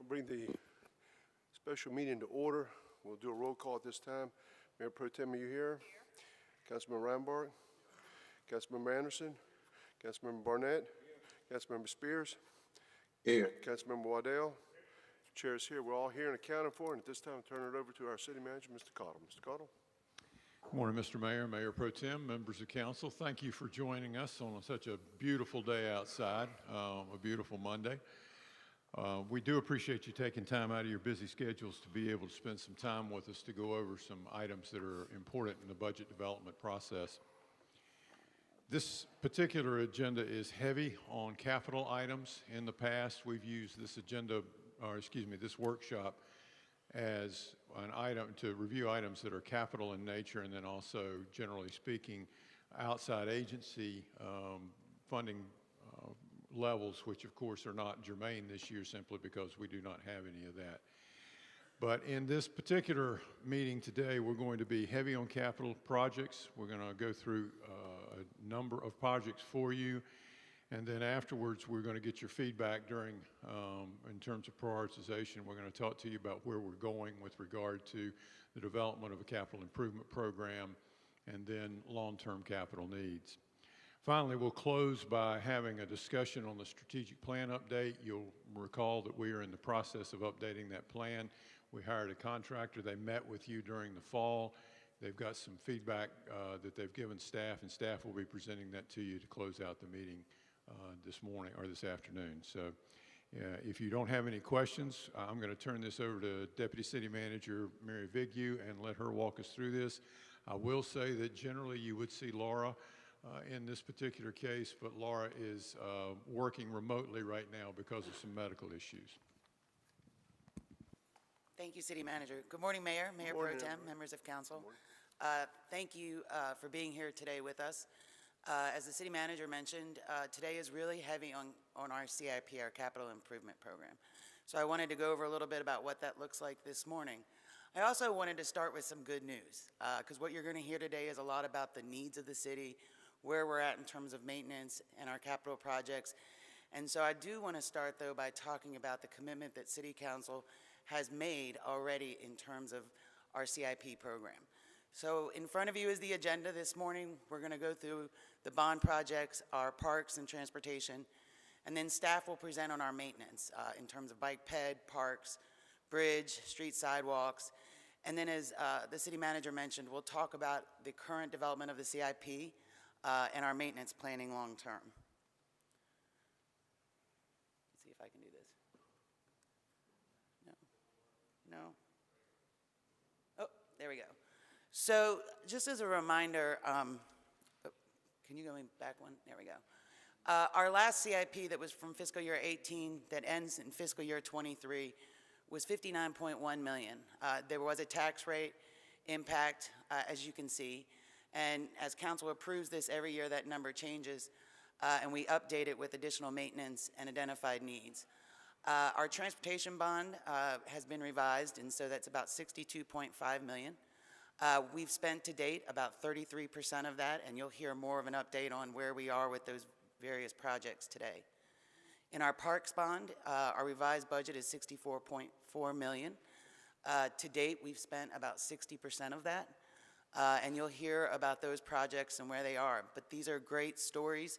bring the special meeting to order. We'll do a roll call at this time. Mayor Pro Tem, are you here? Councilmember Reinbart, Councilmember Anderson, Councilmember Barnett, Councilmember Spears, Here. Councilmember Waddell. Chair is here. We're all here and accounted for, and at this time, I'll turn it over to our city manager, Mr. Cottle. Mr. Cottle. Good morning, Mr. Mayor, Mayor Pro Tem, members of council. Thank you for joining us on such a beautiful day outside, a beautiful Monday. We do appreciate you taking time out of your busy schedules to be able to spend some time with us to go over some items that are important in the budget development process. This particular agenda is heavy on capital items. In the past, we've used this this workshop as an item to review items that are capital in nature, and then also, generally speaking, outside agency funding levels, which of course are not germane this year simply because we do not have any of that. But in this particular meeting today, we're going to be heavy on capital projects. We're going to go through a number of projects for you, and then afterwards we're going to get your feedback during, in terms of prioritization. We're going to talk to you about where we're going with regard to the development of a capital improvement program and then long-term capital needs. Finally, we'll close by having a discussion on the strategic plan update. You'll recall that we are in the process of updating that plan. We hired a contractor. They met with you during the fall. They've got some feedback that they've given staff, and staff will be presenting that to you to close out the meeting this morning or this afternoon. So if you don't have any questions, I'm going to turn this over to Deputy City Manager Mary Vigue and let her walk us through this. I will say that generally you would see Laura in this particular case, but Laura is working remotely right now because of some medical issues. Thank you, City Manager. Good morning, Mayor, Mayor Pro Tem, members of council. Thank you for being here today with us. As the City Manager mentioned, today is really heavy on our CIP, our Capital Improvement Program. So I wanted to go over a little bit about what that looks like this morning. I also wanted to start with some good news, because what you're going to hear today is a lot about the needs of the city, where we're at in terms of maintenance and our capital projects. And so I do want to start, though, by talking about the commitment that City Council has made already in terms of our CIP program. So in front of you is the agenda this morning. We're going to go through the bond projects, our parks and transportation, and then staff will present on our maintenance in terms of bike ped, parks, bridge, street sidewalks. And then as the City Manager mentioned, we'll talk about the current development of the CIP and our maintenance planning long term. Let's see if I can do this. No. Oh, there we go. So just as a reminder, can you go back one? There we go. Our last CIP that was from fiscal year 18 that ends in fiscal year 23 was $59.1 million. There was a tax rate impact, as you can see. And as council approves this every year, that number changes, and we update it with additional maintenance and identified needs. Our transportation bond has been revised, and so that's about $62.5 million. We've spent to date about 33% of that, and you'll hear more of an update on where we are with those various projects today. In our parks bond, our revised budget is $64.4 million. To date, we've spent about 60% of that. And you'll hear about those projects and where they are. But these are great stories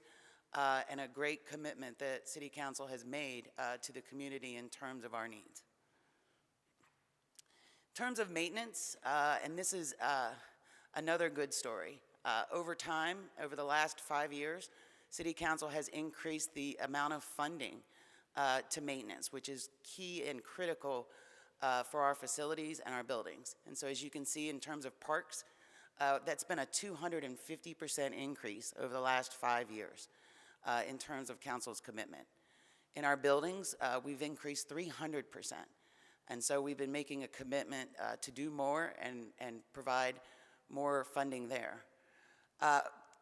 and a great commitment that City Council has made to the community in terms of our needs. In terms of maintenance, and this is another good story. Over time, over the last 5 years, City Council has increased the amount of funding to maintenance, which is key and critical for our facilities and our buildings. And so as you can see in terms of parks, that's been a 250% increase over the last 5 years in terms of council's commitment. In our buildings, we've increased 300%. And so we've been making a commitment to do more and provide more funding there.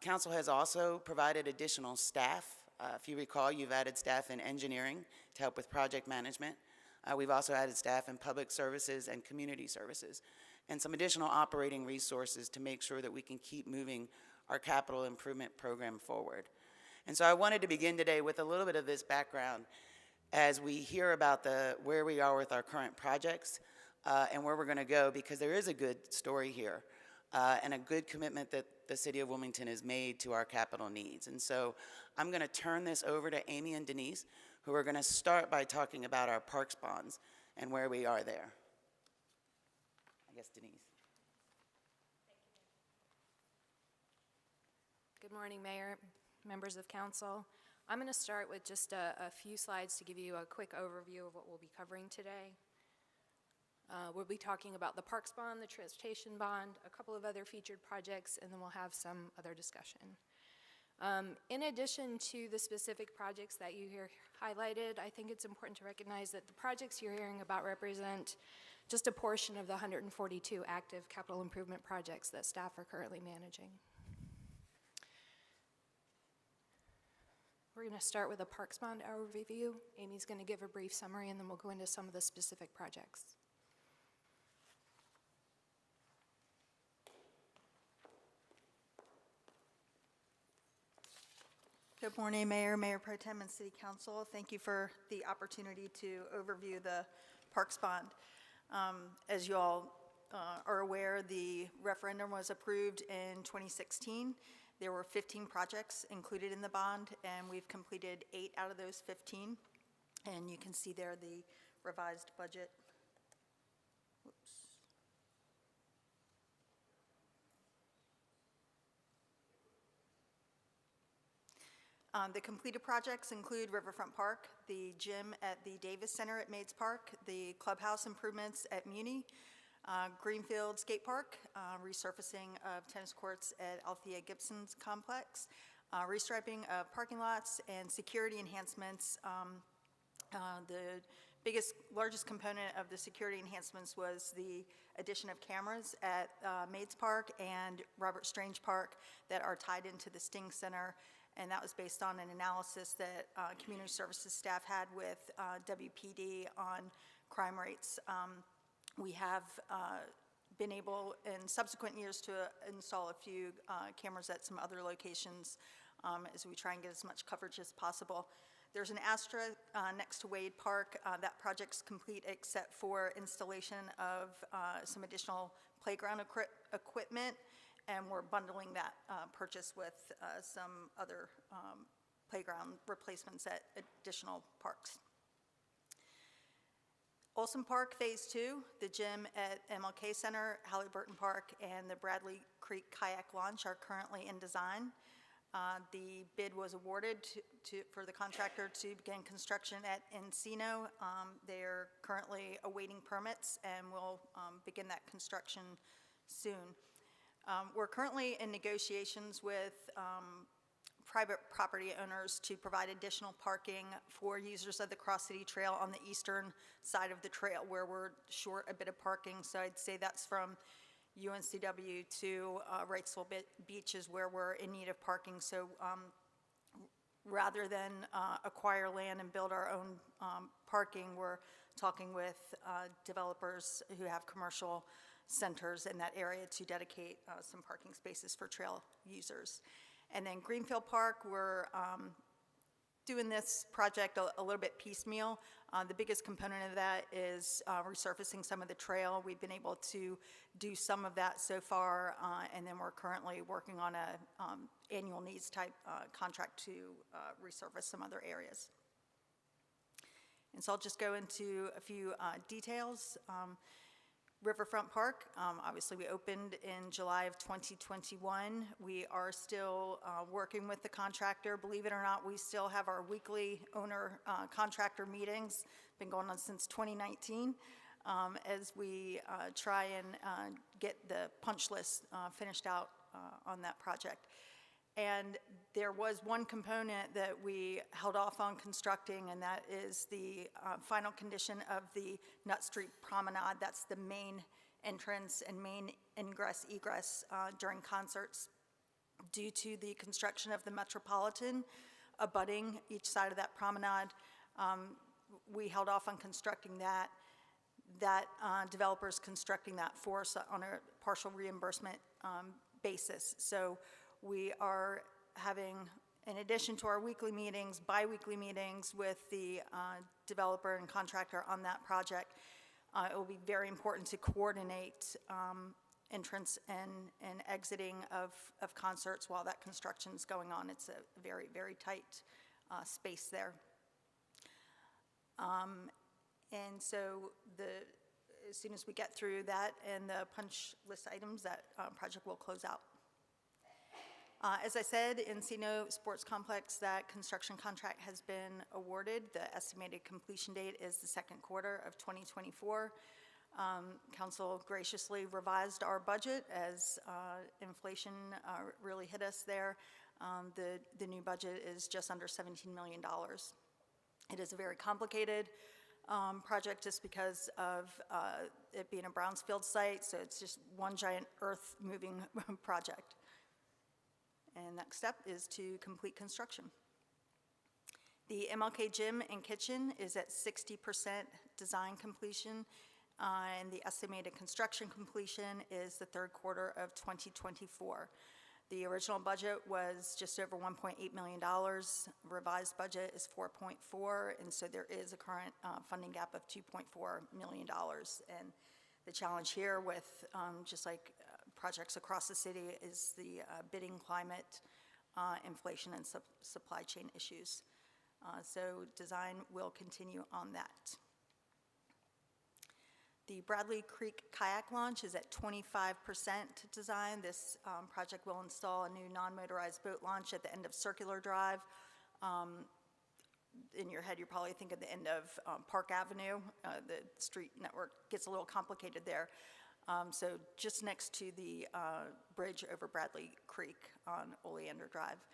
Council has also provided additional staff. If you recall, you've added staff in engineering to help with project management. We've also added staff in public services and community services, and some additional operating resources to make sure that we can keep moving our capital improvement program forward. And so I wanted to begin today with a little bit of this background. as we hear about where we are with our current projects and where we're going to go, because there is a good story here and a good commitment that the City of Wilmington has made to our capital needs. And so I'm going to turn this over to Amy and Denise, who are going to start by talking about our parks bonds and where we are there. I guess Denise. Good morning, Mayor, members of council. I'm going to start with just a few slides to give you a quick overview of what we'll be covering today. We'll be talking about the parks bond, the transportation bond, a couple of other featured projects, and then we'll have some other discussion. In addition to the specific projects that you hear highlighted, I think it's important to recognize that the projects you're hearing about represent just a portion of the 142 active capital improvement projects that staff are currently managing. We're going to start with a parks bond overview. Amy's going to give a brief summary, and then we'll go into some of the specific projects. Good morning, Mayor, Mayor Pro Tem, and City Council. Thank you for the opportunity to overview the Parks Bond. As you all are aware, the referendum was approved in 2016. There were 15 projects included in the bond, and we've completed 8 out of those 15. And you can see there the revised budget. Whoops. The completed projects include Riverfront Park, the gym at the Davis Center at Maids Park, the clubhouse improvements at Muni, Greenfield Skate Park, resurfacing of tennis courts at Althea Gibson's complex, restriping of parking lots, and security enhancements. The largest component of the security enhancements was the addition of cameras at Maids Park and Robert Strange Park that are tied into the Sting Center, and that was based on an analysis that community services staff had with WPD on crime rates. We have been able in subsequent years to install a few cameras at some other locations as we try and get as much coverage as possible. There's an Astra next to Wade Park. That project's complete except for installation of some additional playground equipment, and we're bundling that purchase with some other playground replacements at additional parks. Olson Park Phase 2, the gym at MLK Center, Halliburton Park, and the Bradley Creek Kayak Launch are currently in design. The bid was awarded for the contractor to begin construction at Encino. They're currently awaiting permits and will begin that construction soon. We're currently in negotiations with private property owners to provide additional parking for users of the Cross City Trail on the eastern side of the trail where we're short a bit of parking. So I'd say that's from UNCW to Wrightsville Beach is where we're in need of parking. So rather than acquire land and build our own parking, we're talking with developers who have commercial centers in that area to dedicate some parking spaces for trail users. And then Greenfield Park, we're doing this project a little bit piecemeal. The biggest component of that is resurfacing some of the trail. We've been able to do some of that so far, and then we're currently working on a annual needs type contract to resurface some other areas. And so I'll just go into a few details. Riverfront Park, obviously we opened in July of 2021. We are still working with the contractor. Believe it or not, we still have our weekly owner contractor meetings, been going on since 2019, as we try and get the punch list finished out on that project. And there was one component that we held off on constructing, and that is the final condition of the Nut Street Promenade. That's the main entrance and main ingress egress during concerts. Due to the construction of the Metropolitan abutting each side of that promenade, we held off on constructing that. That developer's constructing that for us on a partial reimbursement basis. So we are having In addition to our weekly meetings, bi-weekly meetings with the developer and contractor on that project, it will be very important to coordinate entrance and exiting of concerts while that construction's going on. It's a very, very tight space there. And so as soon as we get through that and the punch list items, that project will close out. As I said, Encino Sports Complex, that construction contract has been awarded. The estimated completion date is the second quarter of 2024. Council graciously revised our budget as inflation really hit us there. The new budget is just under $17 million. It is a very complicated project just because of it being a brownfield site, so it's just one giant earth-moving project. And next step is to complete construction. The MLK Gym and Kitchen is at 60% design completion, and the estimated construction completion is the third quarter of 2024. The original budget was just over $1.8 million. Revised budget is 4.4, and so there is a current funding gap of $2.4 million. And the challenge here with, just like projects across the city, is the bidding climate, inflation, and supply chain issues. So design will continue on that. The Bradley Creek Kayak Launch is at 25% design. This project will install a new non-motorized boat launch at the end of Circular Drive. In your head, you're probably thinking the end of Park Avenue. The street network gets a little complicated there. So just next to the bridge over Bradley Creek on Oleander Drive.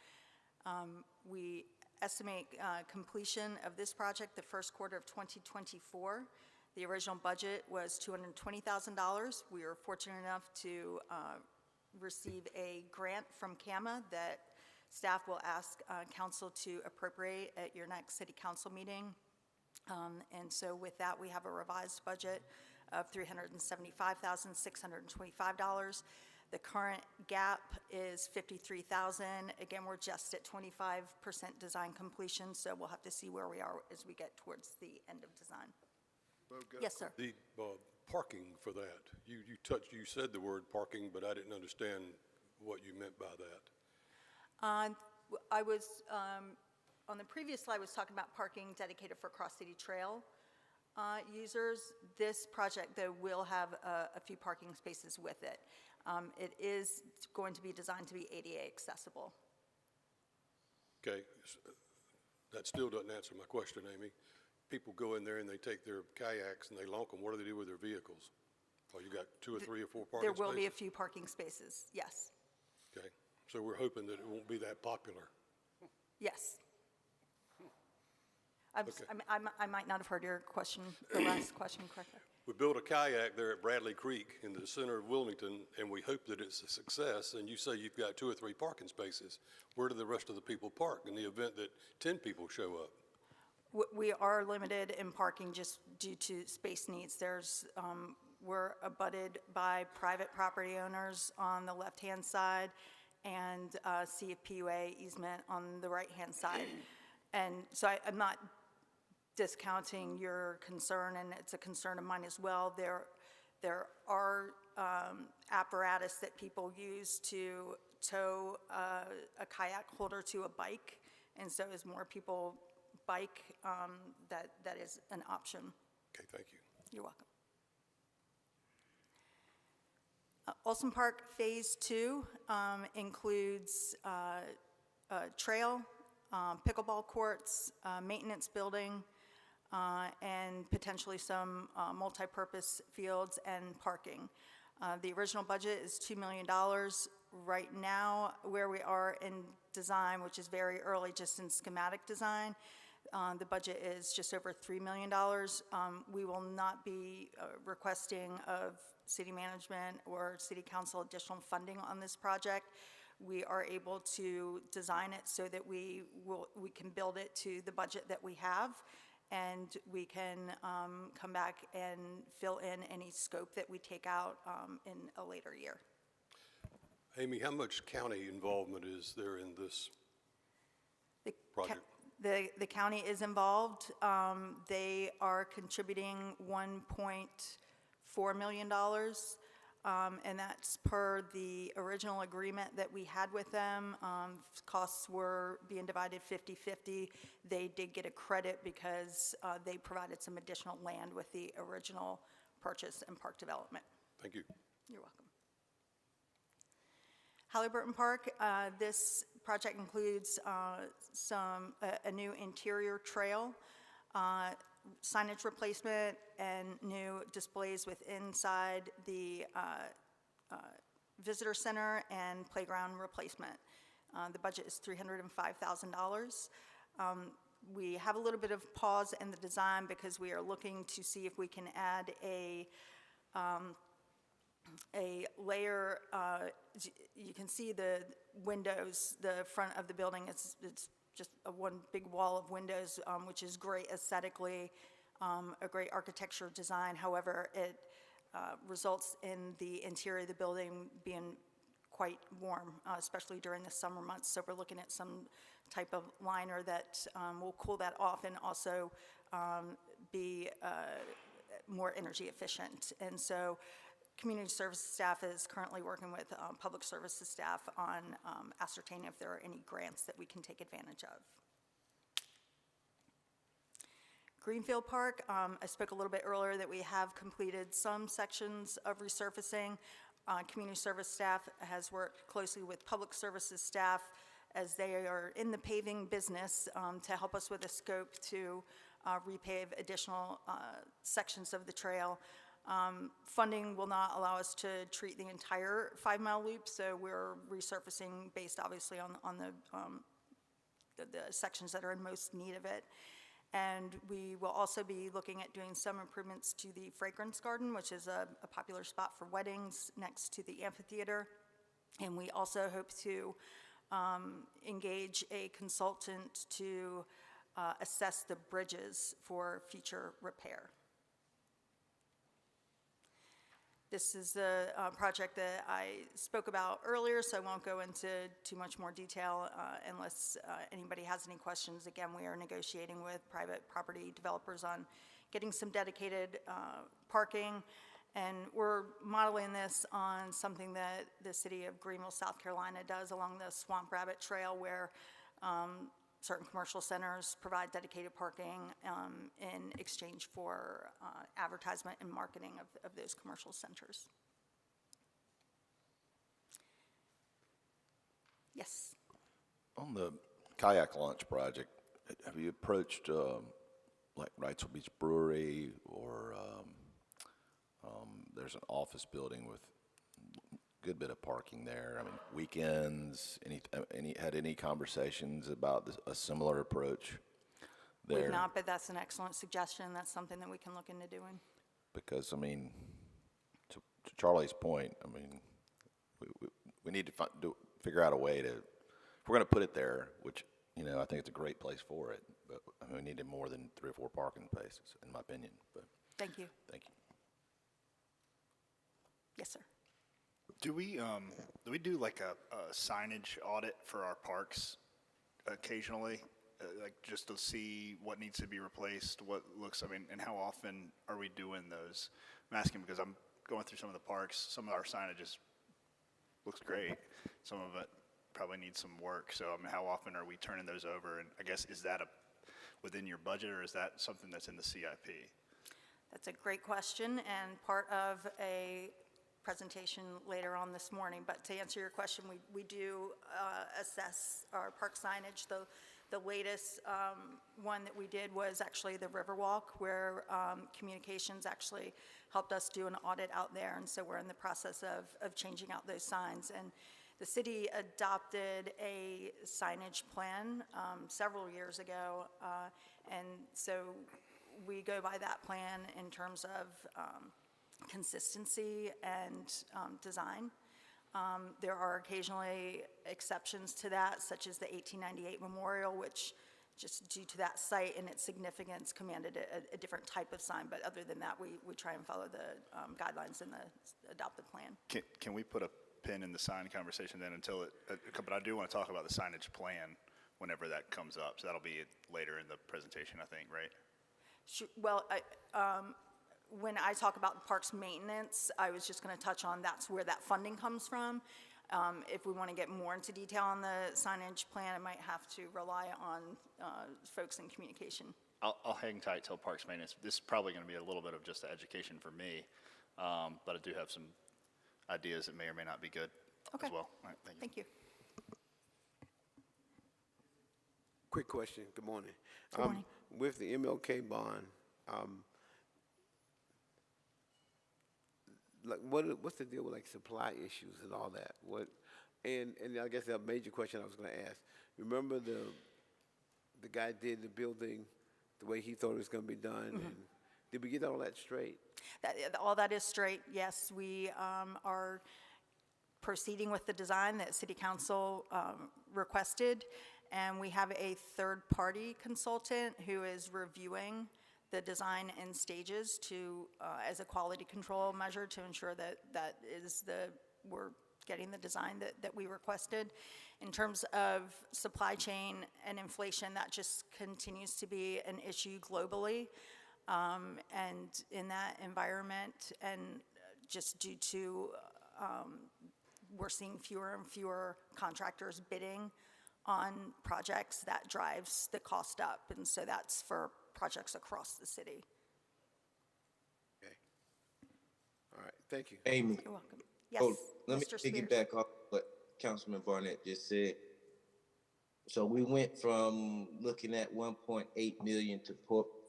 We estimate completion of this project the first quarter of 2024. The original budget was $220,000. We were fortunate enough to receive a grant from CAMA that staff will ask council to appropriate at your next city council meeting. And so with that, we have a revised budget of $375,625. The current gap is $53,000. Again, we're just at 25% design completion, so we'll have to see where we are as we get towards the end of design. Yes, sir. The parking for that, you said the word parking, but I didn't understand what you meant by that. I was, on the previous slide, was talking about parking dedicated for Cross City Trail users. This project, though, will have a few parking spaces with it. It is going to be designed to be ADA accessible. Okay, that still doesn't answer my question, Amy. People go in there and they take their kayaks and they launch them. What do they do with their vehicles? Well, you got 2 or 3 or 4 parking spaces? There will be a few parking spaces, yes. Okay, so we're hoping that it won't be that popular. Yes. Okay. I might not have heard your question, the last question correctly. We built a kayak there at Bradley Creek in the center of Wilmington, and we hope that it's a success. And you say you've got 2 or 3 parking spaces. Where do the rest of the people park in the event that 10 people show up? We are limited in parking just due to space needs. We're abutted by private property owners on the left-hand side and CFPUA easement on the right-hand side. And so I'm not discounting your concern, and it's a concern of mine as well. There are apparatus that people use to tow a kayak holder to a bike, and so as more people bike, that is an option. Okay, thank you. You're welcome. Olson Park Phase 2 includes trail, pickleball courts, maintenance building, and potentially some multi-purpose fields and parking. The original budget is $2 million. Right now, where we are in design, which is very early, just in schematic design, the budget is just over $3 million. We will not be requesting of city management or city council additional funding on this project. We are able to design it so that we can build it to the budget that we have, and we can come back and fill in any scope that we take out in a later year. Amy, how much county involvement is there in this The project? The county is involved. They are contributing $1.4 million, and that's per the original agreement that we had with them. Costs were being divided 50/50. They did get a credit because they provided some additional land with the original purchase and park development. Thank you. You're welcome. Halliburton Park, this project includes a new interior trail, signage replacement, and new displays with inside the visitor center and playground replacement. The budget is $305,000. We have a little bit of pause in the design because we are looking to see if we can add a layer. You can see the windows, the front of the building, it's just one big wall of windows, which is great aesthetically, a great architecture design. However, it results in the interior of the building being quite warm, especially during the summer months. So we're looking at some type of liner that will cool that off and also be more energy efficient. And so community services staff is currently working with public services staff on ascertaining if there are any grants that we can take advantage of. Greenfield Park, I spoke a little bit earlier that we have completed some sections of resurfacing. Community service staff has worked closely with public services staff as they are in the paving business to help us with a scope to repave additional sections of the trail. Funding will not allow us to treat the entire 5-mile loop, so we're resurfacing based obviously on the sections that are in most need of it. And we will also be looking at doing some improvements to the Fragrance Garden, which is a popular spot for weddings next to the amphitheater. And we also hope to engage a consultant to assess the bridges for future repair. This is the project that I spoke about earlier, so I won't go into too much more detail unless anybody has any questions. Again, we are negotiating with private property developers on getting some dedicated parking, and we're modeling this on something that the city of Greenville, South Carolina does along the Swamp Rabbit Trail, where certain commercial centers provide dedicated parking in exchange for advertisement and marketing of those commercial centers. Yes. On the kayak launch project, have you approached like Wrightsville Beach Brewery, or there's an office building with a good bit of parking there? I mean, weekends, had any conversations about a similar approach there? We've not, but that's an excellent suggestion. That's something that we can look into doing. Because, I mean, to Charlie's point, I mean, we need to figure out a way to, if we're going to put it there, which, you know, I think it's a great place for it, but I mean, we needed more than 3 or 4 parking places, in my opinion. But Thank you. thank you. Yes, sir. Do we do like a signage audit for our parks occasionally, like just to see what needs to be replaced, and how often are we doing those? I'm asking because I'm going through some of the parks. Some of our signage looks great. Some of it probably needs some work. So I mean, how often are we turning those over? And I guess, is that within your budget, or is that something that's in the CIP? That's a great question and part of a presentation later on this morning. But to answer your question, we do assess our park signage. The latest one that we did was actually the Riverwalk, where communications actually helped us do an audit out there, and so we're in the process of changing out those signs. And the city adopted a signage plan several years ago, and so we go by that plan in terms of consistency and design. There are occasionally exceptions to that, such as the 1898 memorial, which just due to that site and its significance commanded a different type of sign. But other than that, we try and follow the guidelines in the adopted plan. Can we put a pin in the sign conversation then until but I do want to talk about the signage plan whenever that comes up. So that'll be later in the presentation, I think, right? Well, when I talk about parks maintenance, I was just going to touch on that's where that funding comes from. If we want to get more into detail on the signage plan, I might have to rely on folks in communication. I'll hang tight till Parks Maintenance. This is probably going to be a little bit of just education for me, but I do have some ideas that may or may not be good Okay. as well. All right, thank you. Thank you. Quick question. Good morning. Good morning. With the MLK bond, like what's the deal with like supply issues and all that? And I guess a major question I was going to ask. Remember the guy did the building the way he thought it was going to be done, and did we get all that straight? All that is straight, yes. We are proceeding with the design that City Council requested, and we have a third-party consultant who is reviewing the design in stages to, as a quality control measure to ensure that we're getting the design that we requested. In terms of supply chain and inflation, that just continues to be an issue globally. And in that environment, and just due to, we're seeing fewer and fewer contractors bidding on projects, that drives the cost up. And so that's for projects across the city. Okay. All right. Thank you. Amy, You're welcome. Yes, let me Mr. Spears. piggyback off what Councilman Barnett just said. So we went from looking at 1.8 million to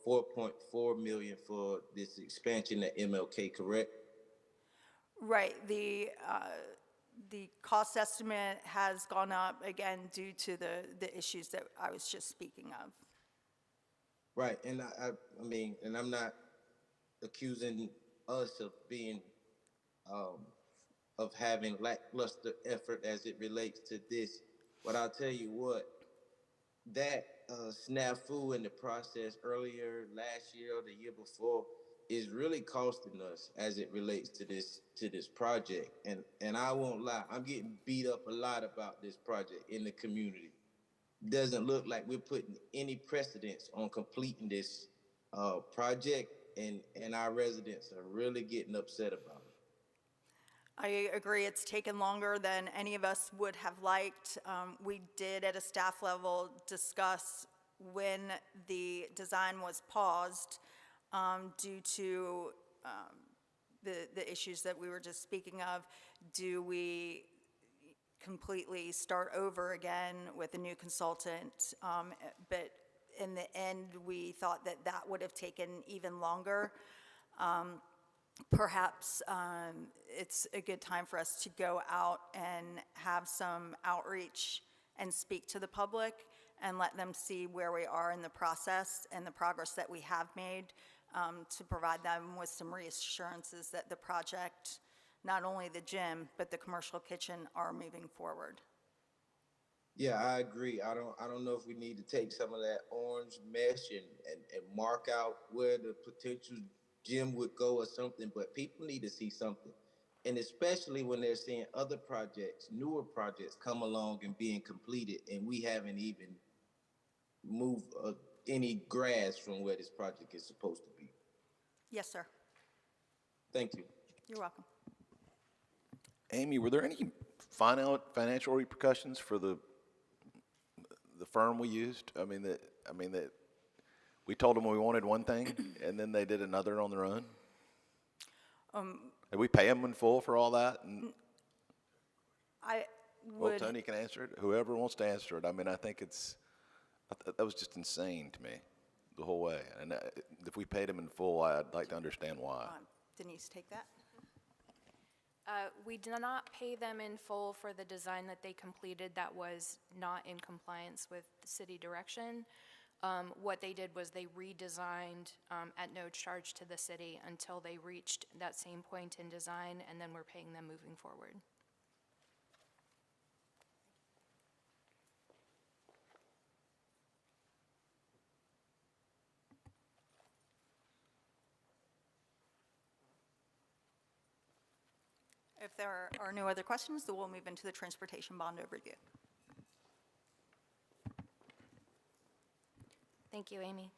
4.4 million for this expansion at MLK, correct? Right, the cost estimate has gone up again due to the issues that I was just speaking of. Right, and I mean, and I'm not accusing us of being, of having lackluster effort as it relates to this, but I'll tell you what, that snafu in the process earlier last year or the year before is really costing us as it relates to this project. And I won't lie, I'm getting beat up a lot about this project in the community. Doesn't look like we're putting any precedence on completing this project, and our residents are really getting upset about it. I agree, it's taken longer than any of us would have liked. We did at a staff level discuss when the design was paused due to the issues that we were just speaking of. Do we completely start over again with a new consultant? But in the end, we thought that would have taken even longer. Perhaps it's a good time for us to go out and have some outreach and speak to the public and let them see where we are in the process and the progress that we have made, to provide them with some reassurances that the project, not only the gym, but the commercial kitchen, are moving forward. Yeah, I agree. I don't know if we need to take some of that orange mesh and mark out where the potential gym would go or something, but people need to see something. And especially when they're seeing other projects, newer projects come along and being completed, and we haven't even moved any grass from where this project is supposed to be. Yes, sir. Thank you. You're welcome. Amy, were there any financial repercussions for the firm we used? I mean that we told them we wanted one thing, and then they did another on their own. Did we pay them in full for all that? And, I well, would. Tony can answer it. Whoever wants to answer it. I mean, I think that was just insane to me, the whole way. And if we paid them in full, I'd like to understand why. Denise, take that. We did not pay them in full for the design that they completed that was not in compliance with the city direction. What they did was they redesigned at no charge to the city until they reached that same point in design, and then we're paying them moving forward. If there are no other questions, then we'll move into the transportation bond overview. Thank you, Amy.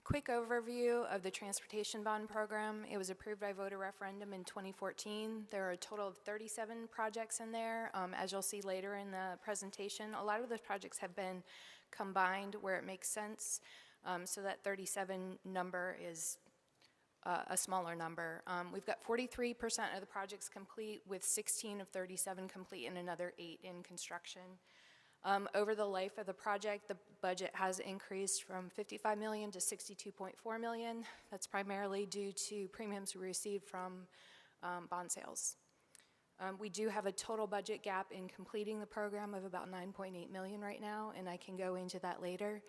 Quick overview of the Transportation Bond Program. It was approved by voter referendum in 2014. There are a total of 37 projects in there. As you'll see later in the presentation, a lot of those projects have been combined where it makes sense, so that 37 number is a smaller number. We've got 43% of the projects complete, with 16 of 37 complete and another 8 in construction. Over the life of the project, the budget has increased from $55 million to $62.4 million. That's primarily due to premiums we received from bond sales. We do have a total budget gap in completing the program of about $9.8 million right now, and I can go into that later.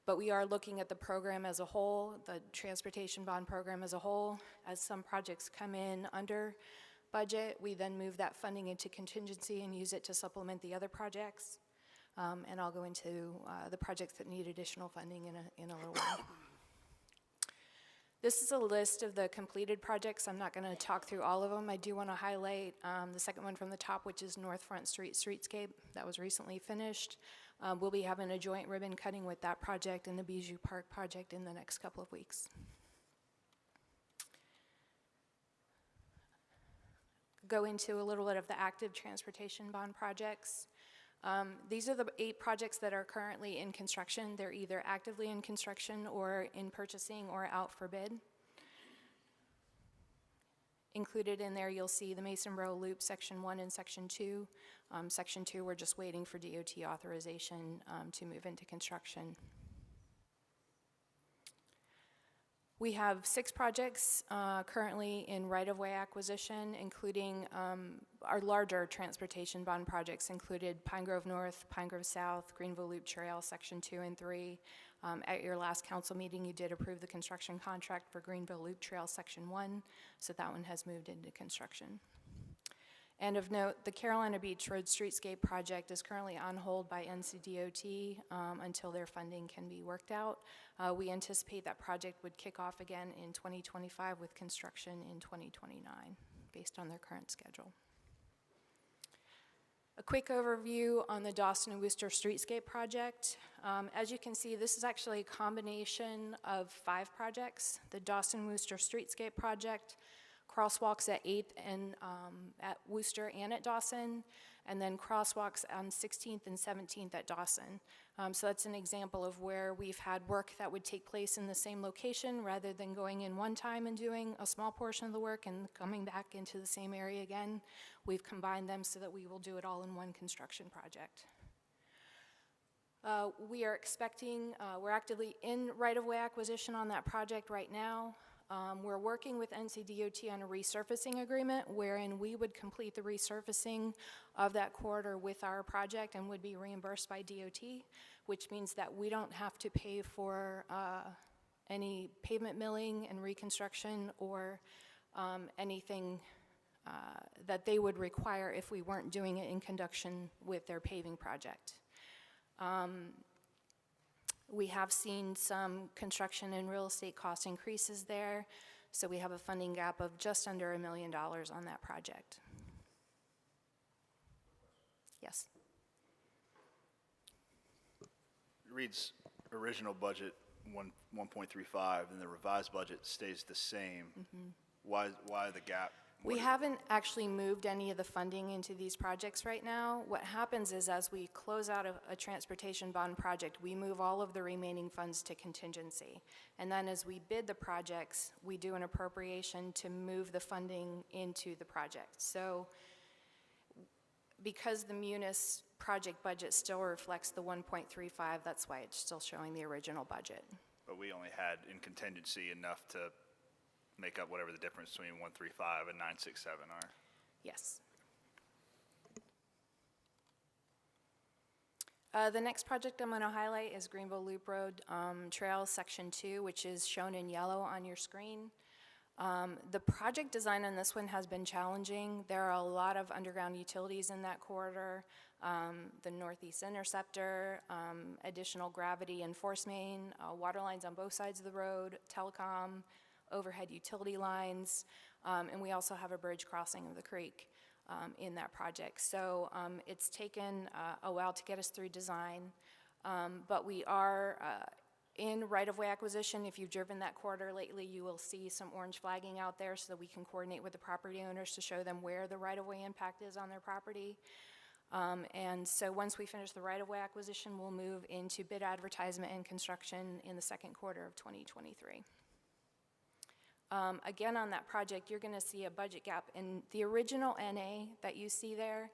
But we are looking at the program as a whole, the Transportation Bond Program as a whole. As some projects come in under budget, we then move that funding into contingency and use it to supplement the other projects. And I'll go into the projects that need additional funding in a little while. This is a list of the completed projects. I'm not going to talk through all of them. I do want to highlight the second one from the top, which is North Front Street Streetscape. That was recently finished. We'll be having a joint ribbon cutting with that project and the Bijou Park project in the next couple of weeks. Go into a little bit of the active transportation bond projects. These are the 8 projects that are currently in construction. They're either actively in construction or in purchasing or out for bid. Included in there, you'll see the Mason Row Loop Section 1 and Section 2. Section 2, we're just waiting for DOT authorization to move into construction. We have 6 projects currently in right-of-way acquisition, including our larger transportation bond projects included Pine Grove North, Pine Grove South, Greenville Loop Trail, Section 2 and 3. At your last council meeting, you did approve the construction contract for Greenville Loop Trail, Section 1, so that one has moved into construction. And of note, the Carolina Beach Road Streetscape project is currently on hold by NCDOT until their funding can be worked out. We anticipate that project would kick off again in 2025 with construction in 2029, based on their current schedule. A quick overview on the Dawson and Worcester Streetscape project. As you can see, this is actually a combination of 5 projects. The Dawson Worcester Streetscape project, crosswalks at 8th and at Worcester and at Dawson, and then crosswalks on 16th and 17th at Dawson. So that's an example of where we've had work that would take place in the same location rather than going in one time and doing a small portion of the work and coming back into the same area again. We've combined them so that we will do it all in one construction project. We are expecting, we're actively in right-of-way acquisition on that project right now. We're working with NCDOT on a resurfacing agreement wherein we would complete the resurfacing of that corridor with our project and would be reimbursed by DOT, which means that we don't have to pay for any pavement milling and reconstruction or anything that they would require if we weren't doing it in conjunction with their paving project. We have seen some construction and real estate cost increases there, so we have a funding gap of just under $1 million on that project. Yes? It reads original budget 1.35 and the revised budget stays the same. Why the gap? We haven't actually moved any of the funding into these projects right now. What happens is as we close out a transportation bond project, we move all of the remaining funds to contingency. And then as we bid the projects, we do an appropriation to move the funding into the project. So because the Munis project budget still reflects the 1.35, that's why it's still showing the original budget. But we only had in contingency enough to make up whatever the difference between 135 and 967 are. Yes. The next project I'm going to highlight is Greenville Loop Road Trail Section 2, which is shown in yellow on your screen. The project design on this one has been challenging. There are a lot of underground utilities in that corridor, the Northeast Interceptor, additional gravity and force main, water lines on both sides of the road, telecom, overhead utility lines, and we also have a bridge crossing of the creek in that project. So it's taken a while to get us through design. But we are in right-of-way acquisition. If you've driven that corridor lately, you will see some orange flagging out there so that we can coordinate with the property owners to show them where the right-of-way impact is on their property. And so once we finish the right-of-way acquisition, we'll move into bid advertisement and construction in the second quarter of 2023. Again, on that project, you're going to see a budget gap. In the original NA that you see there,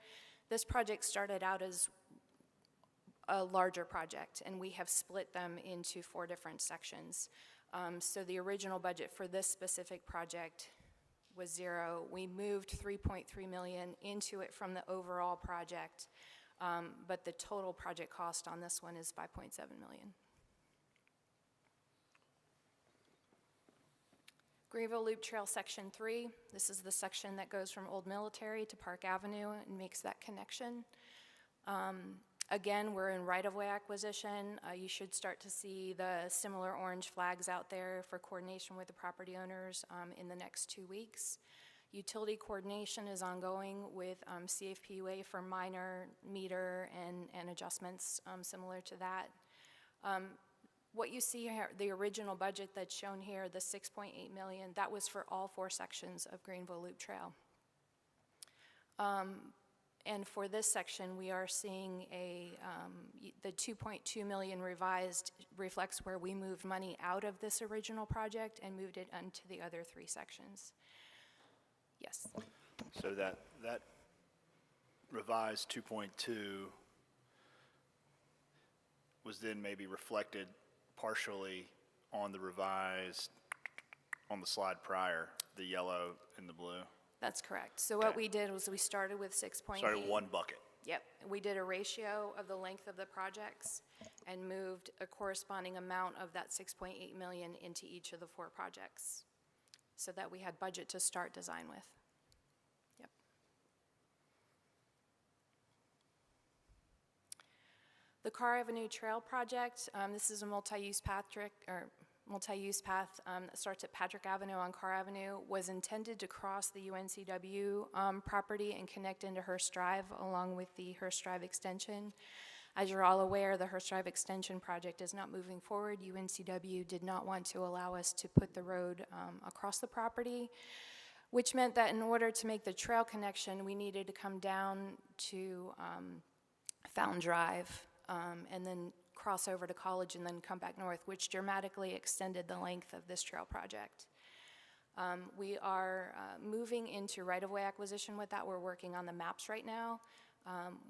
this project started out as a larger project, and we have split them into 4 different sections. So the original budget for this specific project was 0. We moved 3.3 million into it from the overall project, but the total project cost on this one is 5.7 million. Greenville Loop Trail Section 3. This is the section that goes from Old Military to Park Avenue and makes that connection. Again, we're in right-of-way acquisition. You should start to see the similar orange flags out there for coordination with the property owners in the next 2 weeks. Utility coordination is ongoing with CFPUA for minor meter and adjustments similar to that. What you see here, the original budget that's shown here, the 6.8 million, that was for all 4 sections of Greenville Loop Trail. And for this section, we are seeing the 2.2 million revised reflects where we moved money out of this original project and moved it into the other 3 sections. Yes. So that revised 2.2 was then maybe reflected partially on the revised, on the slide prior, the yellow and the blue? That's correct. So what we did was we started with 6.8. Started 1 bucket. Yep. We did a ratio of the length of the projects and moved a corresponding amount of that 6.8 million into each of the 4 projects so that we had budget to start design with. Yep. The Carr Avenue Trail project, this is a multi-use path that starts at Patrick Avenue on Carr Avenue, was intended to cross the UNCW property and connect into Hearst Drive along with the Hearst Drive extension. As you're all aware, the Hearst Drive extension project is not moving forward. UNCW did not want to allow us to put the road across the property, which meant that in order to make the trail connection, we needed to come down to Fountain Drive and then cross over to College and then come back north, which dramatically extended the length of this trail project. We are moving into right-of-way acquisition with that. We're working on the maps right now.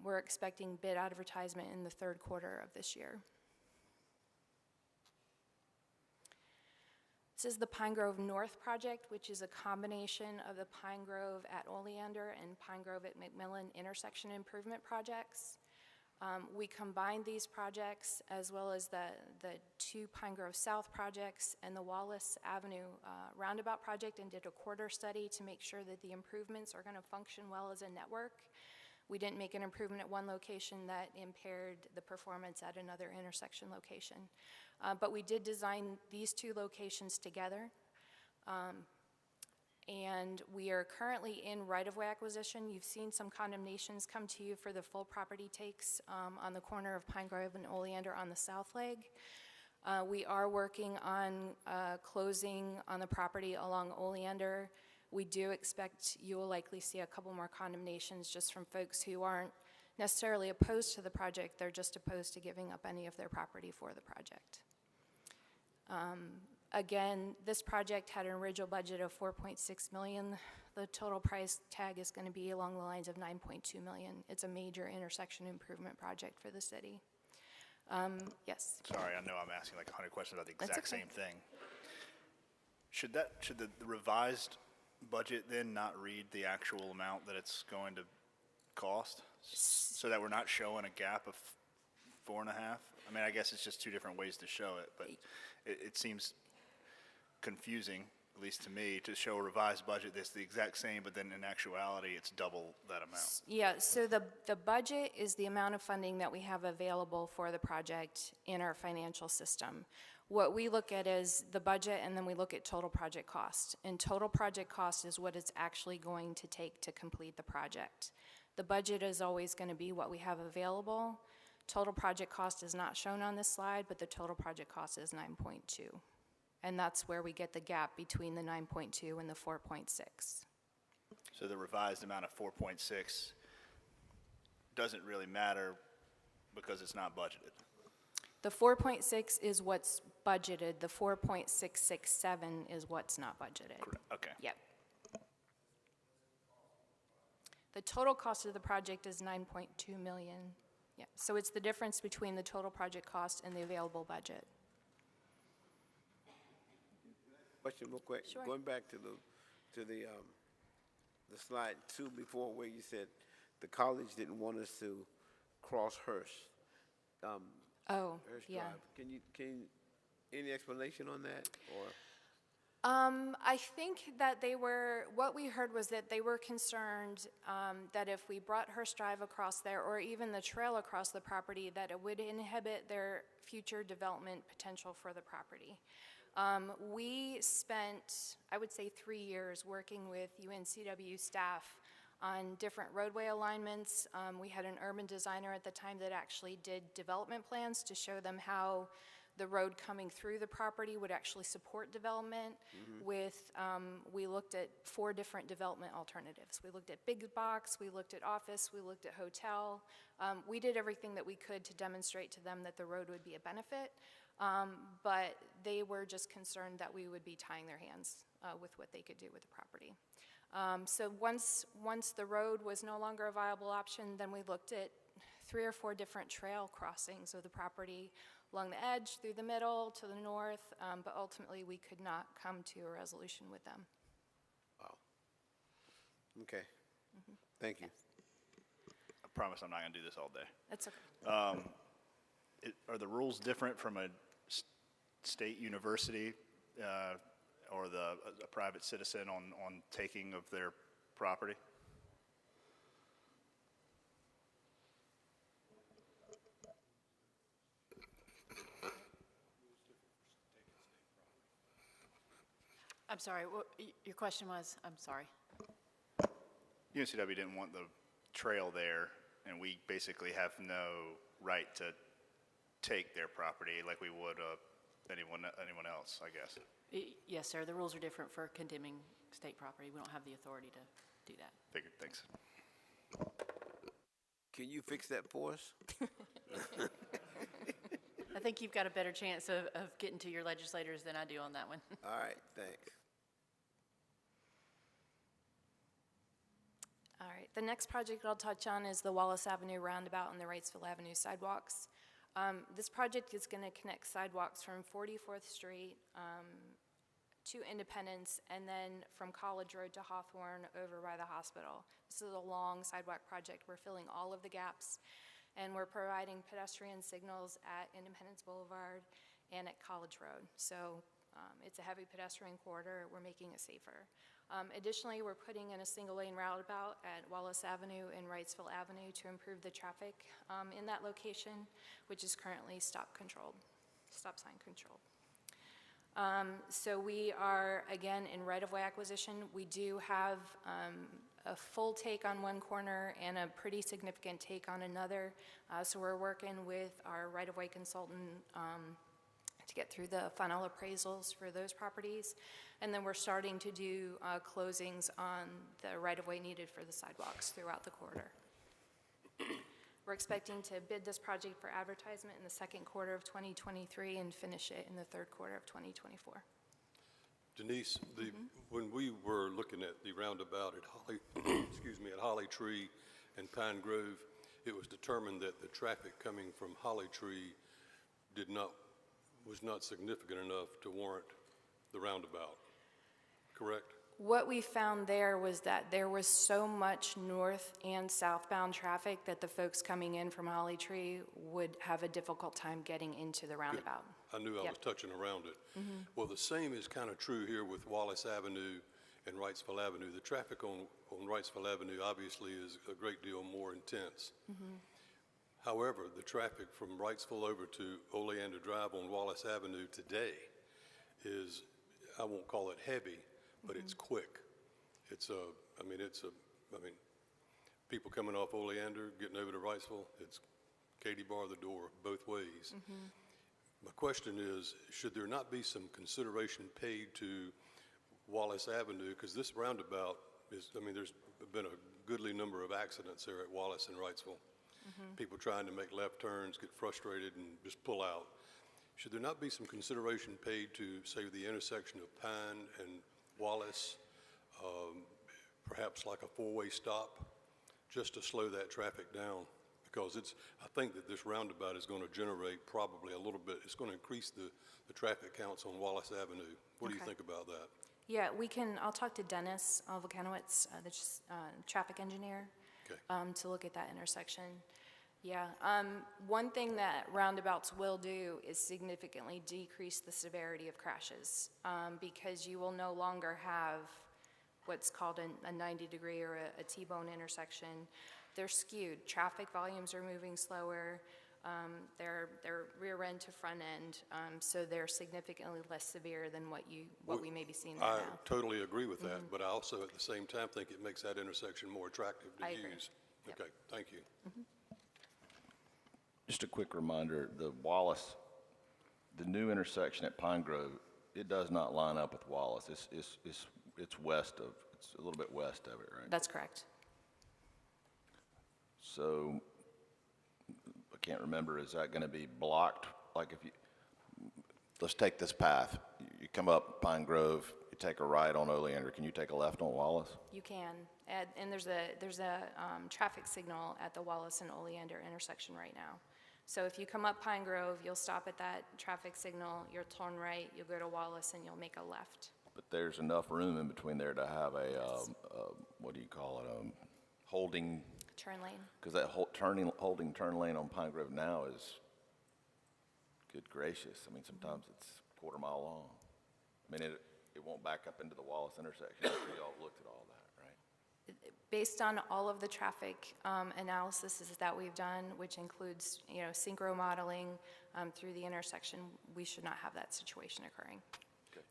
We're expecting bid advertisement in the 3rd quarter of this year. This is the Pine Grove North project, which is a combination of the Pine Grove at Oleander and Pine Grove at McMillan intersection improvement projects. We combined these projects as well as the 2 Pine Grove South projects and the Wallace Avenue roundabout project and did a corridor study to make sure that the improvements are going to function well as a network. We didn't make an improvement at one location that impaired the performance at another intersection location. But we did design these 2 locations together. And we are currently in right-of-way acquisition. You've seen some condemnations come to you for the full property takes on the corner of Pine Grove and Oleander on the south leg. We are working on closing on the property along Oleander. We do expect you will likely see a couple more condemnations just from folks who aren't necessarily opposed to the project. They're just opposed to giving up any of their property for the project. Again, this project had an original budget of 4.6 million. The total price tag is going to be along the lines of 9.2 million. It's a major intersection improvement project for the city. Yes. Sorry, I know I'm asking like 100 questions about the That's exact okay. same thing. Should the revised budget then not read the actual amount that it's going to cost? So that we're not showing a gap of 4.5? I mean, I guess it's just 2 different ways to show it, but it seems confusing, at least to me, to show a revised budget that's the exact same, but then in actuality, it's double that amount. Yeah, so the budget is the amount of funding that we have available for the project in our financial system. What we look at is the budget, and then we look at total project cost. And total project cost is what it's actually going to take to complete the project. The budget is always going to be what we have available. Total project cost is not shown on this slide, but the total project cost is 9.2. And that's where we get the gap between the 9.2 and the 4.6. So the revised amount of 4.6 doesn't really matter because it's not budgeted. The 4.6 is what's budgeted, the 4.667 is what's not budgeted. Okay. Yep. The total cost of the project is 9.2 million. Yep, so it's the difference between the total project cost and the available budget. Question real quick. Sure. Going back to the slide 2 before where you said the college didn't want us to cross Hearst. Oh, Hearst yeah. Drive. Any explanation on that, or? I think that what we heard was that they were concerned that if we brought Hearst Drive across there, or even the trail across the property, that it would inhibit their future development potential for the property. We spent, I would say, 3 years working with UNCW staff on different roadway alignments. We had an urban designer at the time that actually did development plans to show them how the road coming through the property would actually support development. We looked at 4 different development alternatives. We looked at big box, we looked at office, we looked at hotel. We did everything that we could to demonstrate to them that the road would be a benefit, but they were just concerned that we would be tying their hands with what they could do with the property. So once the road was no longer a viable option, then we looked at 3 or 4 different trail crossings of the property along the edge, through the middle, to the north, but ultimately we could not come to a resolution with them. Wow. Okay. Thank you. I promise I'm not going to do this all day. That's okay. Are the rules different from a state university or a private citizen on taking of their property? I'm sorry, your question was, I'm sorry. UNCW didn't want the trail there, and we basically have no right to take their property like we would anyone else, I guess. Yes, sir, the rules are different for condemning state property. We don't have the authority to do that. Figured, thanks. Can you fix that for us? I think you've got a better chance of getting to your legislators than I do on that one. All right, thanks. All right, the next project I'll touch on is the Wallace Avenue roundabout and the Wrightsville Avenue sidewalks. This project is going to connect sidewalks from 44th Street to Independence, and then from College Road to Hawthorne over by the hospital. This is a long sidewalk project. We're filling all of the gaps, and we're providing pedestrian signals at Independence Boulevard and at College Road. So it's a heavy pedestrian corridor. We're making it safer. Additionally, we're putting in a single-lane roundabout at Wallace Avenue and Wrightsville Avenue to improve the traffic in that location, which is currently stop sign controlled. So we are, again, in right-of-way acquisition. We do have a full take on one corner and a pretty significant take on another. So we're working with our right-of-way consultant to get through the final appraisals for those properties. And then we're starting to do closings on the right-of-way needed for the sidewalks throughout the corridor. We're expecting to bid this project for advertisement in the second quarter of 2023 and finish it in the third quarter of 2024. Denise, when we were looking at the roundabout at Holly, at Holly Tree and Pine Grove, it was determined that the traffic coming from Holly Tree was not significant enough to warrant the roundabout, correct? What we found there was that there was so much north and southbound traffic that the folks coming in from Holly Tree would have a difficult time getting into the roundabout. I knew I Yep. was touching around it. Well, the same is kind of true here with Wallace Avenue and Wrightsville Avenue. The traffic on Wrightsville Avenue obviously is a great deal more intense. However, the traffic from Wrightsville over to Oleander Drive on Wallace Avenue today is, I won't call it heavy, but it's quick. People coming off Oleander, getting over to Wrightsville, it's Katie bar the door both ways. My question is, should there not be some consideration paid to Wallace Avenue? Because this roundabout is, I mean, there's been a goodly number of accidents there at Wallace and Wrightsville. People trying to make left turns, get frustrated, and just pull out. Should there not be some consideration paid to, say, the intersection of Pine and Wallace, perhaps like a four-way stop, just to slow that traffic down? Because I think that this roundabout is going to generate probably a little bit, it's going to increase the traffic counts on Wallace Avenue. What do you Okay. think about that? Yeah, I'll talk to Dennis Volkanowicz, the traffic engineer, Okay. to look at that intersection. Yeah, one thing that roundabouts will do is significantly decrease the severity of crashes, because you will no longer have what's called a 90-degree or a T-bone intersection. They're skewed. Traffic volumes are moving slower. They're rear end to front end, so they're significantly less severe than what we may be seeing there I now. totally agree with that, but I also at the same time think it makes that intersection more attractive to I agree. use. Yep. Okay, thank you. Just a quick reminder, the Wallace, the new intersection at Pine Grove, it does not line up with Wallace. It's west of, it's a little bit west of it, right? That's correct. So, I can't remember, is that gonna be blocked? Like if you, let's take this path. You come up Pine Grove, you take a right on Oleander, can you take a left on Wallace? You can, and there's a traffic signal at the Wallace and Oleander intersection right now. So if you come up Pine Grove, you'll stop at that traffic signal, you'll turn right, you'll go to Wallace, and you'll make a left. But there's enough room in between there to have what do you call it, holding, Turn lane. because that holding turn lane on Pine Grove now is, good gracious, I mean, sometimes it's a quarter mile long. I mean, it won't back up into the Wallace intersection after y'all looked at all that, right? Based on all of the traffic analysis that we've done, which includes, synchro modeling through the intersection, we should not have that situation occurring.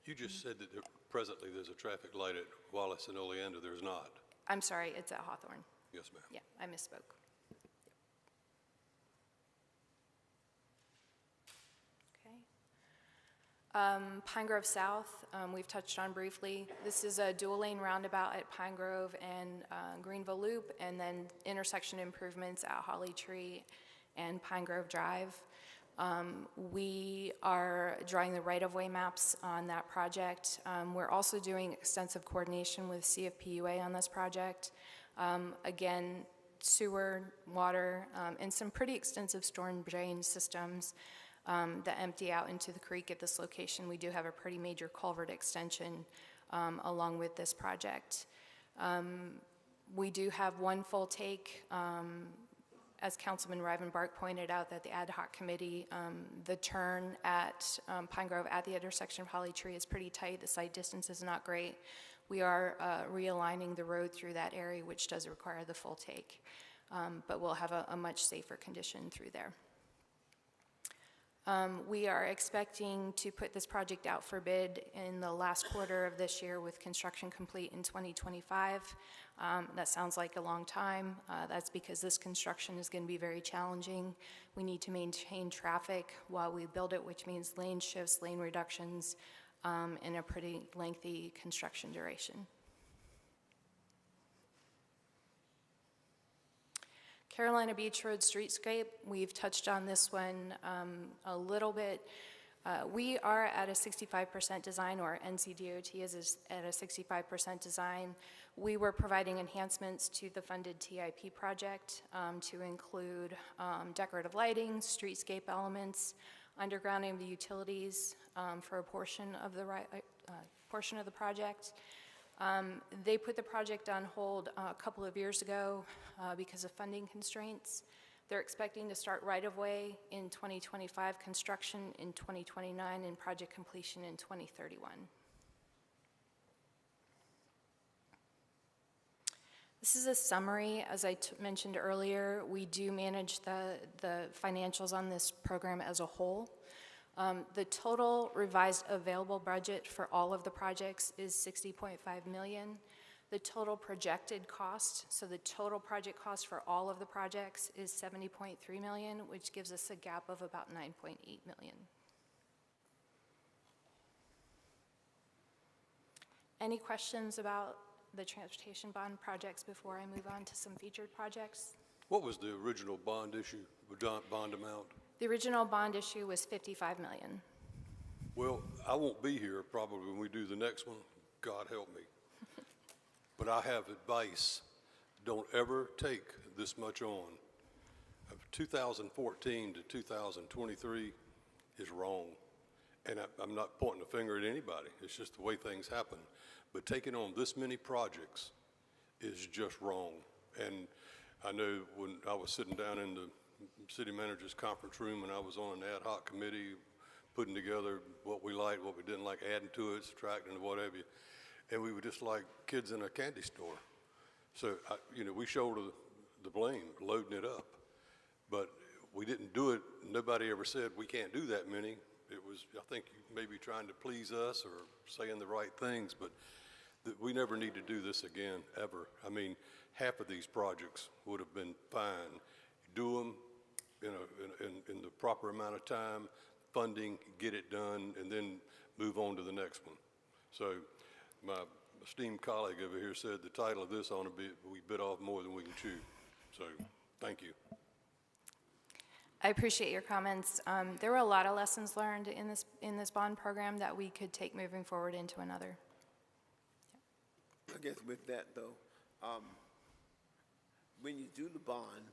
You just said that presently there's a traffic light at Wallace and Oleander. There's not. I'm sorry, it's at Hawthorne. Yes, ma'am. Yeah, I misspoke. Okay. Pine Grove South, we've touched on briefly. This is a dual-lane roundabout at Pine Grove and Greenville Loop, and then intersection improvements at Holly Tree and Pine Grove Drive. We are drawing the right-of-way maps on that project. We're also doing extensive coordination with CFPUA on this project. Again, sewer, water, and some pretty extensive storm drain systems that empty out into the creek at this location. We do have a pretty major culvert extension along with this project. We do have one full take. As Councilman Rivenbark pointed out, that the ad hoc committee, the turn at Pine Grove at the intersection of Holly Tree is pretty tight. The sight distance is not great. We are realigning the road through that area, which does require the full take, but we'll have a much safer condition through there. We are expecting to put this project out for bid in the last quarter of this year with construction complete in 2025. That sounds like a long time. That's because this construction is going to be very challenging. We need to maintain traffic while we build it, which means lane shifts, lane reductions, and a pretty lengthy construction duration. Carolina Beach Road streetscape, we've touched on this one a little bit. We are at a 65% design, or NCDOT is at a 65% design. We were providing enhancements to the funded TIP project to include decorative lighting, streetscape elements, undergrounding of the utilities for a portion of the project. They put the project on hold a couple of years ago because of funding constraints. They're expecting to start right-of-way in 2025, construction in 2029, and project completion in 2031. This is a summary. As I mentioned earlier, we do manage the financials on this program as a whole. The total revised available budget for all of the projects is $60.5 million. The total projected cost, so the total project cost for all of the projects is $70.3 million, which gives us a gap of about $9.8 million. Any questions about the transportation bond projects before I move on to some featured projects? What was the original bond issue, bond amount? The original bond issue was $55 million. Well, I won't be here probably when we do the next one, God help me. But I have advice, don't ever take this much on. 2014 to 2023 is wrong. And I'm not pointing a finger at anybody, it's just the way things happen. But taking on this many projects is just wrong. And I know when I was sitting down in the city manager's conference room and I was on an ad hoc committee putting together what we liked, what we didn't like, adding to it, subtracting, whatever. And we were just like kids in a candy store. So, we shoulder the blame, loading it up. But we didn't do it. Nobody ever said we can't do that many. It was, I think, maybe trying to please us or saying the right things, but we never need to do this again, ever. I mean, half of these projects would have been fine. Do them in the proper amount of time, funding, get it done, and then move on to the next one. So my esteemed colleague over here said the title of this ought to be, "We bit off more than we can chew." So thank you. I appreciate your comments. There were a lot of lessons learned in this bond program that we could take moving forward into another. I guess with that though, when you do the bond,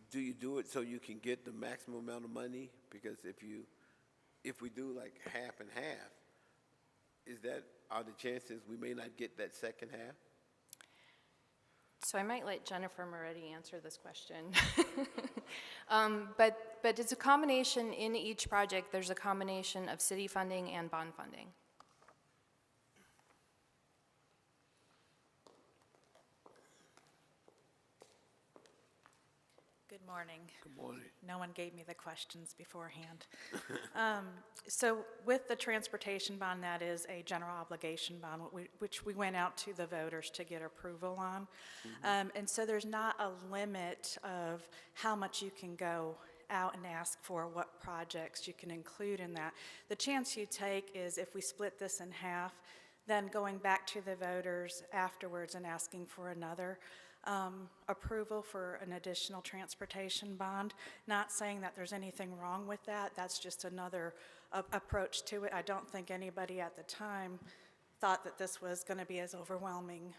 do you do it so you can get the maximum amount of money? Because if we do like half and half, are the chances we may not get that second half? So I might let Jennifer Moretti answer this question. But it's a combination in each project. There's a combination of city funding and bond funding. Good morning. Good morning. No one gave me the questions beforehand. So with the transportation bond, that is a general obligation bond, which we went out to the voters to get approval on. And so there's not a limit of how much you can go out and ask for, what projects you can include in that. The chance you take is if we split this in half, then going back to the voters afterwards and asking for another approval for an additional transportation bond. Not saying that there's anything wrong with that. That's just another approach to it. I don't think anybody at the time thought that this was going to be as overwhelming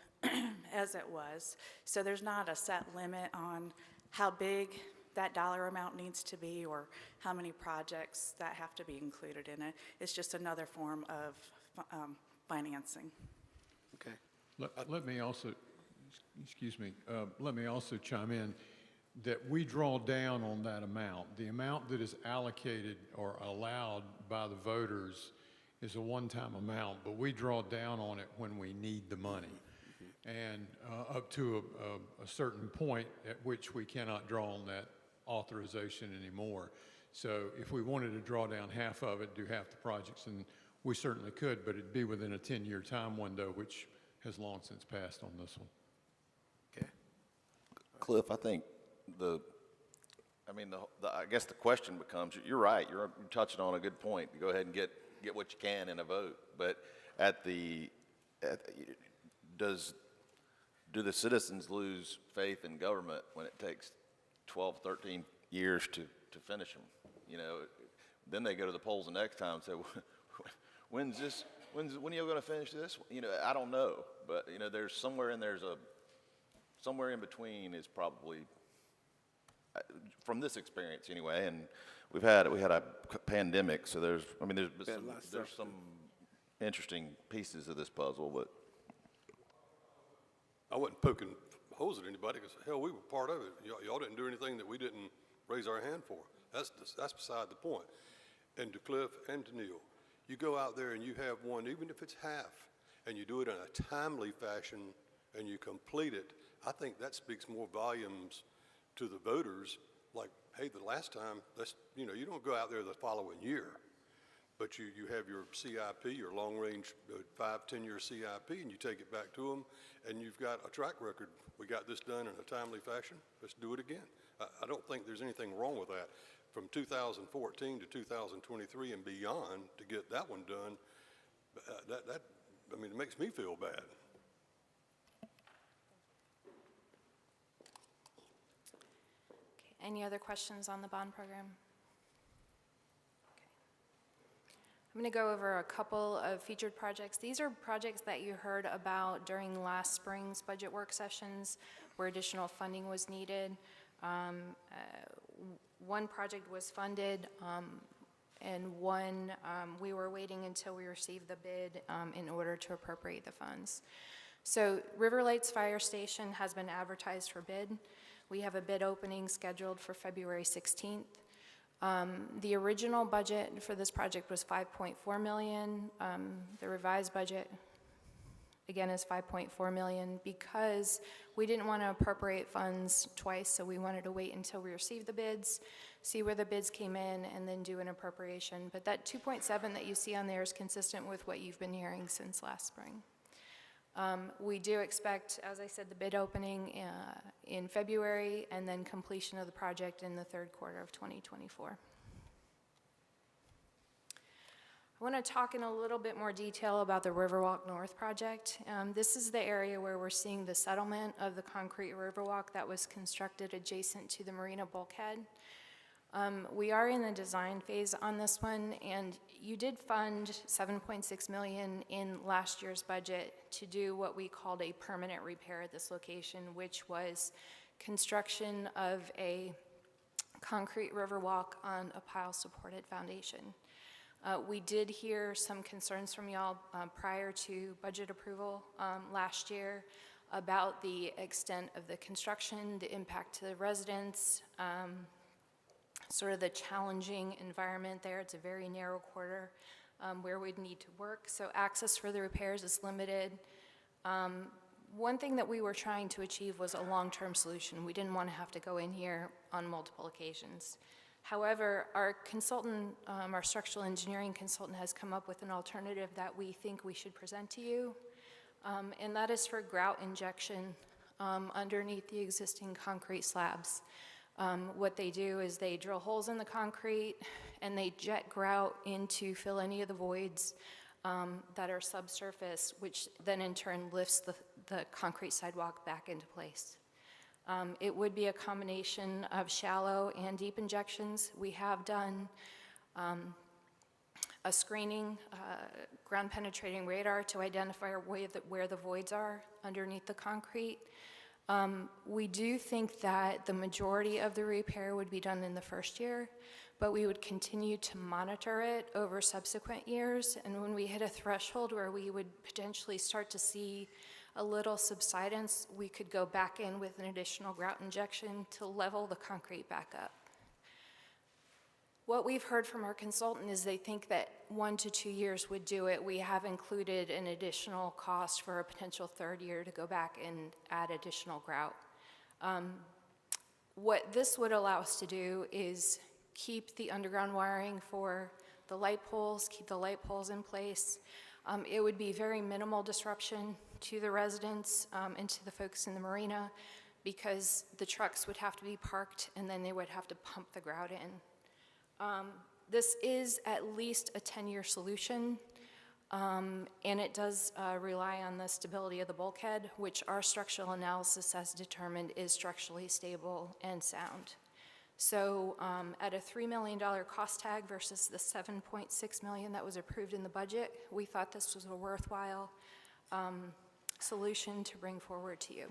as it was. So there's not a set limit on how big that dollar amount needs to be or how many projects that have to be included in it. It's just another form of financing. Okay. Let me also, excuse me, let me also chime in that we draw down on that amount. The amount that is allocated or allowed by the voters is a one-time amount, but we draw down on it when we need the money. And up to a certain point at which we cannot draw on that authorization anymore. So if we wanted to draw down half of it, do half the projects, and we certainly could, but it'd be within a 10-year time window, which has long since passed on this one. Okay. Cliff, I think I guess the question becomes, you're right, you're touching on a good point. You go ahead and get what you can in a vote, but do the citizens lose faith in government when it takes 12, 13 years to finish them? Then they go to the polls the next time and say, when are you going to finish this? I don't know, but there's somewhere in between is probably, from this experience anyway, and we had a pandemic, so there's some interesting pieces of this puzzle, but I wasn't poking holes at anybody because, hell, we were part of it. Y'all didn't do anything that we didn't raise our hand for. That's beside the point. And to Cliff and to Neil, you go out there and you have one, even if it's half, and you do it in a timely fashion and you complete it, I think that speaks more volumes to the voters. Like, hey, the last time, you don't go out there the following year. but you have your CIP, your long-range 5, 10-year CIP, and you take it back to them, and you've got a track record. We got this done in a timely fashion. Let's do it again. I don't think there's anything wrong with that. From 2014 to 2023 and beyond, to get that one done, it makes me feel bad. Okay, any other questions on the bond program? I'm going to go over a couple of featured projects. These are projects that you heard about during last spring's budget work sessions where additional funding was needed. One project was funded, and one we were waiting until we received the bid in order to appropriate the funds. So River Lights Fire Station has been advertised for bid. We have a bid opening scheduled for February 16th. The original budget for this project was $5.4 million. The revised budget, again, is $5.4 million because we didn't want to appropriate funds twice, so we wanted to wait until we received the bids, see where the bids came in, and then do an appropriation. But that 2.7 that you see on there is consistent with what you've been hearing since last spring. We do expect, as I said, the bid opening in February and then completion of the project in the third quarter of 2024. I want to talk in a little bit more detail about the Riverwalk North project. This is the area where we're seeing the settlement of the concrete Riverwalk that was constructed adjacent to the marina bulkhead. We are in the design phase on this one, and you did fund $7.6 million in last year's budget to do what we called a permanent repair at this location, which was construction of a concrete Riverwalk on a pile-supported foundation. We did hear some concerns from y'all prior to budget approval last year about the extent of the construction, the impact to the residents, sort of the challenging environment there. It's a very narrow corridor where we'd need to work, so access for the repairs is limited. One thing that we were trying to achieve was a long-term solution. We didn't want to have to go in here on multiple occasions. However, our consultant, our structural engineering consultant, has come up with an alternative that we think we should present to you, and that is for grout injection underneath the existing concrete slabs. What they do is they drill holes in the concrete and they jet grout in to fill any of the voids that are subsurface, which then in turn lifts the concrete sidewalk back into place. It would be a combination of shallow and deep injections. We have done a screening, ground penetrating radar to identify where the voids are underneath the concrete. We do think that the majority of the repair would be done in the first year, but we would continue to monitor it over subsequent years, and when we hit a threshold where we would potentially start to see a little subsidence, we could go back in with an additional grout injection to level the concrete back up. What we've heard from our consultant is they think that 1 to 2 years would do it. We have included an additional cost for a potential third year to go back and add additional grout. What this would allow us to do is keep the underground wiring for the light poles, keep the light poles in place. It would be very minimal disruption to the residents and to the folks in the marina because the trucks would have to be parked and then they would have to pump the grout in. This is at least a 10-year solution, and it does rely on the stability of the bulkhead, which our structural analysis has determined is structurally stable and sound. So at a $3 million cost tag versus the $7.6 million that was approved in the budget, we thought this was a worthwhile solution to bring forward to you.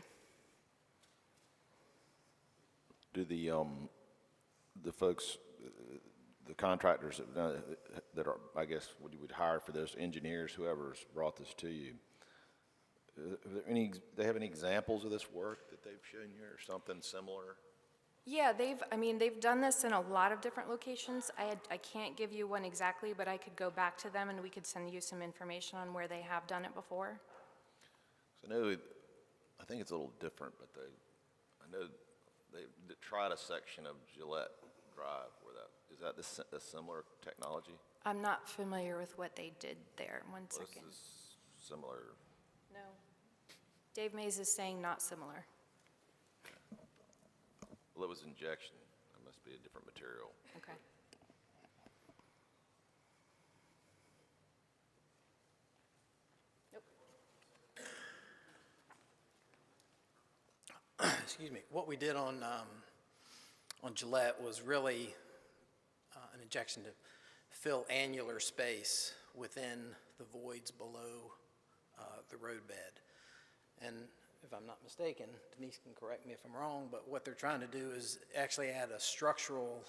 Do the folks, the contractors that are, I guess, would hire for this, engineers, whoever's brought this to you, they have any examples of this work that they've shown you or something similar? Yeah, they've done this in a lot of different locations. I can't give you one exactly, but I could go back to them and we could send you some information on where they have done it before. I think it's a little different, but I know they tried a section of Gillette Drive where that is that a similar technology? I'm not familiar with what they did there. One Well, second. this is similar. No. Dave Mays is saying not similar. Well, it was injection. It must be a different material. Okay. Excuse me, what we did on Gillette was really an injection to fill annular space within the voids below the roadbed. And if I'm not mistaken, Denise can correct me if I'm wrong, but what they're trying to do is actually add a structural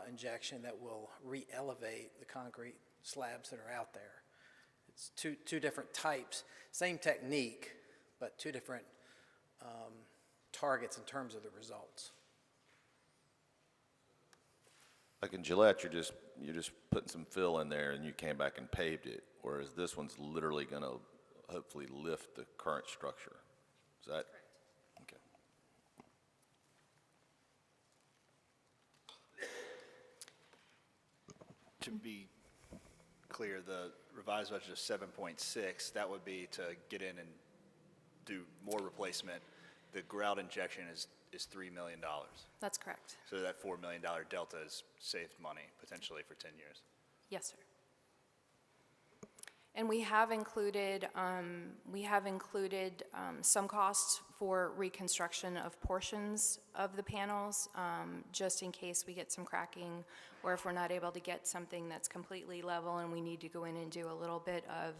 injection that will re-elevate the concrete slabs that are out there. It's two different types, same technique, but two different targets in terms of the results. Like in Gillette, you're just putting some fill in there and you came back and paved it, whereas this one's literally going to hopefully lift the current structure. Is that? Okay. To be clear, the revised budget of 7.6, that would be to get in and do more replacement. The grout injection is $3 million. That's correct. So that $4 million delta has saved money potentially for 10 years. Yes, sir. And we have included some costs for reconstruction of portions of the panels, just in case we get some cracking, or if we're not able to get something that's completely level and we need to go in and do a little bit of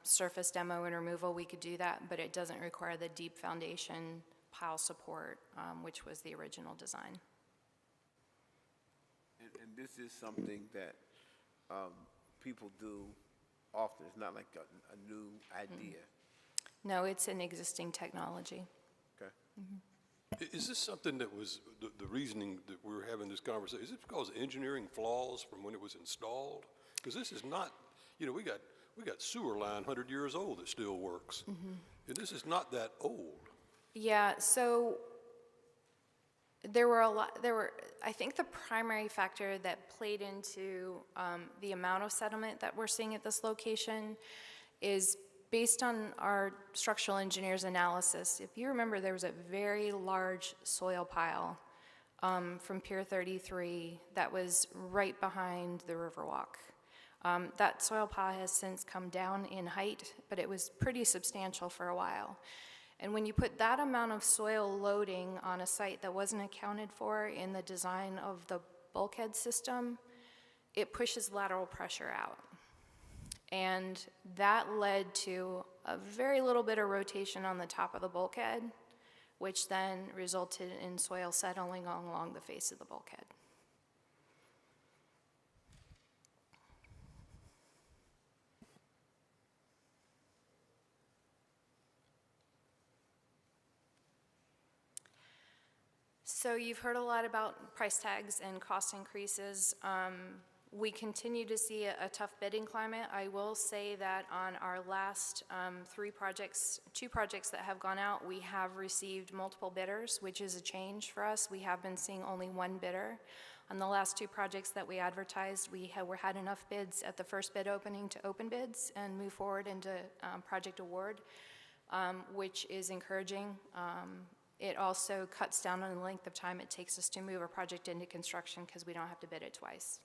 surface demo and removal, we could do that, but it doesn't require the deep foundation pile support, which was the original design. And this is something that people do often. It's not like a new idea. No, it's an existing technology. Okay. Is this something that was, the reasoning that we're having this conversation, is it because of engineering flaws from when it was installed? Because this is not, you know, we got sewer line 100 years old that still works. And this is not that old. Yeah, so I think the primary factor that played into the amount of settlement that we're seeing at this location is based on our structural engineer's analysis. If you remember, there was a very large soil pile from Pier 33 that was right behind the Riverwalk. That soil pile has since come down in height, but it was pretty substantial for a while. And when you put that amount of soil loading on a site that wasn't accounted for in the design of the bulkhead system, it pushes lateral pressure out. And that led to a very little bit of rotation on the top of the bulkhead, which then resulted in soil settling along the face of the bulkhead. So you've heard a lot about price tags and cost increases. We continue to see a tough bidding climate. I will say that on our last two projects that have gone out, we have received multiple bidders, which is a change for us. We have been seeing only one bidder. On the last two projects that we advertised, we had enough bids at the first bid opening to open bids and move forward into project award, which is encouraging. It also cuts down on the length of time it takes us to move a project into construction because we don't have to bid it twice.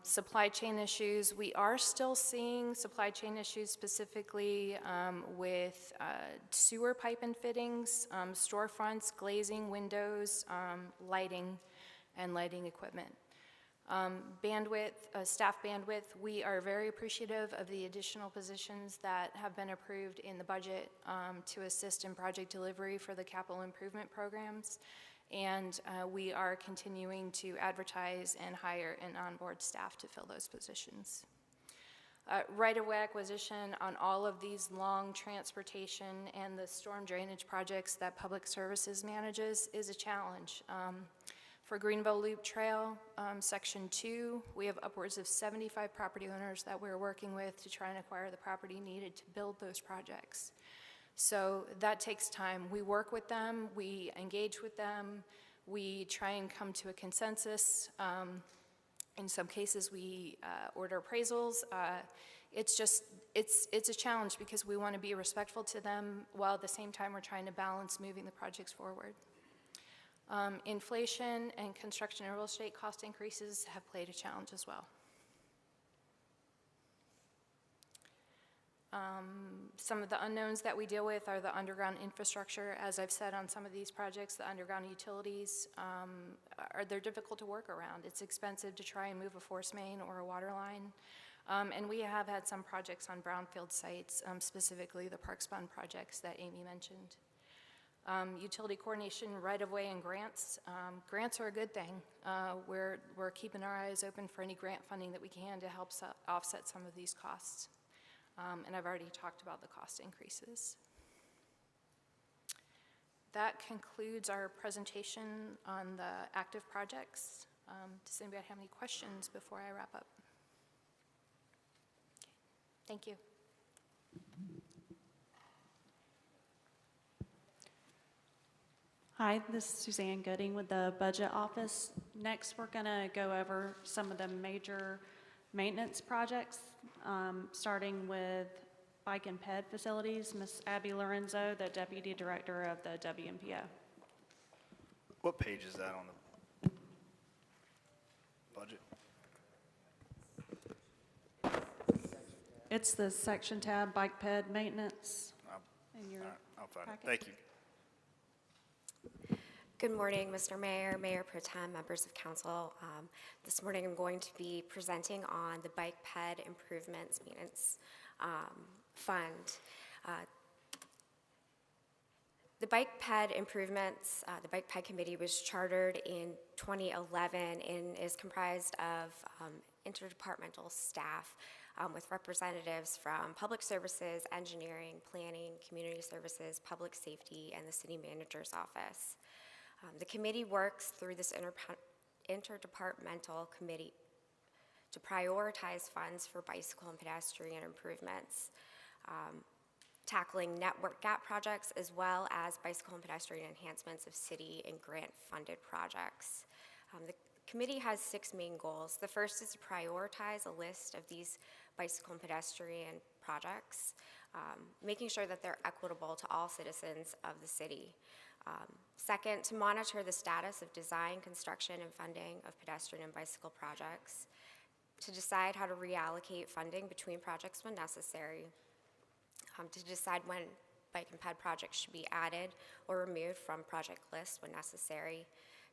Supply chain issues, we are still seeing supply chain issues specifically with sewer pipe and fittings, storefronts, glazing, windows, lighting, and lighting equipment. Staff bandwidth, we are very appreciative of the additional positions that have been approved in the budget to assist in project delivery for the capital improvement programs. And we are continuing to advertise and hire and onboard staff to fill those positions. Right-of-way acquisition on all of these long transportation and the storm drainage projects that Public Services manages is a challenge. For Greenville Loop Trail, Section 2, we have upwards of 75 property owners that we're working with to try and acquire the property needed to build those projects. So that takes time. We work with them, we engage with them, We try and come to a consensus. In some cases, we order appraisals. It's a challenge because we want to be respectful to them while at the same time we're trying to balance moving the projects forward. Inflation and construction and real estate cost increases have played a challenge as well. Some of the unknowns that we deal with are the underground infrastructure. As I've said on some of these projects, the underground utilities, they're difficult to work around. It's expensive to try and move a force main or a water line. And we have had some projects on brownfield sites, specifically the Parks Bond projects that Amy mentioned. Utility coordination, right-of-way, and grants. Grants are a good thing. We're keeping our eyes open for any grant funding that we can to help offset some of these costs. And I've already talked about the cost increases. That concludes our presentation on the active projects. Does anybody have any questions before I wrap up? Okay. Thank you. Hi, this is Suzanne Gooding with the Budget Office. Next, we're going to go over some of the major maintenance projects, starting with bike and ped facilities. Ms. Abby Lorenzo, the Deputy Director of the WMPO. What page is that on the budget? It's the section tab, bike ped maintenance. In your All right, I'll find packet. it. Thank you. Good morning, Mr. Mayor, Mayor Pro Tem, members of council. This morning I'm going to be presenting on the Bike Ped Improvements Maintenance Fund. The Bike Ped Improvements, the Bike Ped Committee was chartered in 2011 and is comprised of interdepartmental staff with representatives from public services, engineering, planning, community services, public safety, and the city manager's office. The committee works through this interdepartmental committee to prioritize funds for bicycle and pedestrian improvements, tackling network gap projects, as well as bicycle and pedestrian enhancements of city and grant-funded projects. The committee has 6 main goals. The first is to prioritize a list of these bicycle and pedestrian projects, making sure that they're equitable to all citizens of the city. Second, to monitor the status of design, construction, and funding of pedestrian and bicycle projects. To decide how to reallocate funding between projects when necessary. To decide when bike and ped projects should be added or removed from project lists when necessary.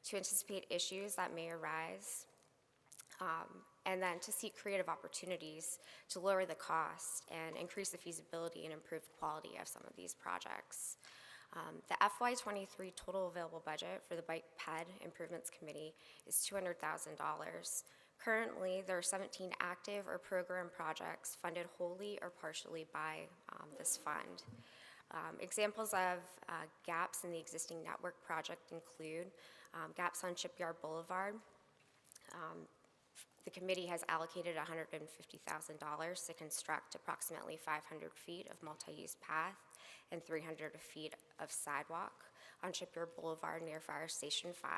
To anticipate issues that may arise. And then to seek creative opportunities to lower the cost and increase the feasibility and improve the quality of some of these projects. The FY23 total available budget for the Bike Ped Improvements Committee is $200,000. Currently, there are 17 active or program projects funded wholly or partially by this fund. Examples of gaps in the existing network project include gaps on Shipyard Boulevard. The committee has allocated $150,000 to construct approximately 500 feet of multi-use path and 300 feet of sidewalk on Shipyard Boulevard near Fire Station 5.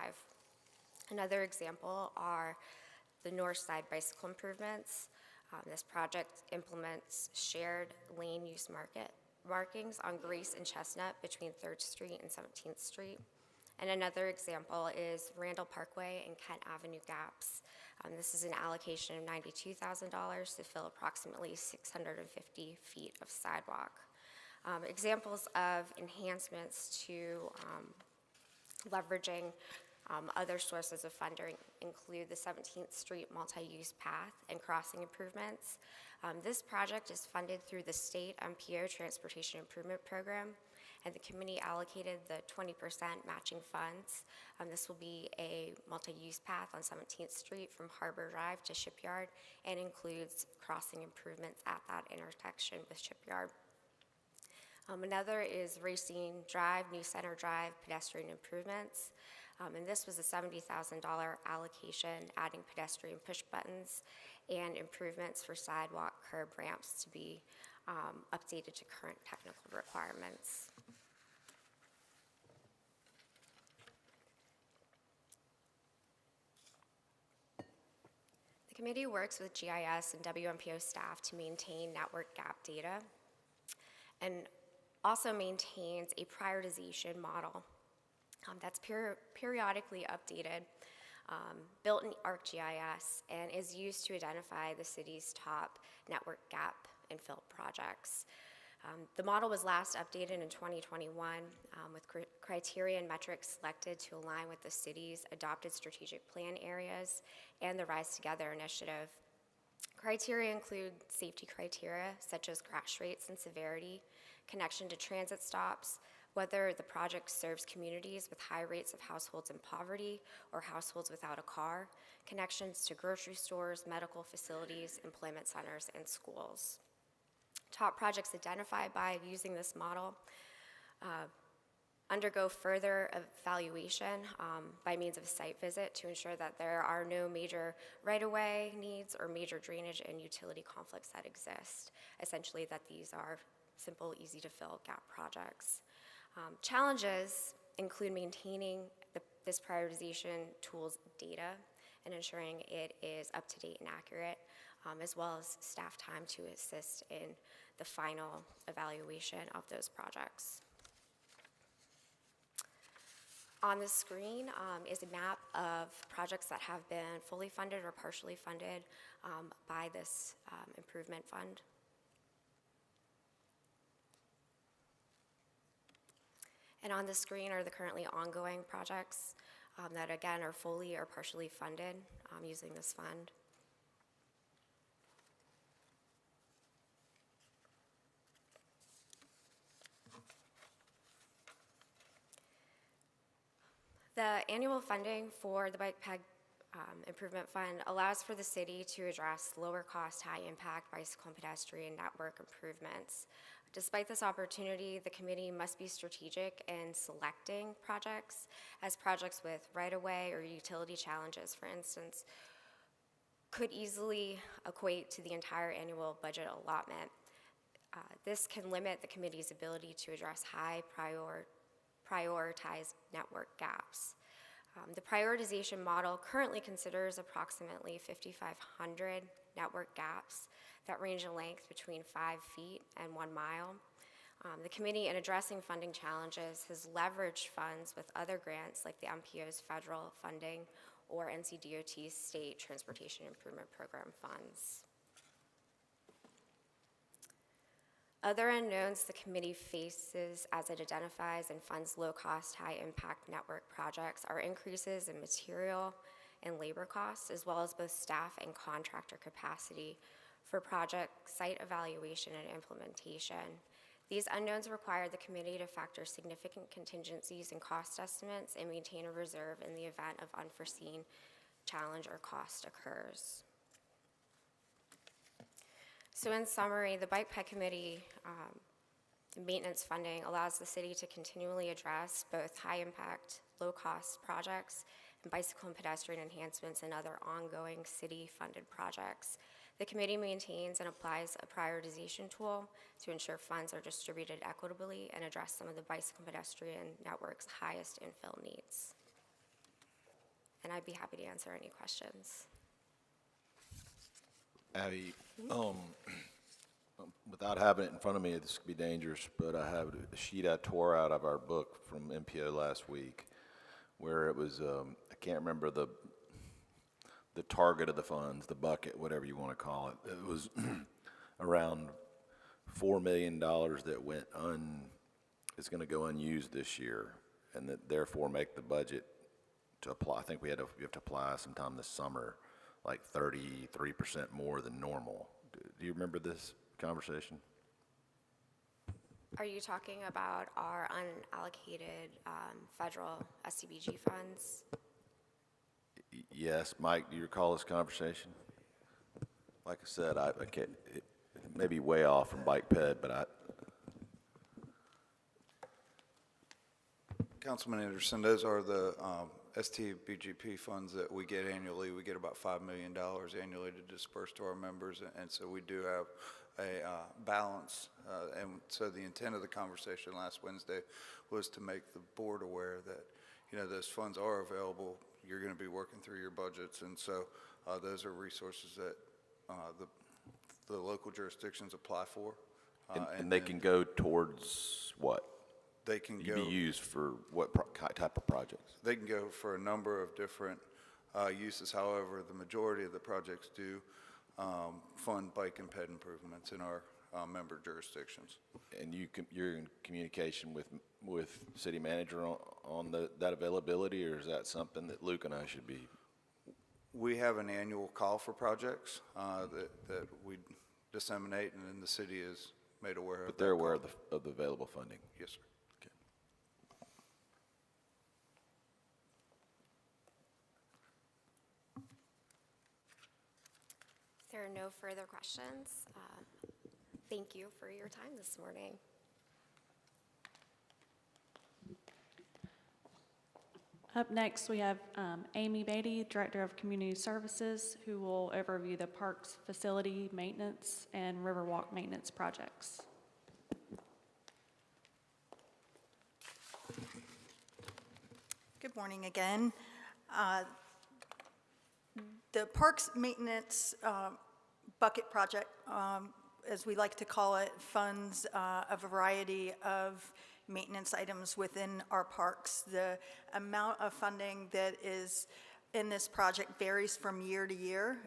Another example are the North Side bicycle improvements. This project implements shared lane use markings on Grace and Chestnut between 3rd Street and 17th Street. And another example is Randall Parkway and Kent Avenue gaps. This is an allocation of $92,000 to fill approximately 650 feet of sidewalk. Examples of enhancements to leveraging other sources of funding include the 17th Street multi-use path and crossing improvements. This project is funded through the state MPO Transportation Improvement Program, and the committee allocated the 20% matching funds. This will be a multi-use path on 17th Street from Harbor Drive to Shipyard and includes crossing improvements at that intersection with Shipyard. Another is Racine Drive, New Center Drive, pedestrian improvements. And this was a $70,000 allocation, adding pedestrian push buttons and improvements for sidewalk curb ramps to be updated to current technical requirements. Committee works with GIS and WMPO staff to maintain network gap data and also maintains a prioritization model that's periodically updated, built in ArcGIS, and is used to identify the city's top network gap and fill projects. The model was last updated in 2021 with criteria and metrics selected to align with the city's adopted strategic plan areas and the Rise Together initiative. Criteria include safety criteria such as crash rates and severity, connection to transit stops, whether the project serves communities with high rates of households in poverty or households without a car, connections to grocery stores, medical facilities, employment centers, and schools. Top projects identified by using this model undergo further evaluation by means of a site visit to ensure that there are no major right-of-way needs or major drainage and utility conflicts that exist. Essentially, that these are simple, easy-to-fill gap projects. Challenges include maintaining this prioritization tool's data and ensuring it is up-to-date and accurate, as well as staff time to assist in the final evaluation of those projects. On the screen is a map of projects that have been fully funded or partially funded by this improvement fund. And on the screen are the currently ongoing projects that again are fully or partially funded using this fund. The annual funding for the Bike Ped Improvement Fund allows for the city to address lower cost, high impact bicycle and pedestrian network improvements. Despite this opportunity, the committee must be strategic in selecting projects, as projects with right-of-way or utility challenges, for instance, could easily equate to the entire annual budget allotment. This can limit the committee's ability to address high prioritized network gaps. The prioritization model currently considers approximately 5,500 network gaps that range in length between 5 feet and 1 mile. The committee, in addressing funding challenges, has leveraged funds with other grants like the MPO's federal funding or NCDOT's state transportation improvement program funds. Other unknowns the committee faces as it identifies and funds low-cost, high-impact network projects are increases in material and labor costs, as well as both staff and contractor capacity for project site evaluation and implementation. These unknowns require the committee to factor significant contingencies and cost estimates and maintain a reserve in the event of unforeseen challenge or cost occurs. So in summary, the Bike Ped Committee maintenance funding allows the city to continually address both high-impact, low-cost projects and bicycle and pedestrian enhancements and other ongoing city-funded projects. The committee maintains and applies a prioritization tool to ensure funds are distributed equitably and address some of the bicycle and pedestrian network's highest infill needs. And I'd be happy to answer any questions. Abby, without having it in front of me, this could be dangerous, but I have a sheet I tore out of our book from MPO last week where it was, I can't remember the target of the funds, the bucket, whatever you want to call it. It was around $4 million that is going to go unused this year, and that therefore make the budget to apply. I think we have to apply sometime this summer, like 33% more than normal. Do you remember this conversation? Are you talking about our unallocated federal SCBG funds? Yes, Mike, do you recall this conversation? Like I said, I can't, it may be way off from Bike Ped, but Councilman Anderson, those are the STBGP funds that we get annually. We get about $5 million annually to disperse to our members, and so we do have a balance. And so the intent of the conversation last Wednesday was to make the board aware that, you know, those funds are available. You're going to be working through your budgets, and so Those are resources that the local jurisdictions apply for. And they can go towards what? They can Be go, used for what type of projects? they can go for a number of different uses. However, the majority of the projects do fund bike and ped improvements in our member jurisdictions. And you're in communication with city manager on that availability, or is that something that Luke and I should be? We have an annual call for projects that we disseminate, and then the city is made aware of. But they're aware of the available funding? Yes, sir. Okay. If there are no further questions, thank you for your time this morning. Up next, we have Amy Beatty, Director of Community Services, who will overview the park's facility maintenance and Riverwalk maintenance projects. Good morning again. The Parks Maintenance Bucket Project, as we like to call it, funds a variety of maintenance items within our parks. The amount of funding that is in this project varies from year to year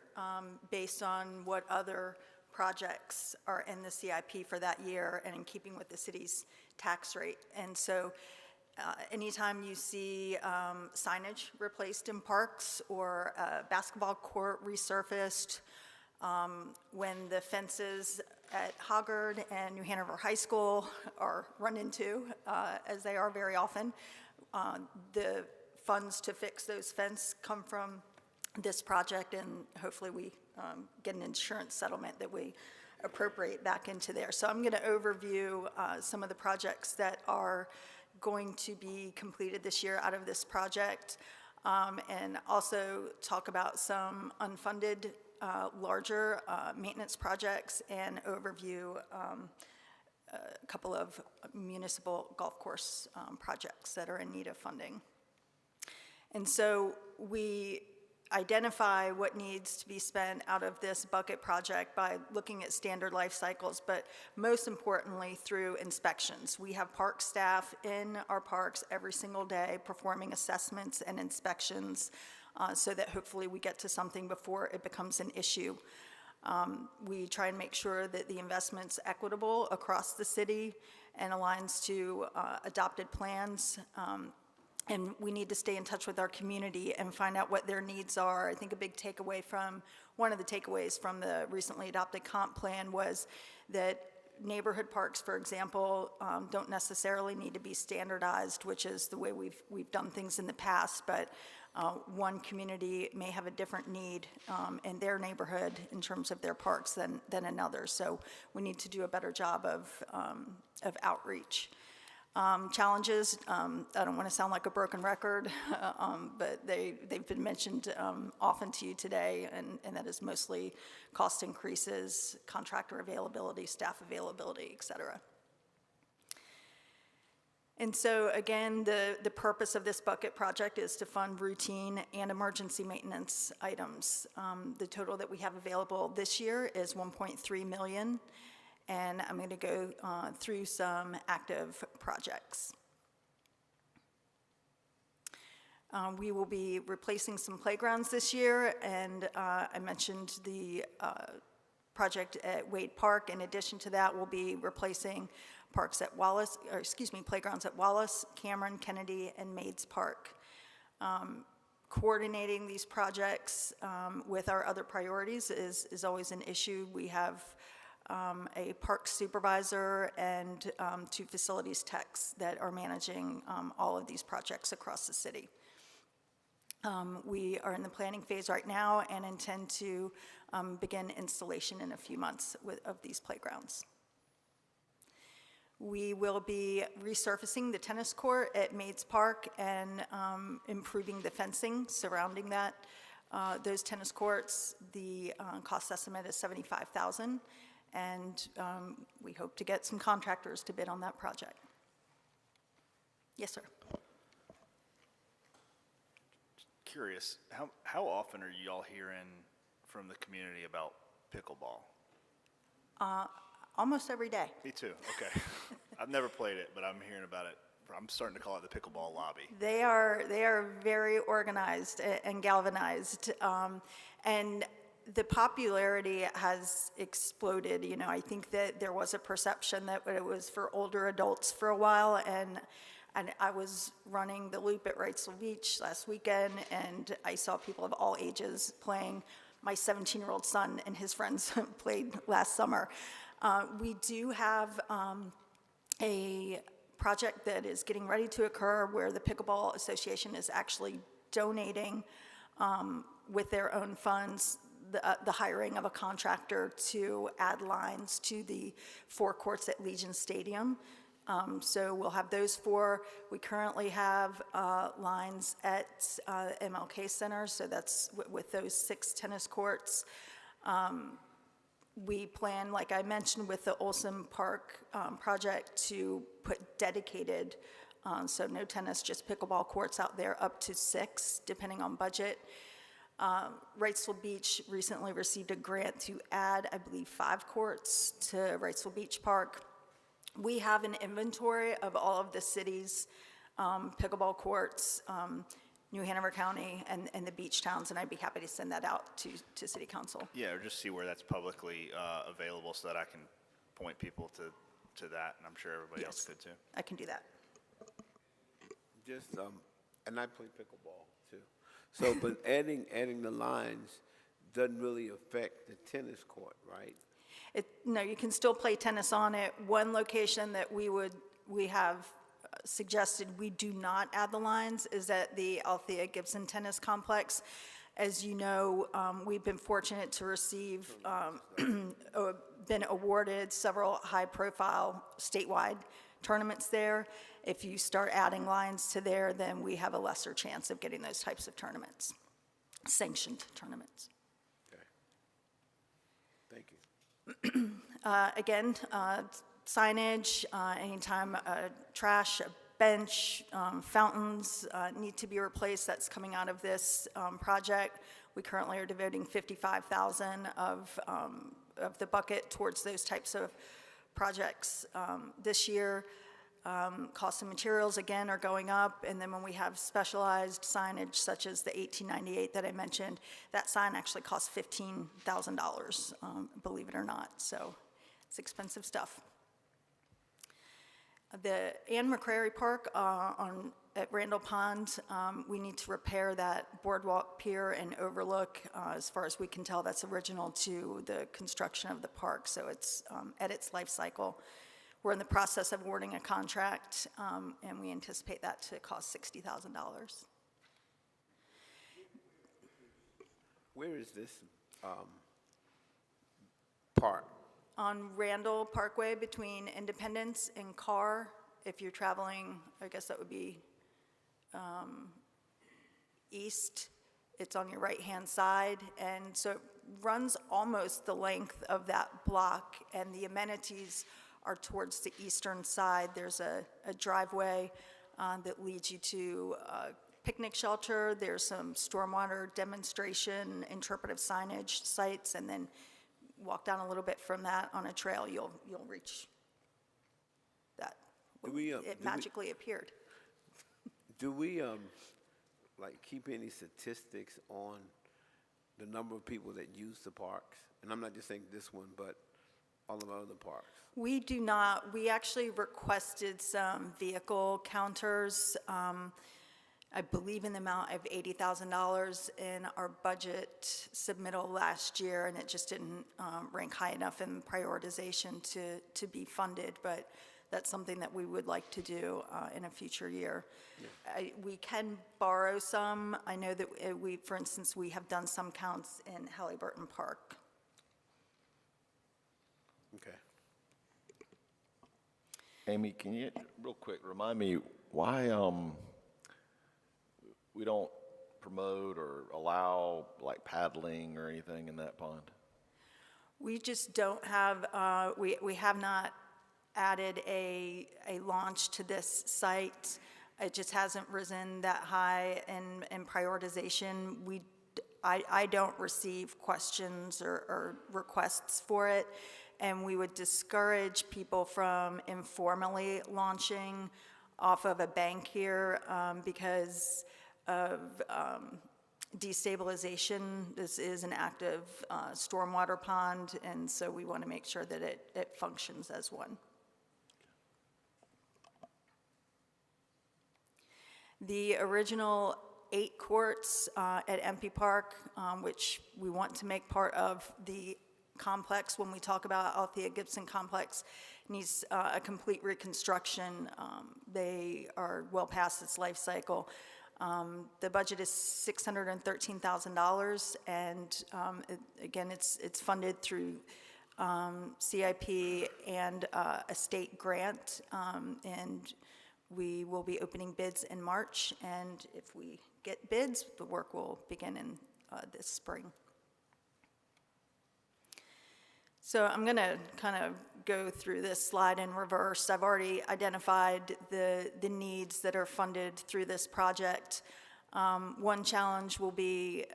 based on what other projects are in the CIP for that year and in keeping with the city's tax rate. And so anytime you see signage replaced in parks or a basketball court resurfaced, when the fences at Hoggard and New Hanover High School are run into, as they are very often, the funds to fix those fences come from this project, and hopefully we get an insurance settlement that we appropriate back into there. So I'm going to overview some of the projects that are going to be completed this year out of this project, and also talk about some unfunded larger maintenance projects and overview a couple of municipal golf course projects that are in need of funding. And so we identify what needs to be spent out of this bucket project by looking at standard life cycles, but most importantly through inspections. We have park staff in our parks every single day performing assessments and inspections so that hopefully we get to something before it becomes an issue. We try and make sure that the investment's equitable across the city and aligns to adopted plans. And we need to stay in touch with our community and find out what their needs are. I think a big takeaway from, one of the takeaways from the recently adopted comp plan was that neighborhood parks, for example, don't necessarily need to be standardized, which is the way we've done things in the past, but one community may have a different need in their neighborhood in terms of their parks than another. So we need to do a better job of outreach. Challenges, I don't want to sound like a broken record, but they've been mentioned often to you today, and that is mostly cost increases, contractor availability, staff availability, et cetera. And so again, the purpose of this bucket project is to fund routine and emergency maintenance items. The total that we have available this year is $1.3 million. And I'm going to go through some active projects. We will be replacing some playgrounds this year, and I mentioned the project at Wade Park. In addition to that, we'll be replacing playgrounds at Wallace, Cameron, Kennedy, and Maids Park. Coordinating these projects with our other priorities is always an issue. We have a park supervisor and 2 facilities techs that are managing all of these projects across the city. We are in the planning phase right now and intend to begin installation in a few months of these playgrounds. We will be resurfacing the tennis court at Maids Park and improving the fencing surrounding that. Those tennis courts, the cost estimate is $75,000. And we hope to get some contractors to bid on that project. Yes, sir. Curious, how often are you all hearing from the community about pickleball? Almost every day. Me too, okay. I've never played it, but I'm hearing about it. I'm starting to call it the pickleball lobby. They are very organized and galvanized, and the popularity has exploded. You know, I think that there was a perception that it was for older adults for a while, and I was running the loop at Wrightsville Beach last weekend, and I saw people of all ages playing. My 17-year-old son and his friends played last summer. We do have a project that is getting ready to occur where the Pickleball Association is actually donating with their own funds the hiring of a contractor to add lines to the 4 courts at Legion Stadium. So we'll have those 4. We currently have lines at MLK Center, so that's with those 6 tennis courts. We plan, like I mentioned, with the Olson Park project to put dedicated, so no tennis, just pickleball courts out there, up to 6, depending on budget. Wrightsville Beach recently received a grant to add, I believe, 5 courts to Wrightsville Beach Park. We have an inventory of all of the city's pickleball courts, New Hanover County and the beach towns, and I'd be happy to send that out to City Council. Yeah, or just see where that's publicly available so that I can point people to that, and I'm sure everybody else could too. I can do that. Just, and I play pickleball too. So, but adding the lines doesn't really affect the tennis court, right? No, you can still play tennis on it. One location that we have suggested we do not add the lines is at the Althea Gibson Tennis Complex. As you know, we've been fortunate to receive, been awarded several high-profile statewide tournaments there. If you start adding lines to there, then we have a lesser chance of getting those types of tournaments, sanctioned tournaments. Okay. Thank you. Again, signage, anytime trash, a bench, fountains need to be replaced. That's coming out of this project. We currently are devoting $55,000 of the bucket towards those types of projects this year. Cost of materials, again, are going up, and then when we have specialized signage such as the 1898 that I mentioned, that sign actually costs $15,000, believe it or not, so it's expensive stuff. The Anne McCrary Park at Randall Pond, we need to repair that boardwalk, pier, and overlook. As far as we can tell, that's original to the construction of the park, so it's at its life cycle. We're in the process of awarding a contract, and we anticipate that to cost $60,000. Where is this park? On Randall Parkway between Independence and Carr. If you're traveling, I guess that would be east. It's on your right-hand side, and so it runs almost the length of that block, and the amenities are towards the eastern side. There's a driveway that leads you to a picnic shelter. There's some stormwater demonstration, interpretive signage sites, and then walk down a little bit from that on a trail, you'll reach that. It magically appeared. Do we like keep any statistics on the number of people that use the parks? And I'm not just saying this one, but all of our other parks. We do not. We actually requested some vehicle counters, I believe in the amount of $80,000 in our budget submittal last year, and it just didn't rank high enough in prioritization to be funded, but that's something that we would like to do in a future year. Yeah. We can borrow some. I know that for instance, we have done some counts in Halliburton Park. Okay. Amy, can you, real quick, remind me why we don't promote or allow like paddling or anything in that pond? We just don't have, we have not added a launch to this site. It just hasn't risen that high in prioritization. I don't receive questions or requests for it, and we would discourage people from informally launching off of a bank here because of destabilization. This is an active stormwater pond, and so we want to make sure that it functions as one. The original 8 courts at MP Park, which we want to make part of the complex when we talk about Althea Gibson Complex, needs a complete reconstruction. They are well past its life cycle. The budget is $613,000, and again, it's funded through CIP and a state grant, and we will be opening bids in March, and if we get bids, the work will begin in this spring. So I'm going to kind of go through this slide in reverse. I've already identified the needs that are funded through this project. One challenge will be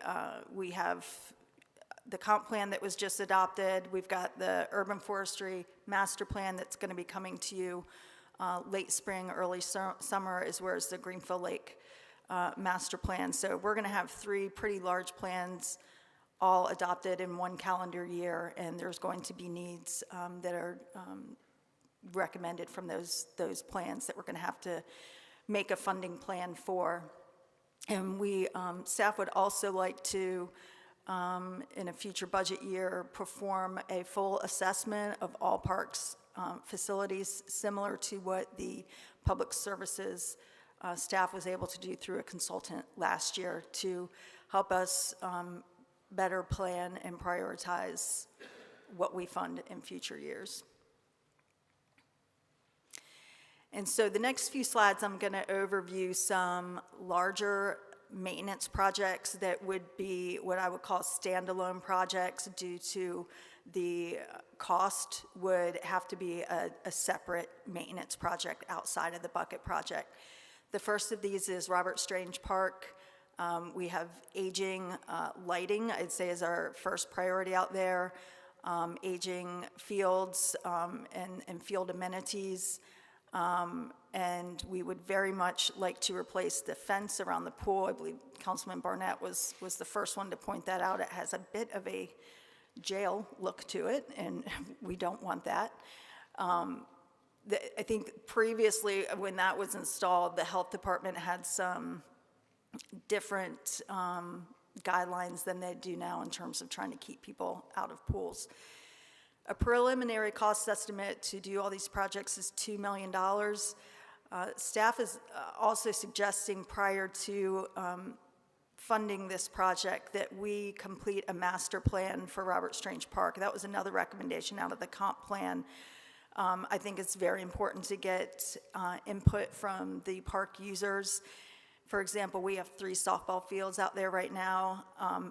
we have the comp plan that was just adopted. We've got the urban forestry master plan that's going to be coming to you late spring, early summer, as well as the Greenfield Lake master plan. So we're going to have 3 pretty large plans all adopted in one calendar year, and there's going to be needs that are recommended from those plans that we're going to have to make a funding plan for. And we, staff would also like to, in a future budget year, perform a full assessment of all parks facilities, similar to what the public services staff was able to do through a consultant last year to help us better plan and prioritize what we fund in future years. And so the next few slides, I'm going to overview some larger maintenance projects that would be what I would call standalone projects due to the cost would have to be a separate maintenance project outside of the bucket project. The first of these is Robert Strange Park. We have aging lighting, I'd say, is our first priority out there, aging fields and field amenities, and we would very much like to replace the fence around the pool. I believe Councilman Barnett was the first one to point that out. It has a bit of a jail look to it, and we don't want that. I think previously when that was installed, the health department had some different guidelines than they do now in terms of trying to keep people out of pools. A preliminary cost estimate to do all these projects is $2 million. Staff is also suggesting prior to funding this project that we complete a master plan for Robert Strange Park. That was another recommendation out of the comp plan. I think it's very important to get input from the park users. For example, we have 3 softball fields out there right now.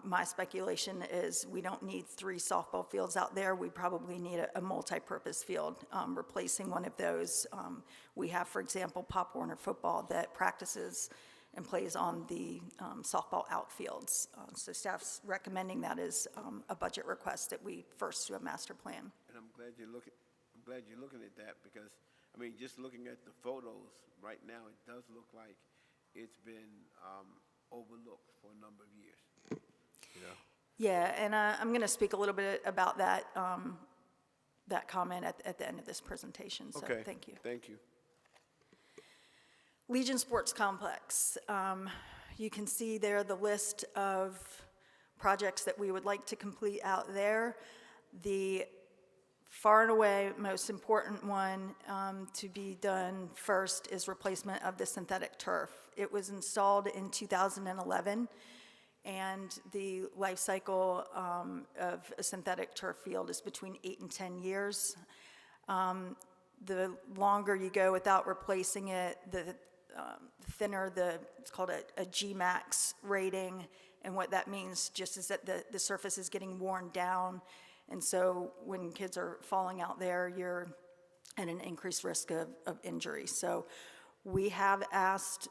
My speculation is we don't need 3 softball fields out there. We probably need a multi-purpose field, replacing one of those. We have, for example, Pop Warner football that practices and plays on the softball outfields. So staff's recommending that as a budget request that we first do a master plan. And I'm glad you're looking at that because, I mean, just looking at the photos right now, it does look like it's been overlooked for a number of years. Yeah, and I'm going to speak a little bit about that that comment at the end of this presentation. So Okay. thank you. Thank you. Legion Sports Complex. You can see there the list of projects that we would like to complete out there. The far and away most important one to be done first is replacement of the synthetic turf. It was installed in 2011, and the life cycle of a synthetic turf field is between 8 and 10 years. The longer you go without replacing it, the thinner it's called a G-max rating, and what that means just is that the surface is getting worn down. And so when kids are falling out there, you're at an increased risk of injury. So We have asked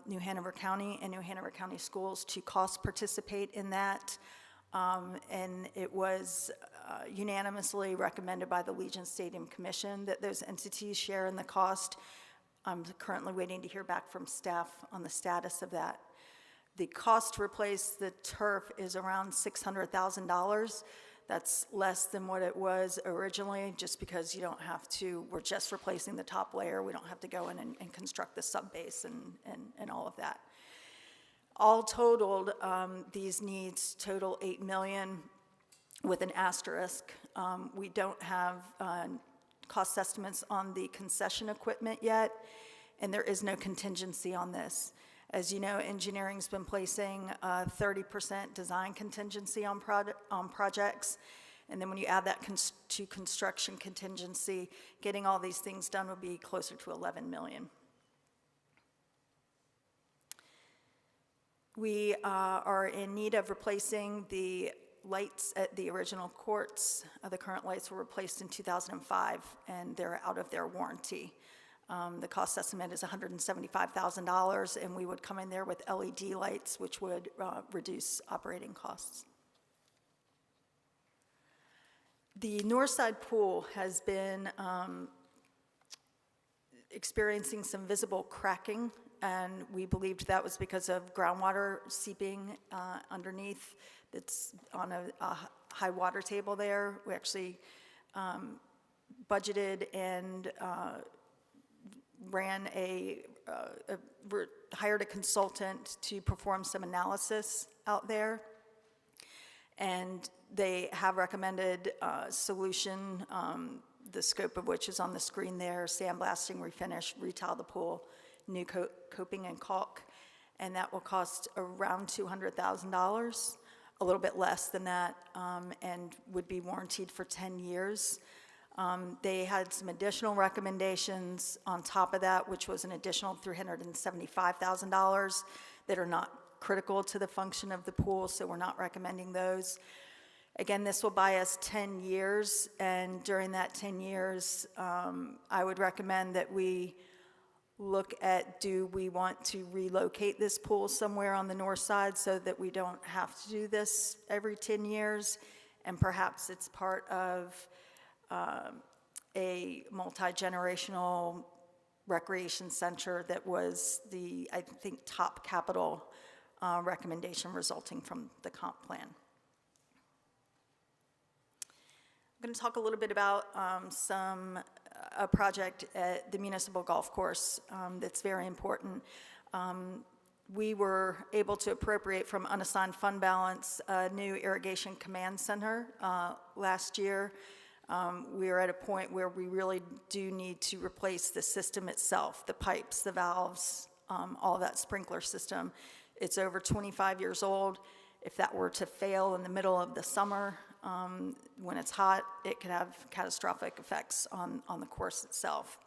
New Hanover County and New Hanover County Schools to cost participate in that, and it was unanimously recommended by the Legion Stadium Commission that those entities share in the cost. I'm currently waiting to hear back from staff on the status of that. The cost to replace the turf is around $600,000. That's less than what it was originally, just because you don't have to, we're just replacing the top layer. We don't have to go in and construct the sub-base and all of that. All totaled, these needs total $8 million with an asterisk. We don't have cost estimates on the concession equipment yet, and there is no contingency on this. As you know, engineering's been placing 30% design contingency on projects, and then when you add that to construction contingency, getting all these things done would be closer to $11 million. We are in need of replacing the lights at the original courts. The current lights were replaced in 2005, and they're out of their warranty. The cost estimate is $175,000, and we would come in there with LED lights, which would reduce operating costs. The Northside Pool has been experiencing some visible cracking, and we believed that was because of groundwater seeping underneath. It's on a high water table there. We actually budgeted and hired a consultant to perform some analysis out there, and they have recommended a solution, the scope of which is on the screen there: sandblasting, refinish, retile the pool, new coping and caulk, and that will cost around $200,000, a little bit less than that, and would be warranted for 10 years. They had some additional recommendations on top of that, which was an additional $375,000 that are not critical to the function of the pool, so we're not recommending those. Again, this will buy us 10 years, and during that 10 years, I would recommend that we look at, do we want to relocate this pool somewhere on the north side so that we don't have to do this every 10 years, and perhaps it's part of a multi-generational recreation center that was the, I think, top capital recommendation resulting from the comp plan. I'm going to talk a little bit about a project at the municipal golf course that's very important. We were able to appropriate from unassigned fund balance a new irrigation command center last year. We are at a point where we really do need to replace the system itself, the pipes, the valves, all that sprinkler system. It's over 25 years old. If that were to fail in the middle of the summer, when it's hot, it could have catastrophic effects on the course itself.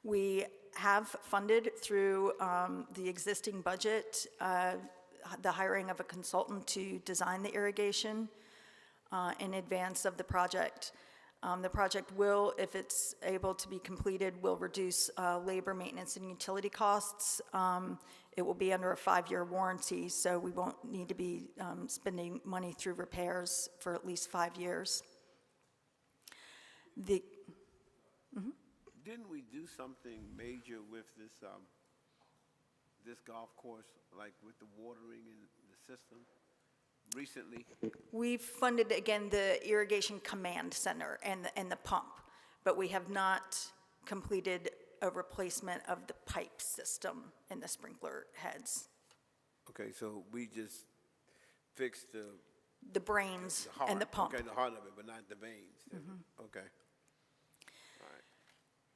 We have funded through the existing budget the hiring of a consultant to design the irrigation in advance of the project. The project will, if it's able to be completed, will reduce labor, maintenance, and utility costs. It will be under a 5-year warranty, so we won't need to be spending money through repairs for at least 5 years. Didn't we do something major with this this golf course, like with the watering and the system recently? We've funded, again, the irrigation command center and the pump, but we have not completed a replacement of the pipe system and the sprinkler heads. Okay, so we just fixed the brains heart, and the pump. Okay, the heart of it, but not the veins. Okay.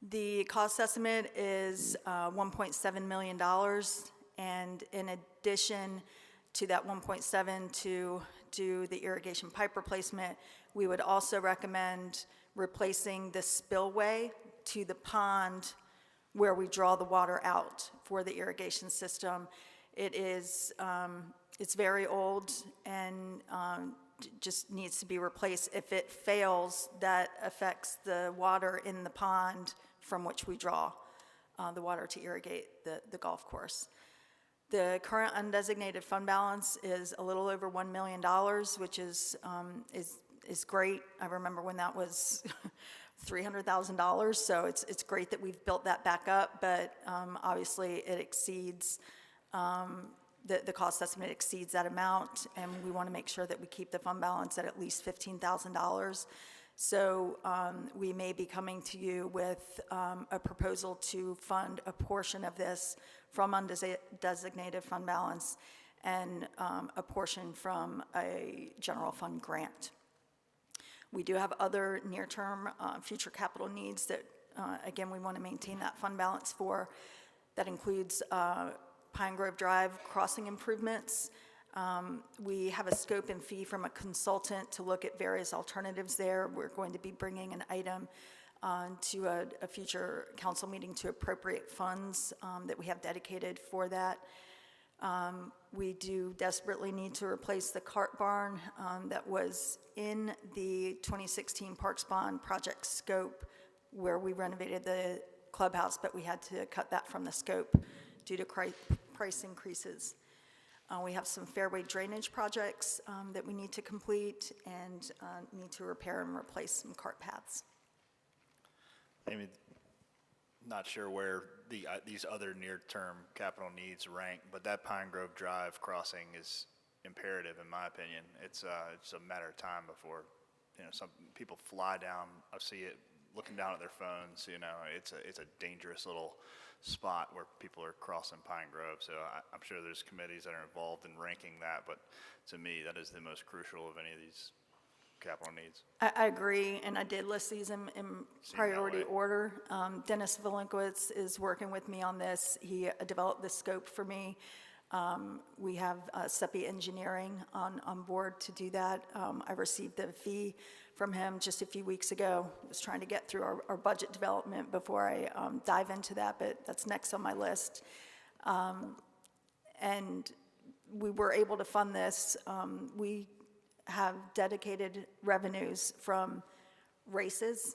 The cost estimate is $1.7 million, and in addition to that 1.7 to do the irrigation pipe replacement, we would also recommend replacing the spillway to the pond where we draw the water out for the irrigation system. It is, it's very old and just needs to be replaced. If it fails, that affects the water in the pond from which we draw the water to irrigate the golf course. The current undesignated fund balance is a little over $1 million, which is great. I remember when that was $300,000, so it's great that we've built that back up, but obviously it exceeds, the cost estimate exceeds that amount, and we want to make sure that we keep the fund balance at least $15,000. So we may be coming to you with a proposal to fund a portion of this from undesignated fund balance and a portion from a general fund grant. We do have other near-term future capital needs that, again, we want to maintain that fund balance for. That includes Pine Grove Drive crossing improvements. We have a scope and fee from a consultant to look at various alternatives there. We're going to be bringing an item to a future council meeting to appropriate funds that we have dedicated for that. We do desperately need to replace the cart barn that was in the 2016 Parks Bond project scope where we renovated the clubhouse, but we had to cut that from the scope due to price increases. We have some fairway drainage projects that we need to complete and need to repair and replace some cart paths. Amy, not sure where these other near-term capital needs rank, but that Pine Grove Drive crossing is imperative, in my opinion. It's a matter of time before, some people fly down. I see it looking down at their phones. It's a dangerous little spot where people are crossing Pine Grove. So I'm sure there's committees that are involved in ranking that, but to me, that is the most crucial of any of these capital needs. I agree, and I did list these in priority order. Dennis Valinkowitz is working with me on this. He developed the scope for me. We have SEPI Engineering on board to do that. I received the fee from him just a few weeks ago. I was trying to get through our budget development before I dive into that, but that's next on my list. And we were able to fund this. We have dedicated revenues from races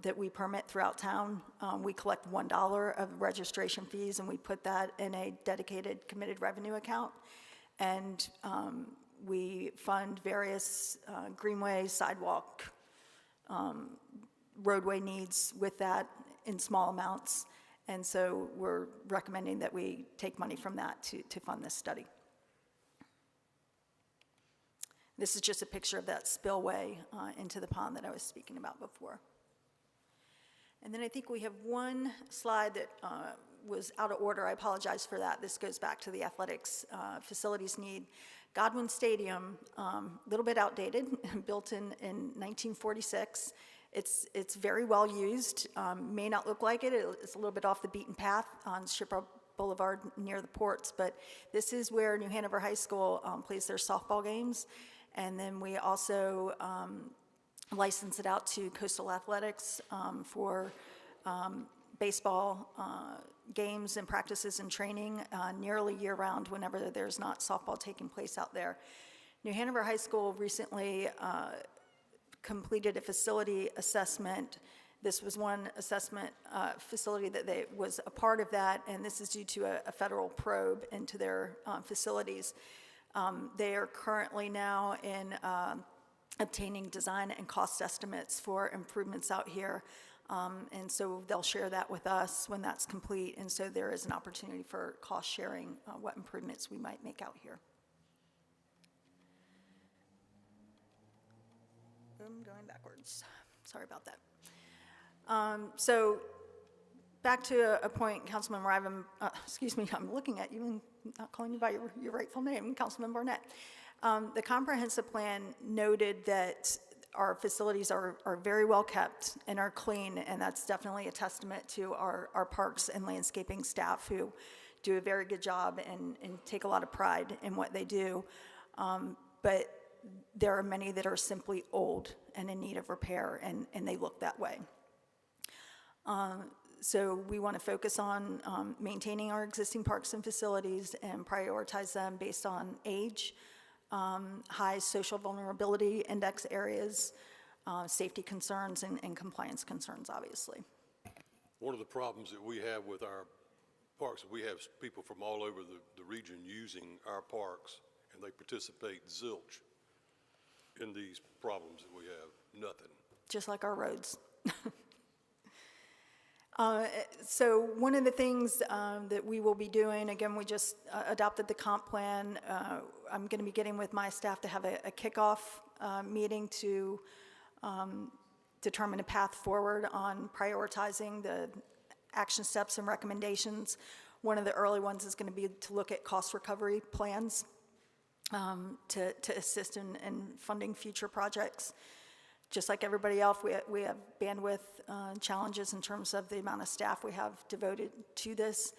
that we permit throughout town. We collect $1 of registration fees, and we put that in a dedicated committed revenue account. And we fund various greenway, sidewalk, roadway needs with that in small amounts. And so we're recommending that we take money from that to fund this study. This is just a picture of that spillway into the pond that I was speaking about before. And then I think we have one slide that was out of order. I apologize for that. This goes back to the athletics facilities need. Godwin Stadium, a little bit outdated, built in 1946. It's very well used. May not look like it. It's a little bit off the beaten path on Shiprock Boulevard near the ports, but this is where New Hanover High School plays their softball games. And then we also license it out to Coastal Athletics for baseball games and practices and training nearly year-round whenever there's not softball taking place out there. New Hanover High School recently completed a facility assessment. This was one assessment facility that was a part of that, and this is due to a federal probe into their facilities. They are currently now in obtaining design and cost estimates for improvements out here. And so they'll share that with us when that's complete. And so there is an opportunity for cost sharing, what improvements we might make out here. Going backwards. Sorry about that. So back to a point, Councilman Ryven, excuse me, I'm looking at you and not calling you by your rightful name, Councilman Barnett. The comprehensive plan noted that our facilities are very well kept and are clean, and that's definitely a testament to our parks and landscaping staff who do a very good job and take a lot of pride in what they do. But there are many that are simply old and in need of repair, and they look that way. So we want to focus on maintaining our existing parks and facilities and prioritize them based on age, high social vulnerability index areas, safety concerns, and compliance concerns, obviously. One of the problems that we have with our parks, we have people from all over the region using our parks, and they participate zilch in these problems that we have, nothing. Just like our roads. So one of the things that we will be doing, again, we just adopted the comp plan. I'm going to be getting with my staff to have a kickoff meeting to determine a path forward on prioritizing the action steps and recommendations. One of the early ones is going to be to look at cost recovery plans to assist in funding future projects. Just like everybody else, we have bandwidth challenges in terms of the amount of staff we have devoted to this.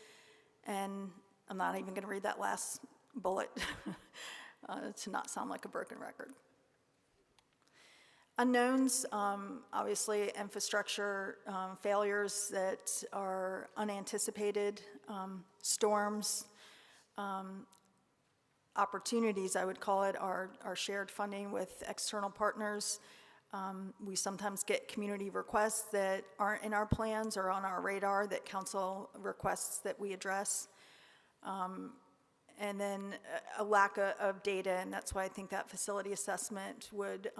And I'm not even going to read that last bullet to not sound like a broken record. Unknowns, obviously infrastructure failures that are unanticipated, storms, opportunities, I would call it, are shared funding with external partners. We sometimes get community requests that aren't in our plans or on our radar that council requests that we address. And then a lack of data, and that's why I think that facility assessment would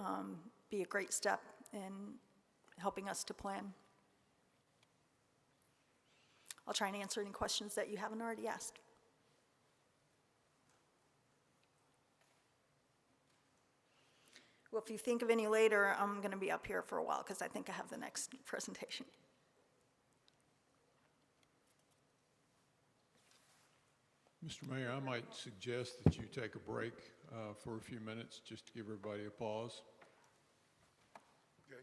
be a great step in helping us to plan. I'll try and answer any questions that you haven't already asked. Well, if you think of any later, I'm going to be up here for a while because I think I have the next presentation. Mr. Mayor, I might suggest that you take a break for a few minutes, just to give everybody a pause. Okay.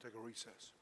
Take a recess.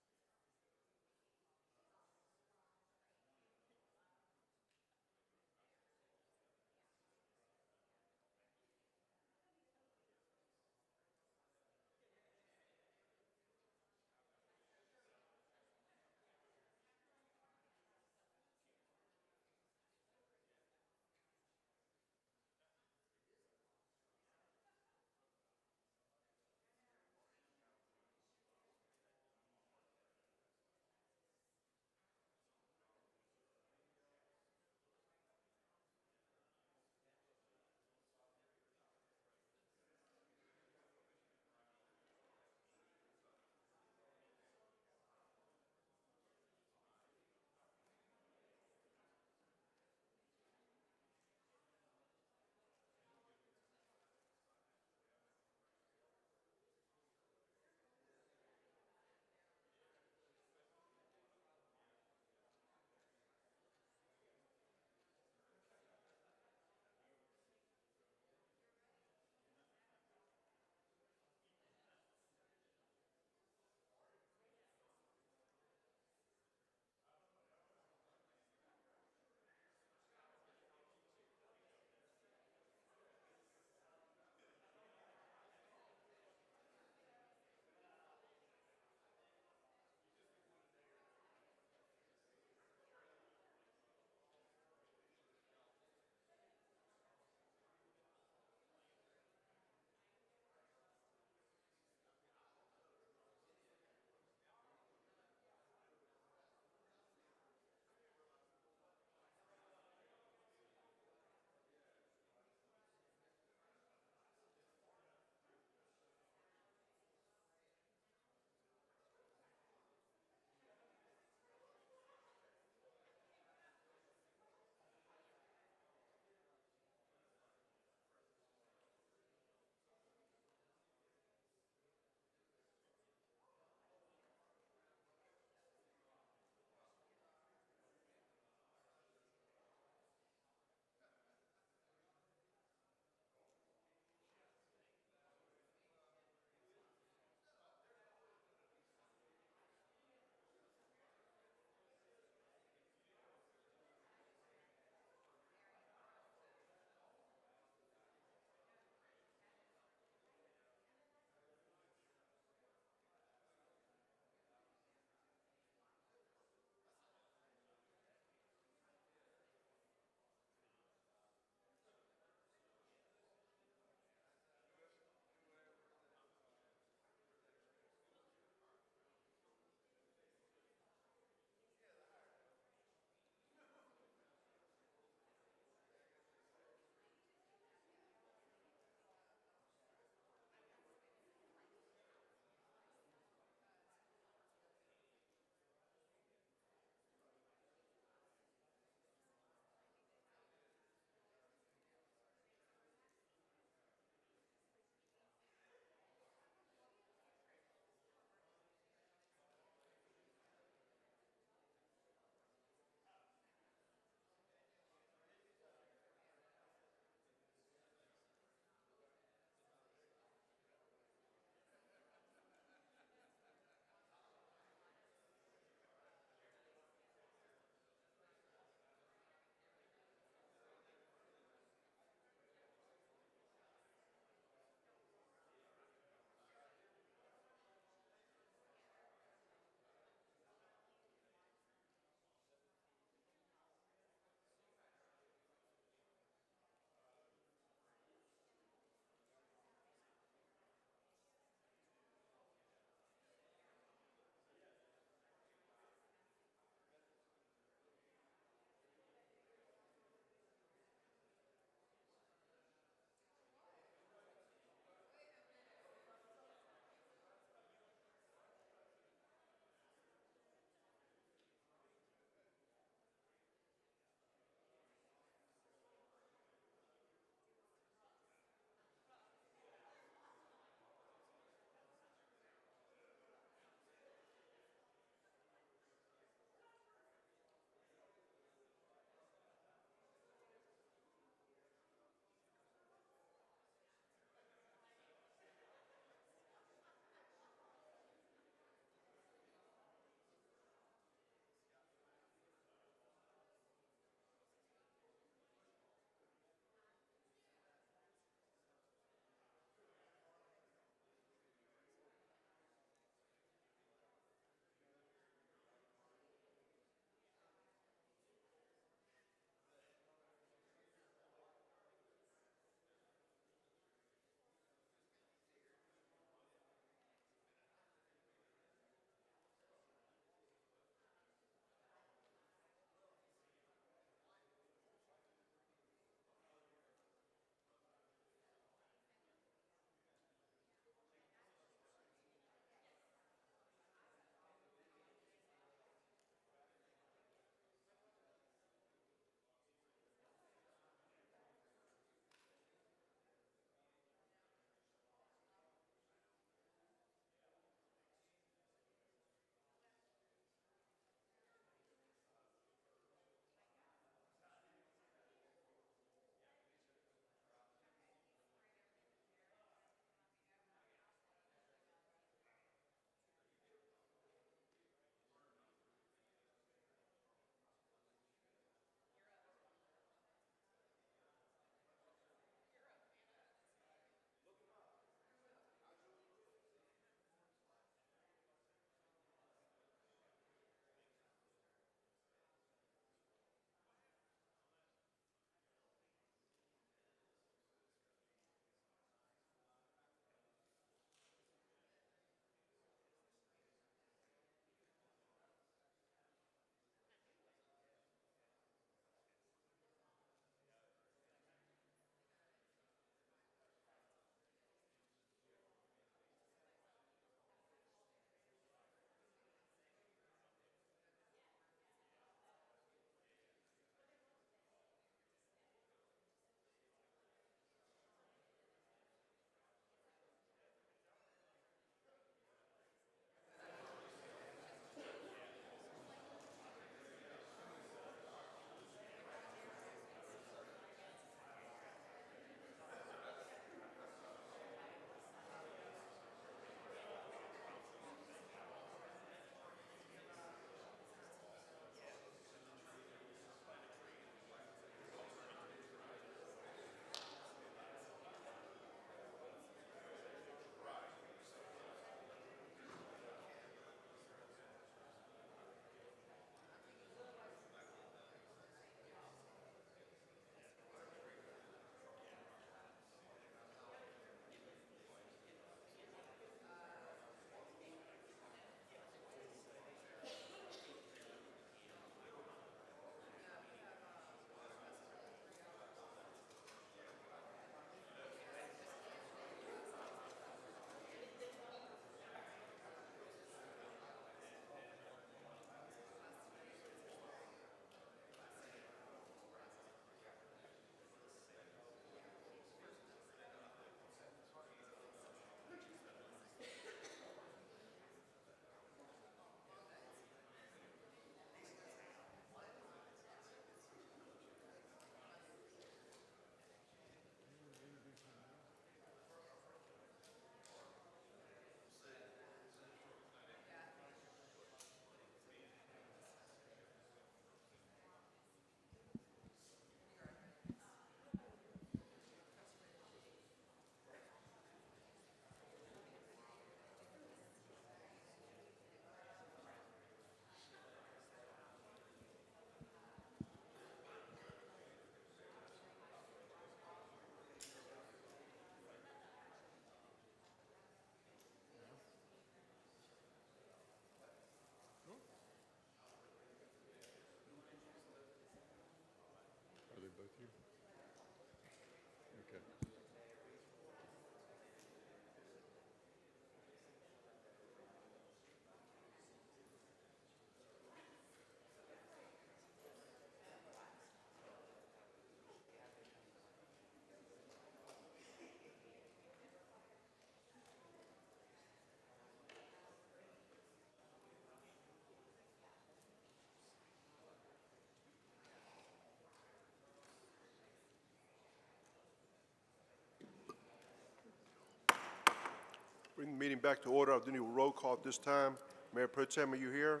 Bring the meeting back to order. I'll do a roll call at this time. Mayor Pro Tem, are you here?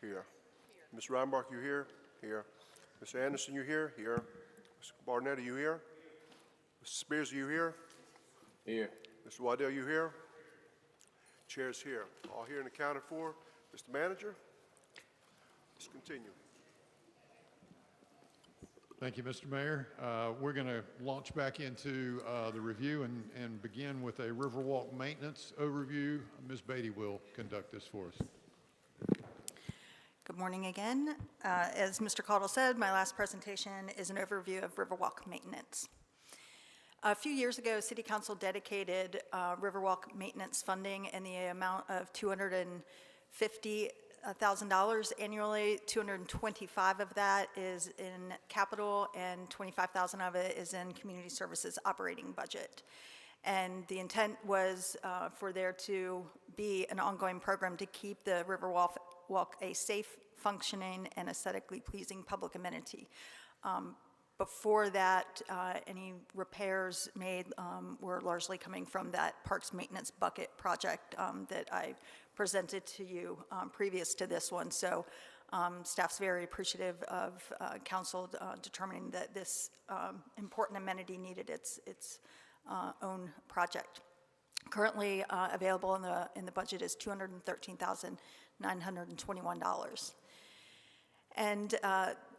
Here. Ms. Reinbach, you here? Here. Mr. Anderson, you here? Here. Mr. Barnett, are you here? Mr. Spears, are you here? Here. Mr. Waddell, you here? Chair's here. All here and accounted for. Mr. Manager, let's continue. Thank you, Mr. Mayor. We're going to launch back into the review and begin with a Riverwalk maintenance overview. Ms. Beatty will conduct this for us. Good morning again. As Mr. Caudle said, my last presentation is an overview of Riverwalk maintenance. A few years ago, City Council dedicated Riverwalk maintenance funding in the amount of $250,000 annually. 225 of that is in capital, and 25,000 of it is in community services operating budget. And the intent was for there to be an ongoing program to keep the Riverwalk a safe, functioning, and aesthetically pleasing public amenity. Before that, any repairs made were largely coming from that Parks Maintenance Bucket project that I presented to you previous to this one. So staff's very appreciative of council determining that this important amenity needed its own project. Currently available in the budget is $213,921. And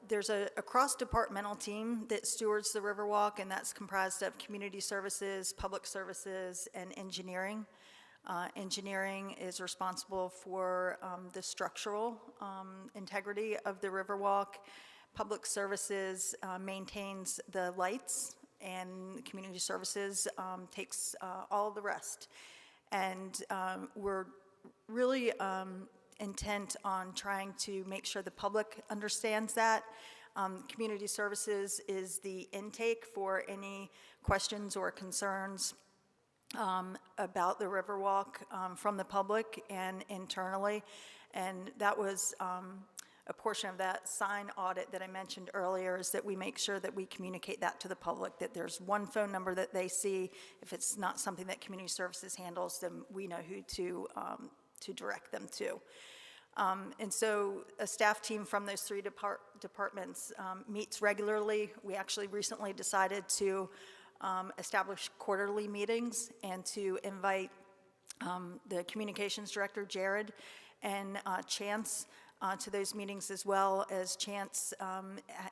there's a cross-departmental team that stewards the Riverwalk, and that's comprised of community services, public services, and engineering. Engineering is responsible for the structural integrity of the Riverwalk. Public services maintains the lights, and community services takes all of the rest. And we're really intent on trying to make sure the public understands that. Community services is the intake for any questions or concerns about the Riverwalk from the public and internally. And that was a portion of that sign audit that I mentioned earlier, is that we make sure that we communicate that to the public, that there's one phone number that they see. If it's not something that community services handles, then we know who to direct them to. And so a staff team from those three departments meets regularly. We actually recently decided to establish quarterly meetings and to invite the communications director, Jared, and Chance to those meetings, as well as Chance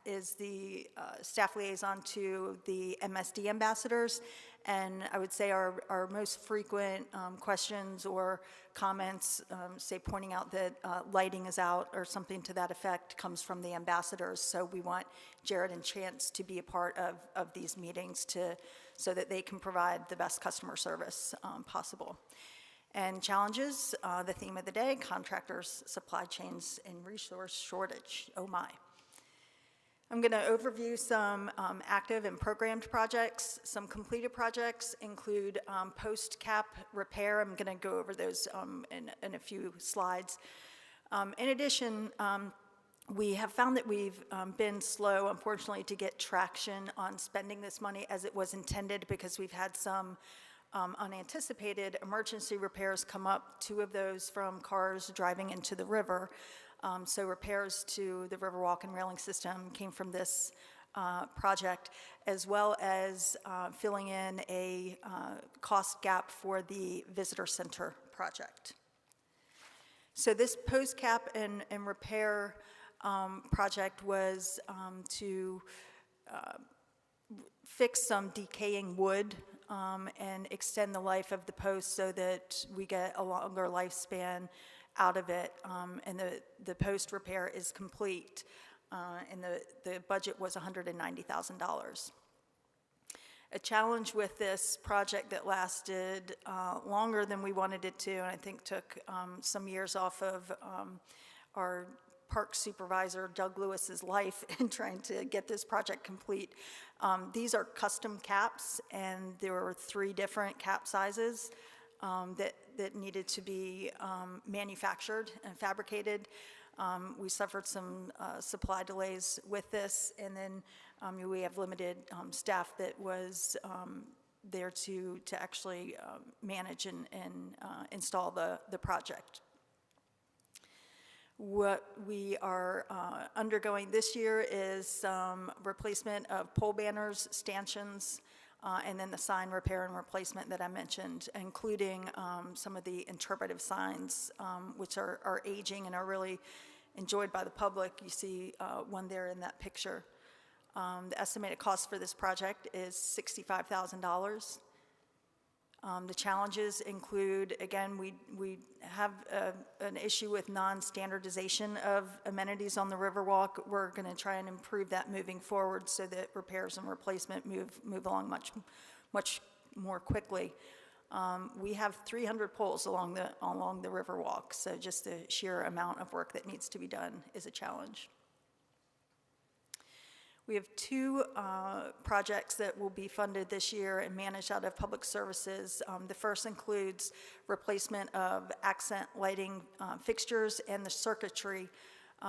is the staff liaison to the MSD ambassadors. And I would say our most frequent questions or comments, say pointing out that lighting is out or something to that effect, comes from the ambassadors. So we want Jared and Chance to be a part of these meetings so that they can provide the best customer service possible. And challenges, the theme of the day: contractors, supply chains, and resource shortage. Oh my. I'm going to overview some active and programmed projects. Some completed projects include post-cap repair. I'm going to go over those in a few slides. In addition, we have found that we've been slow, unfortunately, to get traction on spending this money as it was intended, because we've had some unanticipated emergency repairs come up, 2 of those from cars driving into the river. So repairs to the Riverwalk and railing system came from this project, as well as filling in a cost gap for the visitor center project. So this post-cap and repair project was to fix some decaying wood and extend the life of the post so that we get a longer lifespan out of it, and the post repair is complete, and the budget was $190,000. A challenge with this project that lasted longer than we wanted it to, and I think took some years off of our park supervisor Doug Lewis's life in trying to get this project complete. These are custom caps, and there were 3 different cap sizes that needed to be manufactured and fabricated. We suffered some supply delays with this, and then we have limited staff that was there to actually manage and install the project. What we are undergoing this year is some replacement of pole banners, stanchions, and then the sign repair and replacement that I mentioned, including some of the interpretive signs, which are aging and are really enjoyed by the public. You see one there in that picture. The estimated cost for this project is $65,000. The challenges include, again, we have an issue with non-standardization of amenities on the Riverwalk. We're going to try and improve that moving forward so that repairs and replacement move along much more quickly. We have 300 poles along the Riverwalk, so just the sheer amount of work that needs to be done is a challenge. We have two projects that will be funded this year and managed out of Public Services. The first includes replacement of accent lighting fixtures and the circuitry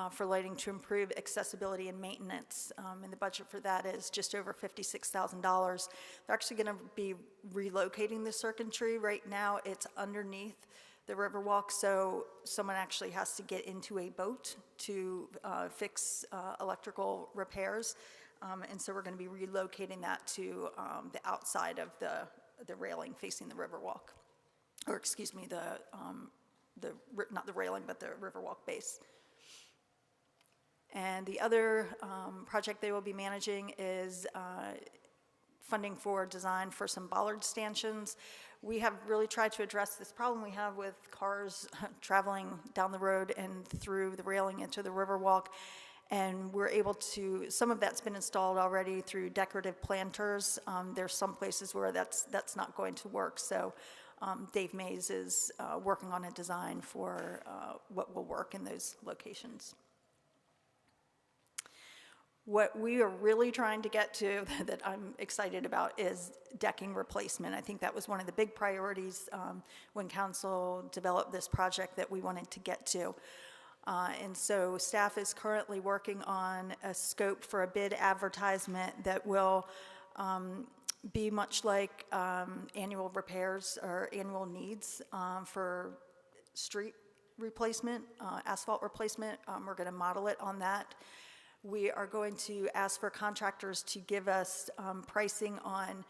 for lighting to improve accessibility and maintenance. And the budget for that is just over $56,000. They're actually going to be relocating the circuitry. Right now, it's underneath the Riverwalk, so someone actually has to get into a boat to fix electrical repairs. And so we're going to be relocating that to the outside of the railing facing the Riverwalk. Or excuse me, not the railing, but the Riverwalk base. And the other project they will be managing is funding for design for some bollard stanchions. We have really tried to address this problem we have with cars traveling down the road and through the railing into the Riverwalk. And we're able to, some of that's been installed already through decorative planters. There's some places where that's not going to work. So Dave Mays is working on a design for what will work in those locations. What we are really trying to get to that I'm excited about is decking replacement. I think that was one of the big priorities when council developed this project that we wanted to get to. And so staff is currently working on a scope for a bid advertisement that will be much like annual repairs or annual needs for street replacement, asphalt replacement. We're going to model it on that. We are going to ask for contractors to give us pricing on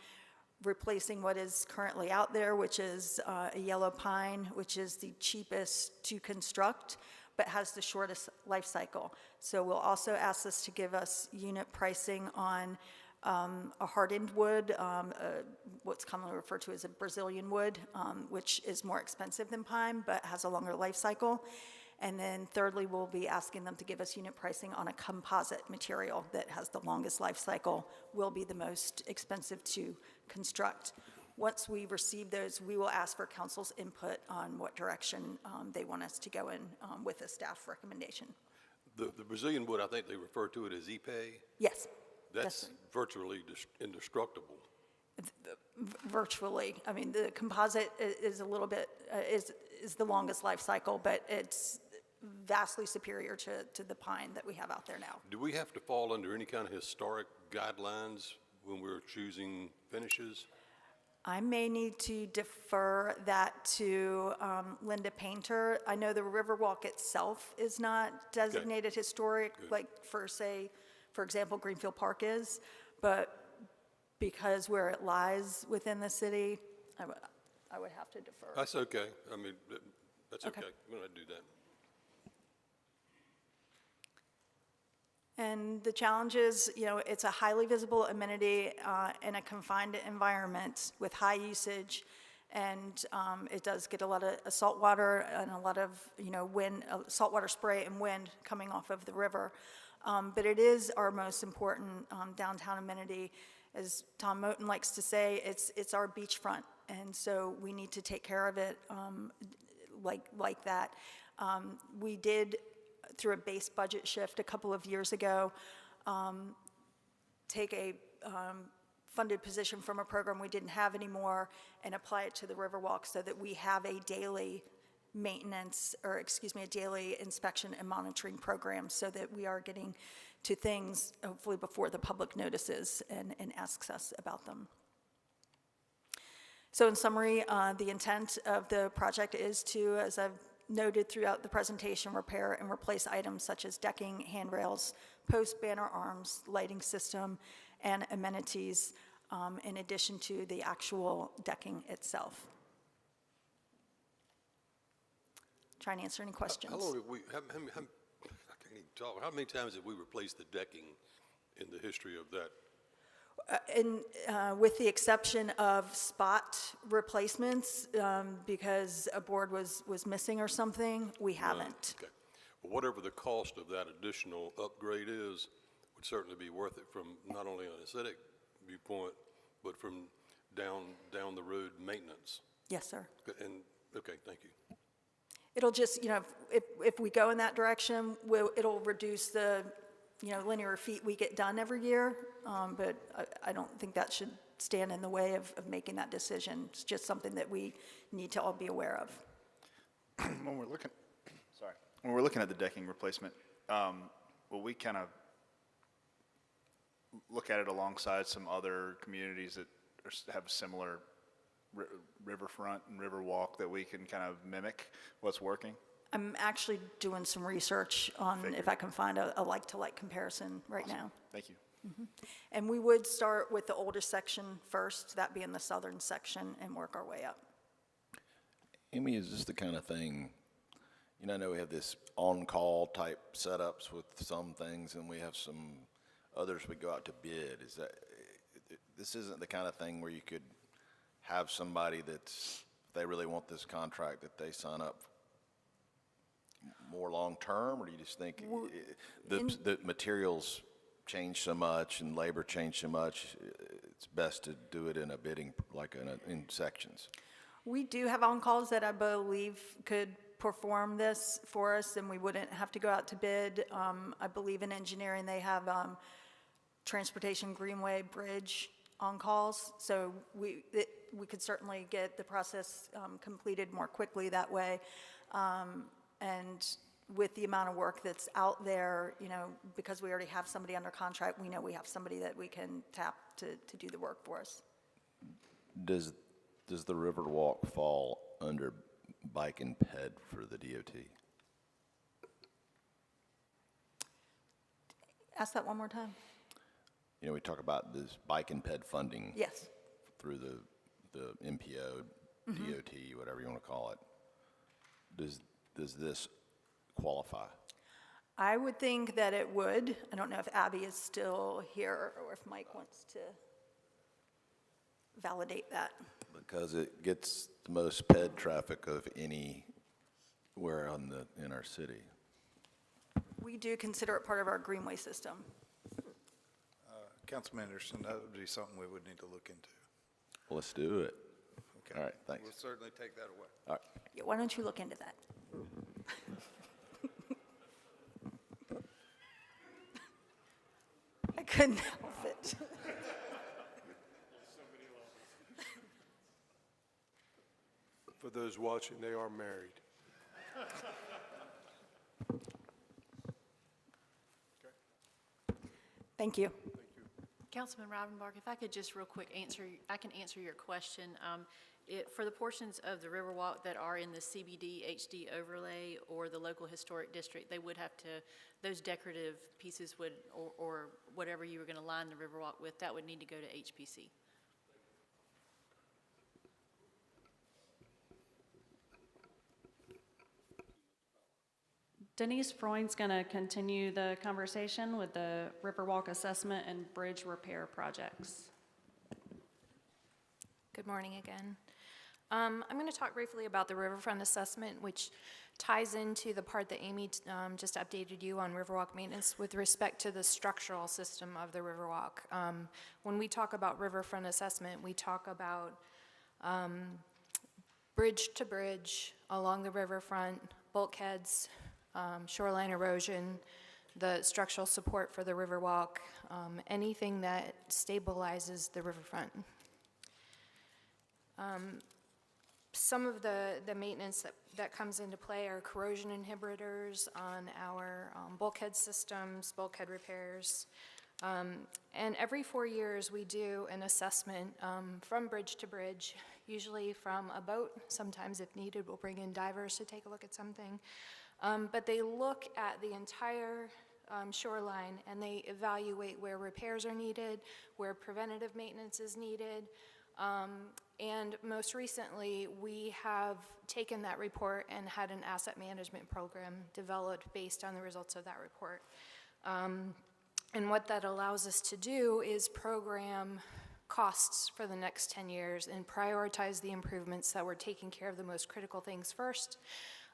replacing what is currently out there, which is a yellow pine, which is the cheapest to construct, but has the shortest life cycle. So we'll also ask us to give us unit pricing on a hardened wood, what's commonly referred to as a Brazilian wood, which is more expensive than pine, but has a longer life cycle. And then thirdly, we'll be asking them to give us unit pricing on a composite material that has the longest life cycle, will be the most expensive to construct. Once we receive those, we will ask for council's input on what direction they want us to go in with a staff recommendation. The Brazilian wood, I think they refer to it as Ipe. Yes. That's virtually indestructible. Virtually. I mean, the composite is a little bit, is the longest life cycle, but it's vastly superior to the pine that we have out there now. Do we have to fall under any kind of historic guidelines when we're choosing finishes? I may need to defer that to Linda Painter. I know the Riverwalk itself is not designated historic, like for example, Greenfield Park is, but because where it lies within the city, I would have to defer. That's okay. I mean, that's okay. We're going to do that. And the challenge is, it's a highly visible amenity in a confined environment with high usage, and it does get a lot of salt water and a lot of, wind, saltwater spray and wind coming off of the river. But it is our most important downtown amenity. As Tom Moten likes to say, it's our beachfront, and so we need to take care of it like that. We did, through a base budget shift a couple of years ago, take a funded position from a program we didn't have anymore and apply it to the Riverwalk so that we have a daily maintenance, or excuse me, a daily inspection and monitoring program so that we are getting to things hopefully before the public notices and asks us about them. So in summary, the intent of the project is to, as I've noted throughout the presentation, repair and replace items such as decking, handrails, post banner arms, lighting system, and amenities, in addition to the actual decking itself. Trying to answer any questions. How long have we, I can't even talk, how many times have we replaced the decking in the history of that? With the exception of spot replacements, because a board was missing or something, we haven't. Okay. Well, whatever the cost of that additional upgrade is, would certainly be worth it from not only an aesthetic viewpoint, but from down the road maintenance. Yes, sir. And, okay, thank you. It'll just, if we go in that direction, it'll reduce the, linear feet we get done every year, but I don't think that should stand in the way of making that decision. It's just something that we need to all be aware of. When we're looking at the decking replacement, will we kind of look at it alongside some other communities that have a similar riverfront and river walk that we can kind of mimic what's working? I'm actually doing some research on if I can find a like-to-like comparison right now. Thank you. And we would start with the oldest section first, that being the southern section, and work our way up. Amy, is this the kind of thing, I know we have this on-call type setups with some things, and we have some others we go out to bid. This isn't the kind of thing where you could have somebody that's, if they really want this contract, that they sign up more long-term, or do you just think the materials change so much and labor change so much, it's best to do it in a bidding, like in sections? We do have on-calls that I believe could perform this for us, and we wouldn't have to go out to bid. I believe in engineering, they have transportation greenway bridge on-calls, so we could certainly get the process completed more quickly that way. And with the amount of work that's out there, because we already have somebody under contract, we know we have somebody that we can tap to do the work for us. Does the Riverwalk fall under bike and ped for the DOT? Ask that one more time. We talk about this bike and ped funding. Yes. Through the MPO, DOT, whatever you want to call it. Does this qualify? I would think that it would. I don't know if Abby is still here or if Mike wants to validate that. Because it gets the most ped traffic of anywhere in our city. We do consider it part of our greenway system. Councilman Anderson, that would be something we would need to look into. Well, let's do it. Okay. All right, thanks. We'll certainly take that away. All right. Yeah, why don't you look into that? I couldn't help it. For those watching, they are married. Thank you. Councilman Rivenbark, if I could just real quick I can answer your question. For the portions of the Riverwalk that are in the CBD HD overlay or the local historic district, they would have to, those decorative pieces would, or whatever you were going to line the Riverwalk with, that would need to go to HPC. Denise Freund's going to continue the conversation with the Riverwalk assessment and bridge repair projects. Good morning again. I'm going to talk briefly about the riverfront assessment, which ties into the part that Amy just updated you on Riverwalk maintenance with respect to the structural system of the Riverwalk. When we talk about riverfront assessment, we talk about bridge to bridge along the riverfront, bulkheads, shoreline erosion, the structural support for the Riverwalk, anything that stabilizes the riverfront. Some of the maintenance that comes into play are corrosion inhibitors on our bulkhead systems, bulkhead repairs, And every 4 years, we do an assessment from bridge to bridge, usually from a boat. Sometimes, if needed, we'll bring in divers to take a look at something. But they look at the entire shoreline, and they evaluate where repairs are needed, where preventative maintenance is needed. And most recently, we have taken that report and had an asset management program developed based on the results of that report. And what that allows us to do is program costs for the next 10 years and prioritize the improvements that we're taking care of the most critical things first,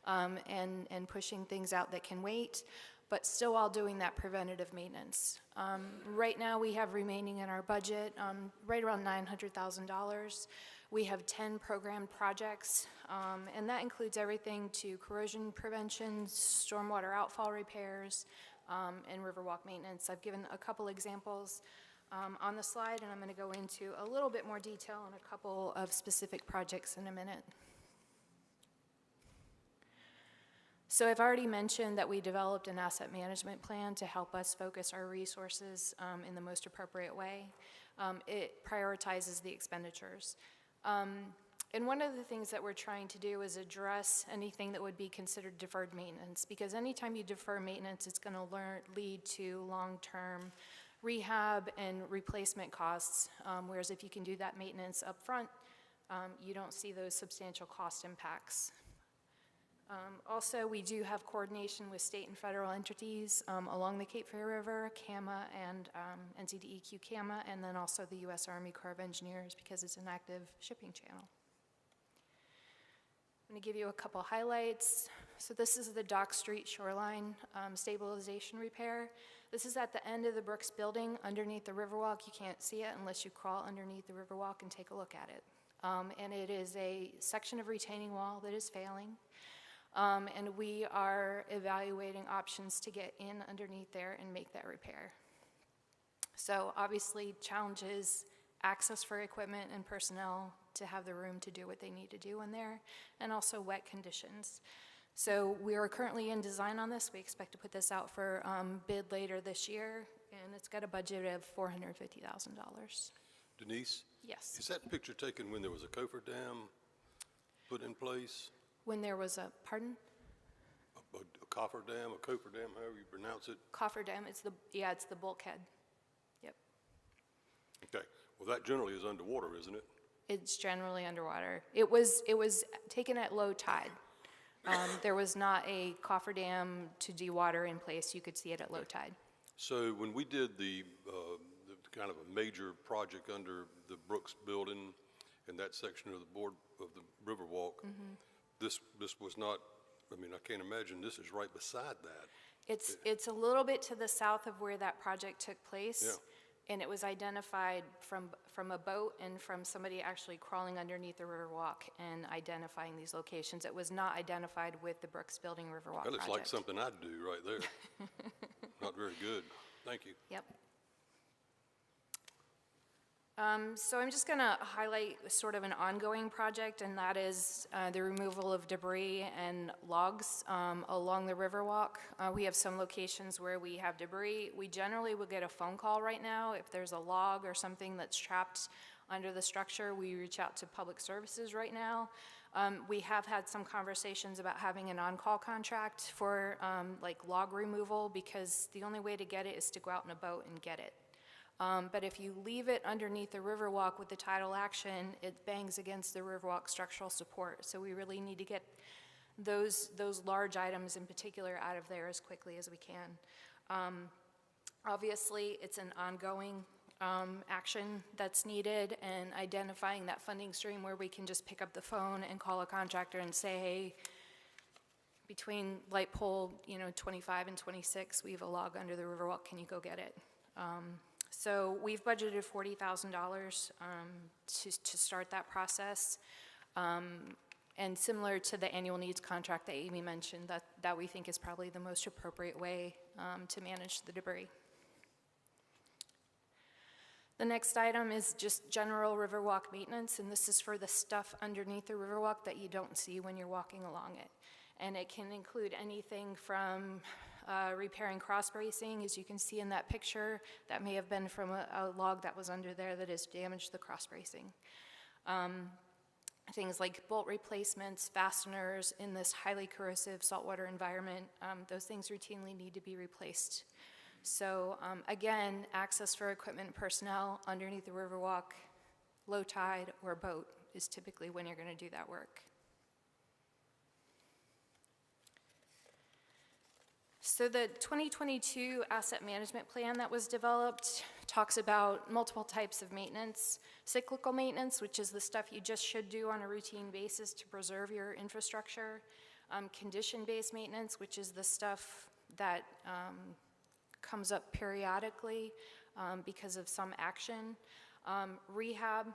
and pushing things out that can wait, but still while doing that preventative maintenance. Right now, we have remaining in our budget right around $900,000. We have 10 programmed projects, and that includes everything to corrosion prevention, stormwater outfall repairs, and Riverwalk maintenance. I've given a couple examples on the slide, and I'm going to go into a little bit more detail on a couple of specific projects in a minute. So I've already mentioned that we developed an asset management plan to help us focus our resources in the most appropriate way. It prioritizes the expenditures. And one of the things that we're trying to do is address anything that would be considered deferred maintenance, because anytime you defer maintenance, it's going to lead to long-term rehab and replacement costs, whereas if you can do that maintenance up front, you don't see those substantial cost impacts. Also, we do have coordination with state and federal entities along the Cape Fear River, CAMA and NCDEQ CAMA, and then also the U.S. Army Corps of Engineers, because it's an active shipping channel. I'm going to give you a couple highlights. So this is the Dock Street shoreline stabilization repair. This is at the end of the Brooks building underneath the Riverwalk. You can't see it unless you crawl underneath the Riverwalk and take a look at it. And it is a section of retaining wall that is failing. And we are evaluating options to get in underneath there and make that repair. So obviously, challenges, access for equipment and personnel to have the room to do what they need to do in there, and also wet conditions. So we are currently in design on this. We expect to put this out for bid later this year, and it's got a budget of $450,000. Denise? Yes. Is that picture taken when there was a cofferdam put in place? When there was a, pardon? A cofferdam, however you pronounce it? Cofferdam, it's the bulkhead. Yep. Okay. Well, that generally is underwater, isn't it? It's generally underwater. It was taken at low tide. There was not a cofferdam to dewater in place. You could see it at low tide. So when we did the kind of a major project under the Brooks building and that section of the board of the Riverwalk, this was not, I mean, I can't imagine this is right beside that. It's a little bit to the south of where that project took place. Yeah. And it was identified from a boat and from somebody actually crawling underneath the Riverwalk and identifying these locations. It was not identified with the Brooks Building Riverwalk project. That looks like something I'd do right there. Not very good. Thank you. Yep. So I'm just going to highlight sort of an ongoing project, and that is the removal of debris and logs along the Riverwalk. We have some locations where we have debris. We generally will get a phone call right now. If there's a log or something that's trapped under the structure, we reach out to Public Services right now. We have had some conversations about having an on-call contract for like log removal, because the only way to get it is to go out in a boat and get it. But if you leave it underneath the Riverwalk with the tidal action, it bangs against the Riverwalk structural support. So we really need to get those large items in particular out of there as quickly as we can. Obviously, it's an ongoing action that's needed, and identifying that funding stream where we can just pick up the phone and call a contractor and say, hey, between light pole 25 and 26, we have a log under the Riverwalk, can you go get it? So we've budgeted $40,000 to start that process. And similar to the annual needs contract that Amy mentioned, that we think is probably the most appropriate way to manage the debris. The next item is just general Riverwalk maintenance, and this is for the stuff underneath the Riverwalk that you don't see when you're walking along it. And it can include anything from repairing cross bracing. As you can see in that picture, that may have been from a log that was under there that has damaged the cross bracing. Things like bolt replacements, fasteners in this highly corrosive saltwater environment, those things routinely need to be replaced. So again, access for equipment and personnel underneath the Riverwalk, low tide or boat is typically when you're going to do that work. So the 2022 asset management plan that was developed talks about multiple types of maintenance. Cyclical maintenance, which is the stuff you just should do on a routine basis to preserve your infrastructure. Condition-based maintenance, which is the stuff that comes up periodically because of some action. Rehab,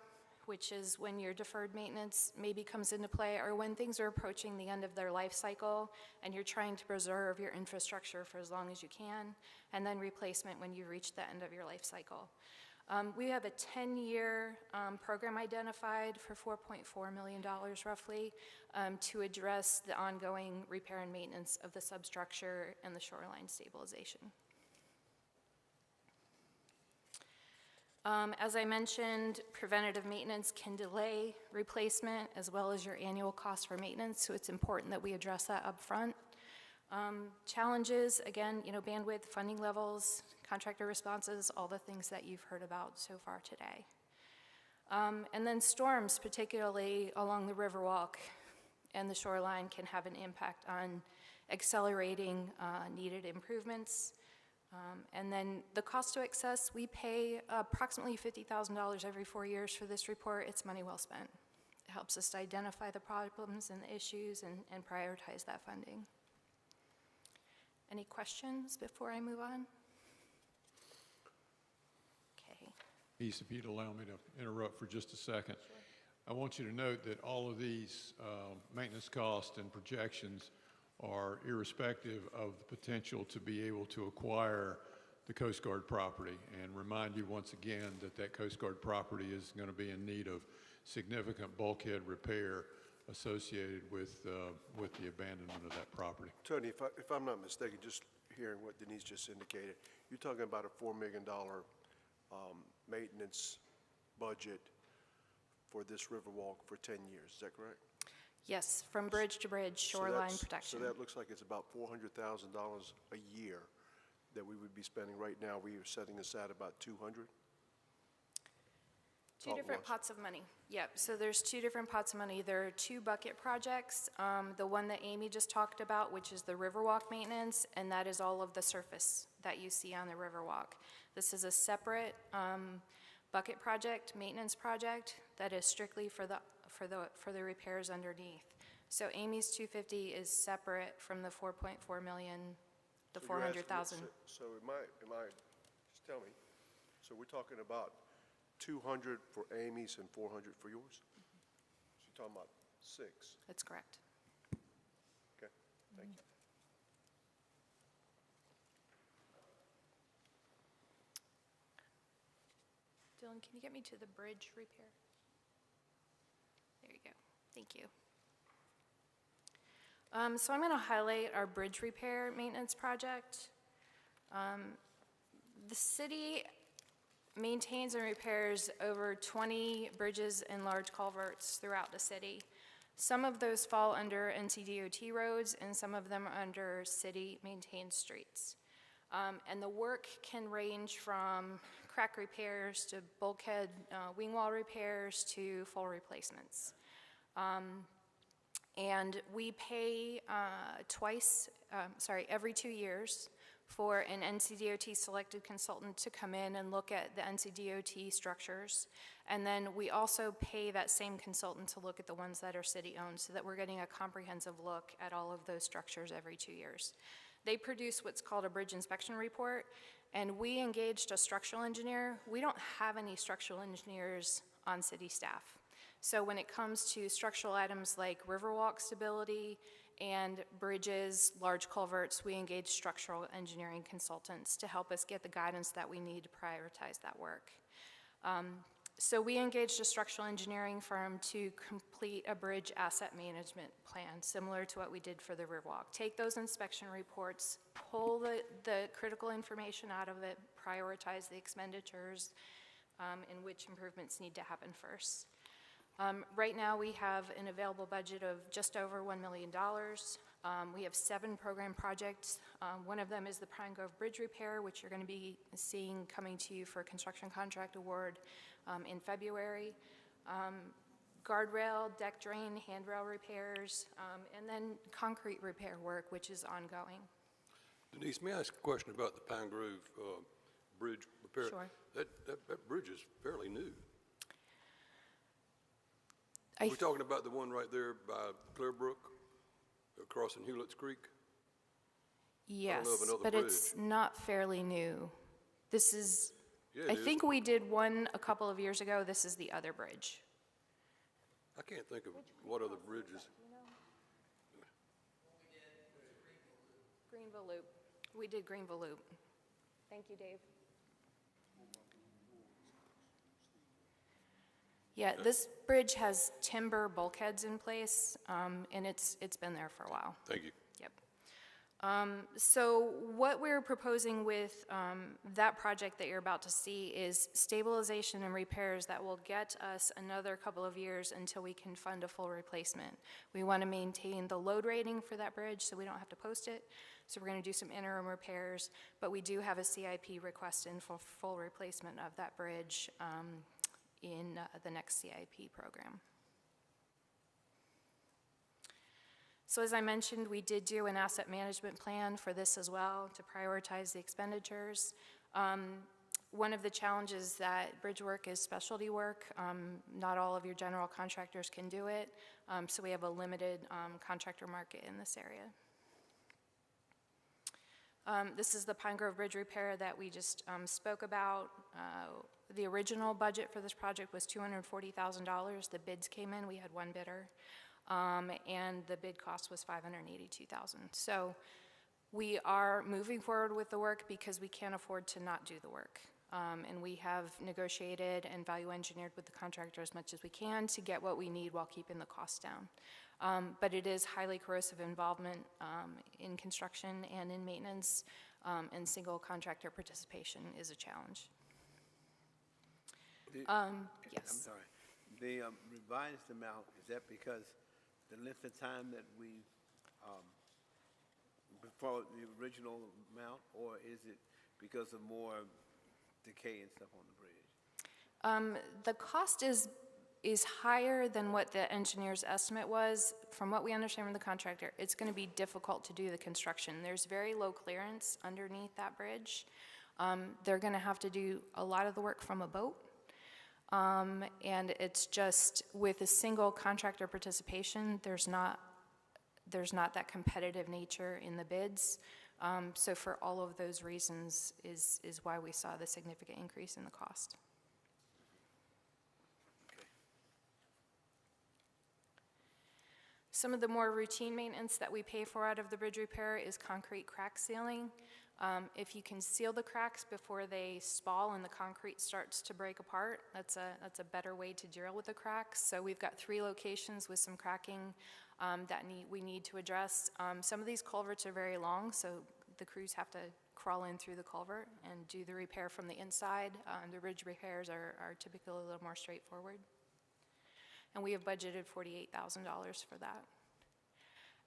which is when your deferred maintenance maybe comes into play, or when things are approaching the end of their life cycle and you're trying to preserve your infrastructure for as long as you can, and then replacement when you reach the end of your life cycle. We have a 10-year program identified for $4.4 million roughly to address the ongoing repair and maintenance of the substructure and the shoreline stabilization. As I mentioned, preventative maintenance can delay replacement as well as your annual cost for maintenance, so it's important that we address that up front. Challenges, again, bandwidth, funding levels, contractor responses, all the things that you've heard about so far today. And then storms, particularly along the Riverwalk and the shoreline, can have an impact on accelerating needed improvements. And then the cost to access, we pay approximately $50,000 every 4 years for this report. It's money well spent. It helps us to identify the problems and the issues and prioritize that funding. Any questions before I move on? Okay. Lisa, if you'd allow me to interrupt for just a second. Sure. I want you to note that all of these maintenance costs and projections are irrespective of the potential to be able to acquire the Coast Guard property, and remind you once again that that Coast Guard property is going to be in need of significant bulkhead repair associated with the abandonment of that property. Tony, if I'm not mistaken, just hearing what Denise just indicated, you're talking about a $4 million maintenance budget for this Riverwalk for 10 years, is that correct? Yes, from bridge to bridge, shoreline protection. So that looks like it's about $400,000 a year that we would be spending. Right now, we are setting aside about $200,000. Two different pots of money. Yep, so there's two different pots of money. There are two bucket projects. The one that Amy just talked about, which is the Riverwalk maintenance, and that is all of the surface that you see on the Riverwalk. This is a separate bucket project, maintenance project, that is strictly for the repairs underneath. So Amy's 250 is separate from the 4.4 million, the 400,000. So am I, just tell me, so we're talking about 200 for Amy's and 400 for yours? So you're talking about 6? That's correct. Okay, thank you. Dylan, can you get me to the bridge repair? There you go. Thank you. So I'm going to highlight our bridge repair maintenance project. The city maintains and repairs over 20 bridges and large culverts throughout the city. Some of those fall under NCDOT roads, and some of them are under city-maintained streets. And the work can range from crack repairs to bulkhead wing wall repairs to full replacements. And we pay every 2 years for an NCDOT selected consultant to come in and look at the NCDOT structures. And then we also pay that same consultant to look at the ones that are city-owned, so that we're getting a comprehensive look at all of those structures every 2 years. They produce what's called a bridge inspection report, and we engaged a structural engineer. We don't have any structural engineers on city staff. So when it comes to structural items like Riverwalk stability and bridges, large culverts, we engage structural engineering consultants to help us get the guidance that we need to prioritize that work. So we engaged a structural engineering firm to complete a bridge asset management plan, similar to what we did for the Riverwalk. Take those inspection reports, pull the critical information out of it, prioritize the expenditures, and which improvements need to happen first. Right now, we have an available budget of just over $1 million. We have 7 program projects. One of them is the Pine Grove Bridge repair, which you're going to be seeing coming to you for a construction contract award in February. Guardrail, deck drain, handrail repairs, and then concrete repair work, which is ongoing. Denise, may I ask a question about the Pine Grove Bridge repair? Sure. That bridge is fairly new. We're talking about the one right there by Clearbrook, crossing Hewlett's Creek? Yes, of another but bridge. it's not fairly new. This is, Yeah, it I is. think we did one a couple of years ago. This is the other bridge. I can't think of what other bridges. Greenville Loop. We did Greenville Loop. Thank you, Dave. Yeah, this bridge has timber bulkheads in place, and it's been there for a while. Thank you. Yep. So what we're proposing with that project that you're about to see is stabilization and repairs that will get us another couple of years until we can fund a full replacement. We want to maintain the load rating for that bridge so we don't have to post it. So we're going to do some interim repairs, but we do have a CIP request in for full replacement of that bridge in the next CIP program. So as I mentioned, we did do an asset management plan for this as well to prioritize the expenditures. One of the challenges that bridge work is specialty work. Not all of your general contractors can do it, so we have a limited contractor market in this area. This is the Pine Grove Bridge repair that we just spoke about. The original budget for this project was $240,000. The bids came in, we had one bidder, and the bid cost was $582,000. So we are moving forward with the work because we can't afford to not do the work. And we have negotiated and value engineered with the contractor as much as we can to get what we need while keeping the costs down. But it is highly corrosive involvement in construction and in maintenance, and single contractor participation is a challenge. Yes. I'm sorry. The revised amount, is that because the length of time that we, before the original amount, or is it because of more decay and stuff on the bridge? The cost is higher than what the engineer's estimate was. From what we understand from the contractor, it's going to be difficult to do the construction. There's very low clearance underneath that bridge. They're going to have to do a lot of the work from a boat. And it's just with a single contractor participation, there's not that competitive nature in the bids. So for all of those reasons is why we saw the significant increase in the cost. Some of the more routine maintenance that we pay for out of the bridge repair is concrete crack sealing. If you can seal the cracks before they spall and the concrete starts to break apart, that's a better way to deal with the cracks. So we've got 3 locations with some cracking that we need to address. Some of these culverts are very long, so the crews have to crawl in through the culvert and do the repair from the inside. The bridge repairs are typically a little more straightforward. And we have budgeted $48,000 for that.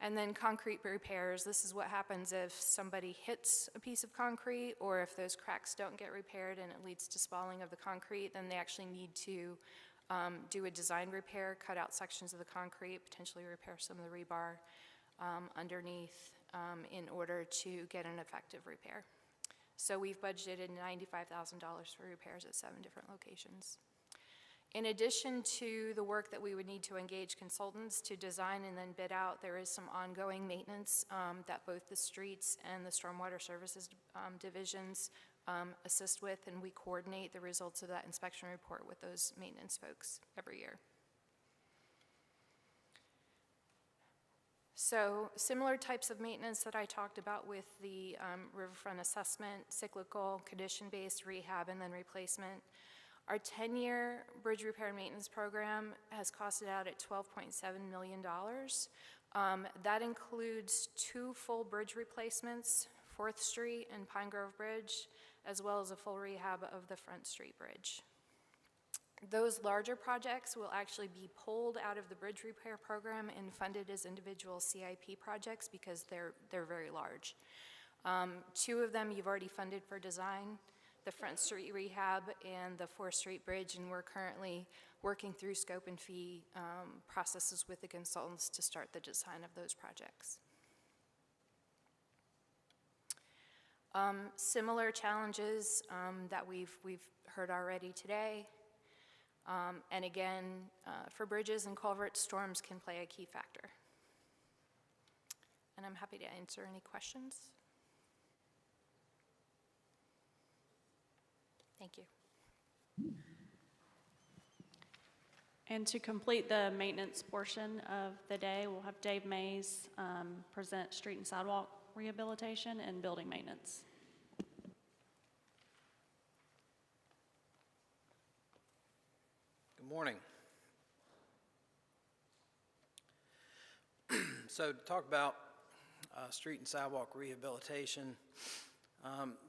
And then concrete repairs, this is what happens if somebody hits a piece of concrete or if those cracks don't get repaired and it leads to spalling of the concrete, then they actually need to do a design repair, cut out sections of the concrete, potentially repair some of the rebar underneath in order to get an effective repair. So we've budgeted $95,000 for repairs at 7 different locations. In addition to the work that we would need to engage consultants to design and then bid out, there is some ongoing maintenance that both the streets and the stormwater services divisions assist with, and we coordinate the results of that inspection report with those maintenance folks every year. So similar types of maintenance that I talked about with the riverfront assessment, cyclical, condition-based rehab, and then replacement, Our 10-year bridge repair and maintenance program has costed out at $12.7 million. That includes 2 full bridge replacements, 4th Street and Pine Grove Bridge, as well as a full rehab of the Front Street Bridge. Those larger projects will actually be pulled out of the bridge repair program and funded as individual CIP projects because they're very large. 2 of them you've already funded for design, the Front Street rehab and the 4th Street Bridge, and we're currently working through scope and fee processes with the consultants to start the design of those projects. Similar challenges that we've heard already today. And again, for bridges and culverts, storms can play a key factor. And I'm happy to answer any questions. Thank you. And to complete the maintenance portion of the day, we'll have Dave Mays present street and sidewalk rehabilitation and building maintenance. Good morning. So to talk about street and sidewalk rehabilitation,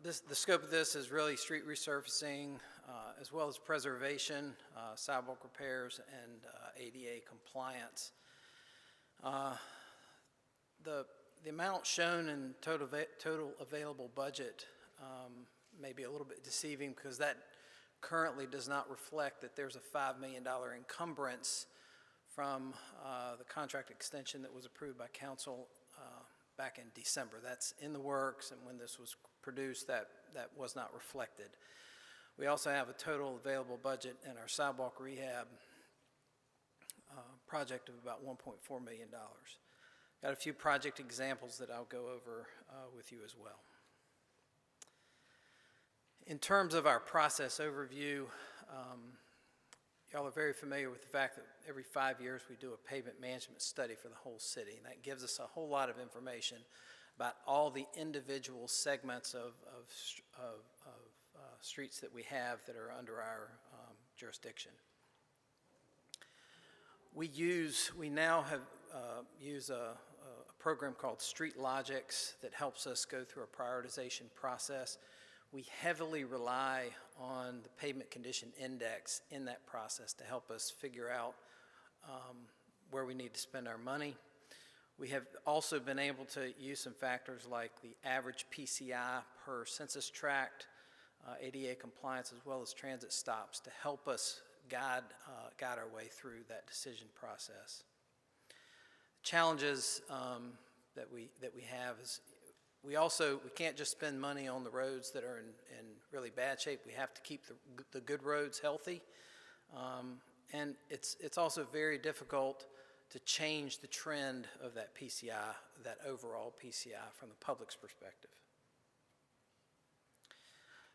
the scope of this is really street resurfacing as well as preservation, sidewalk repairs, and ADA compliance. The amount shown in total available budget may be a little bit deceiving because that currently does not reflect that there's a $5 million encumbrance from the contract extension that was approved by council back in December. That's in the works, and when this was produced, that was not reflected. We also have a total available budget in our sidewalk rehab project of about $1.4 million. Got a few project examples that I'll go over with you as well. In terms of our process overview, y'all are very familiar with the fact that every 5 years we do a pavement management study for the whole city, and that gives us a whole lot of information about all the individual segments of streets that we have that are under our jurisdiction. We now have use a program called Street Logics that helps us go through a prioritization process. We heavily rely on the pavement condition index in that process to help us figure out where we need to spend our money. We have also been able to use some factors like the average PCI per census tract, ADA compliance, as well as transit stops to help us guide our way through that decision process. Challenges that we have is we can't just spend money on the roads that are in really bad shape. We have to keep the good roads healthy. And it's also very difficult to change the trend of that PCI, that overall PCI from the public's perspective.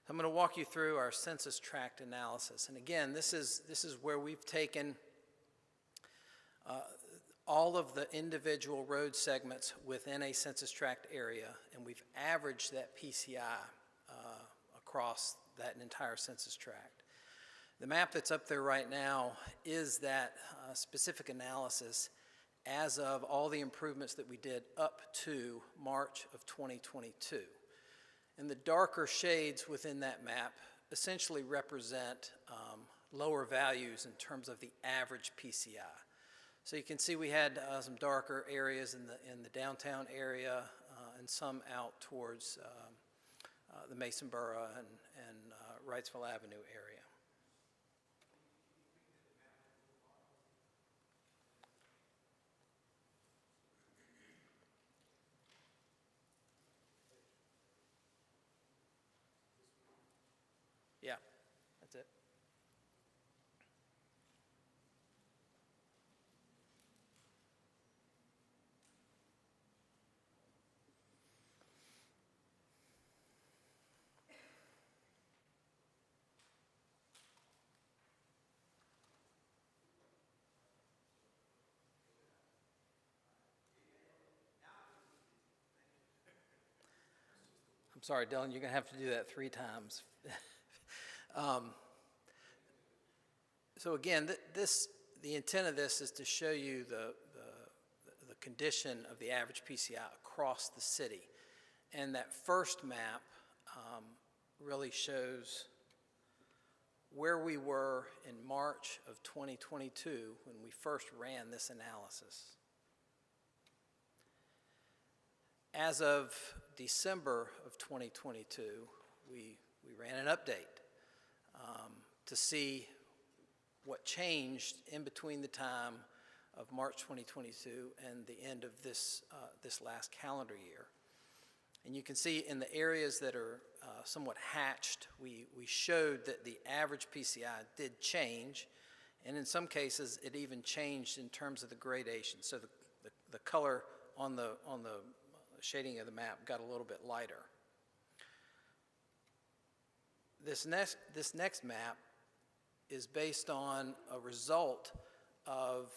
I'm going to walk you through our census tract analysis. And again, this is where we've taken all of the individual road segments within a census tract area, and we've averaged that PCI across that entire census tract. The map that's up there right now is that specific analysis as of all the improvements that we did up to March of 2022. And the darker shades within that map essentially represent lower values in terms of the average PCI. So you can see we had some darker areas in the downtown area and some out towards the Mason Borough and Wrightsville Avenue area. Yeah, that's it. I'm sorry, Dylan, you're going to have to do that 3 times. So again, the intent of this is to show you the condition of the average PCI across the city. And that first map really shows where we were in March of 2022 when we first ran this analysis. As of December of 2022, we ran an update to see what changed in between the time of March 2022 and the end of this last calendar year. And you can see in the areas that are somewhat hatched, we showed that the average PCI did change, and in some cases it even changed in terms of the gradation. So the color on the shading of the map got a little bit lighter. This next map is based on a result of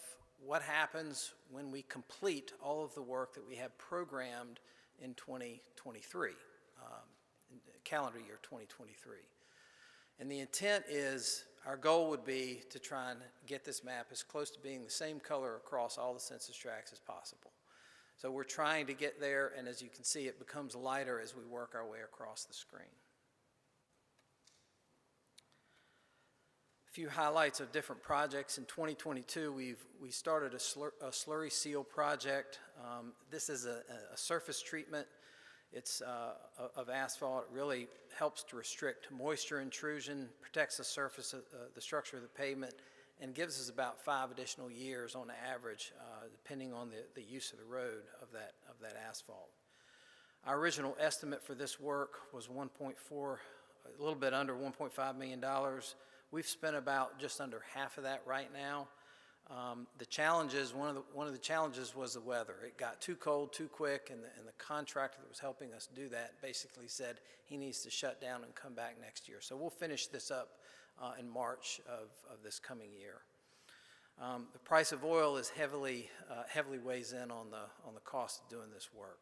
what happens when we complete all of the work that we have programmed in 2023, in calendar year 2023. And the intent is, our goal would be to try and get this map as close to being the same color across all the census tracts as possible. So we're trying to get there, and as you can see, it becomes lighter as we work our way across the screen. A few highlights of different projects. In 2022, we started a slurry seal project. This is a surface treatment. It's of asphalt. It really helps to restrict moisture intrusion, protects the surface of the structure of the pavement, and gives us about 5 additional years on average, depending on the use of the road of that asphalt. Our original estimate for this work was a little bit under $1.5 million. We've spent about just under half of that right now. The challenges, one of the challenges was the weather. It got too cold too quick, and the contractor that was helping us do that basically said he needs to shut down and come back next year. So we'll finish this up in March of this coming year. The price of oil is heavily weighs in on the cost of doing this work.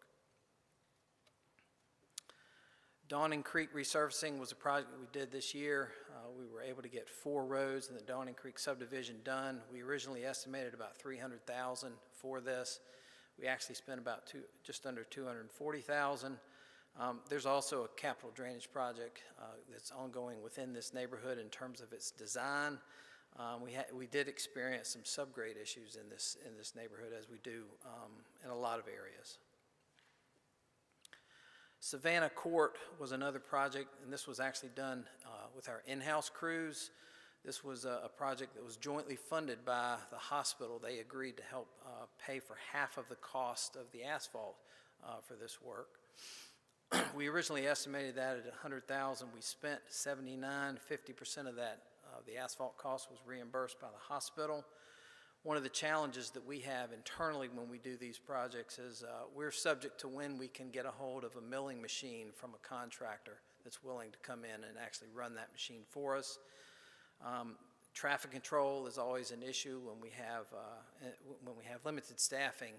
Dawning Creek resurfacing was a project we did this year. We were able to get 4 roads in the Dawning Creek subdivision done. We originally estimated about $300,000 for this. We actually spent about just under $240,000. There's also a capital drainage project that's ongoing within this neighborhood in terms of its design. We did experience some subgrade issues in this neighborhood, as we do in a lot of areas. Savannah Court was another project, and this was actually done with our in-house crews. This was a project that was jointly funded by the hospital. They agreed to help pay for half of the cost of the asphalt for this work. We originally estimated that at $100,000. We spent $79,000. 50% of that, the asphalt cost, was reimbursed by the hospital. One of the challenges that we have internally when we do these projects is we're subject to when we can get a hold of a milling machine from a contractor that's willing to come in and actually run that machine for us. Traffic control is always an issue when we have limited staffing.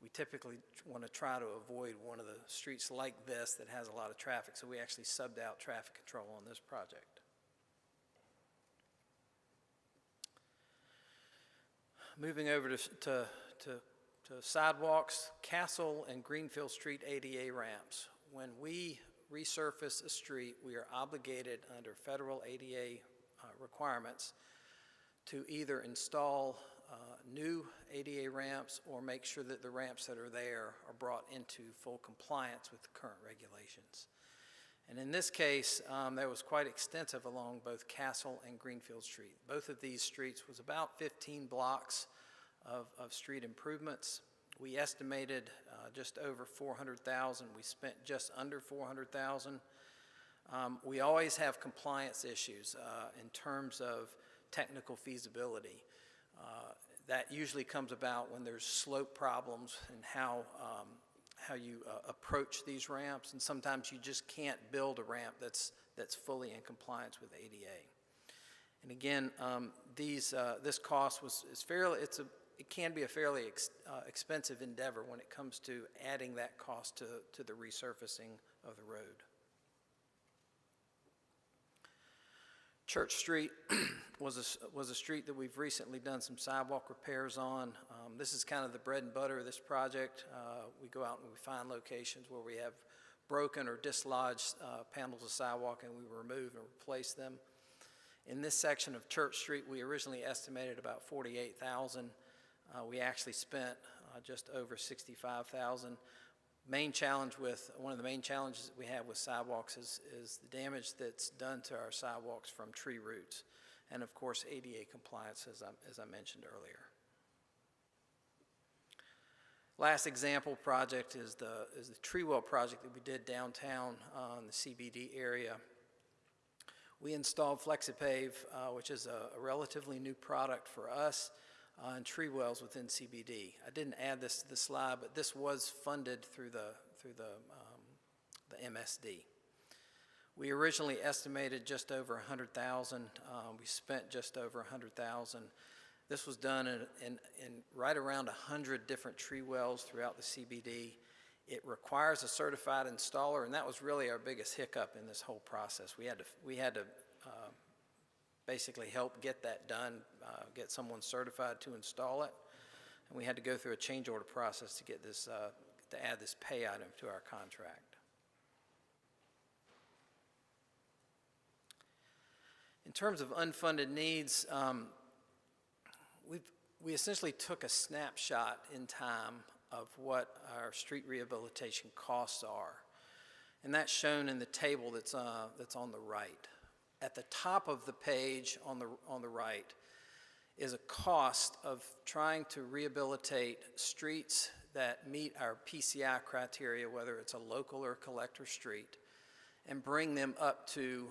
We typically want to try to avoid one of the streets like this that has a lot of traffic, so we actually subbed out traffic control on this project. Moving over to sidewalks, Castle and Greenfield Street ADA ramps. When we resurface a street, we are obligated under federal ADA requirements to either install new ADA ramps or make sure that the ramps that are there are brought into full compliance with the current regulations. And in this case, that was quite extensive along both Castle and Greenfield Street. Both of these streets was about 15 blocks of street improvements. We estimated just over $400,000. We spent just under $400,000. We always have compliance issues in terms of technical feasibility. That usually comes about when there's slope problems and how you approach these ramps, and sometimes you just can't build a ramp that's fully in compliance with ADA. And again, this cost it can be a fairly expensive endeavor when it comes to adding that cost to the resurfacing of the road. Church Street was a street that we've recently done some sidewalk repairs on. This is kind of the bread and butter of this project. We go out and we find locations where we have broken or dislodged panels of sidewalk, and we remove and replace them. In this section of Church Street, we originally estimated about $48,000. We actually spent just over $65,000. One of the main challenges that we have with sidewalks is the damage that's done to our sidewalks from tree roots, and of course ADA compliance, as I mentioned earlier. Last example project is the tree well project that we did downtown in the CBD area. We installed FlexiPave, which is a relatively new product for us, and tree wells within CBD. I didn't add this to the slide, but this was funded through the MSD. We originally estimated just over $100,000. We spent just over $100,000. This was done in right around 100 different tree wells throughout the CBD. It requires a certified installer, and that was really our biggest hiccup in this whole process. We had to basically help get that done, get someone certified to install it, and we had to go through a change order process to get this, to add this pay item to our contract. In terms of unfunded needs, we essentially took a snapshot in time of what our street rehabilitation costs are, and that's shown in the table that's on the right. At the top of the page on the right is a cost of trying to rehabilitate streets that meet our PCI criteria, whether it's a local or collector street, and bring them up to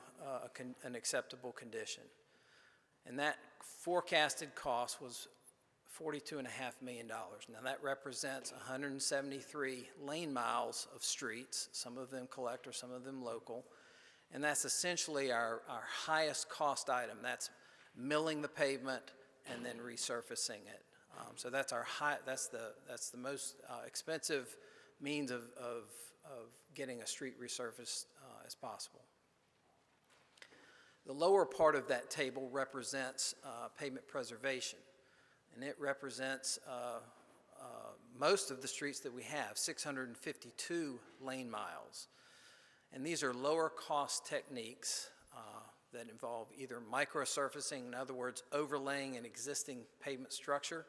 an acceptable condition. And that forecasted cost was $42.5 million. Now that represents 173 lane miles of streets, some of them collector, some of them local, and that's essentially our highest cost item. That's milling the pavement and then resurfacing it. So that's the most expensive means of getting a street resurfaced as possible. The lower part of that table represents pavement preservation, and it represents most of the streets that we have, 652 lane miles. And these are lower cost techniques that involve either microsurfacing, in other words, overlaying an existing pavement structure,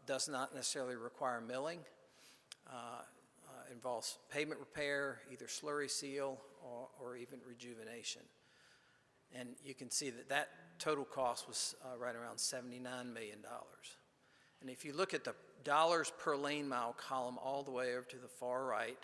does not necessarily require milling, involves pavement repair, either slurry seal or even rejuvenation. And you can see that total cost was right around $79 million. And if you look at the dollars per lane mile column all the way over to the far right,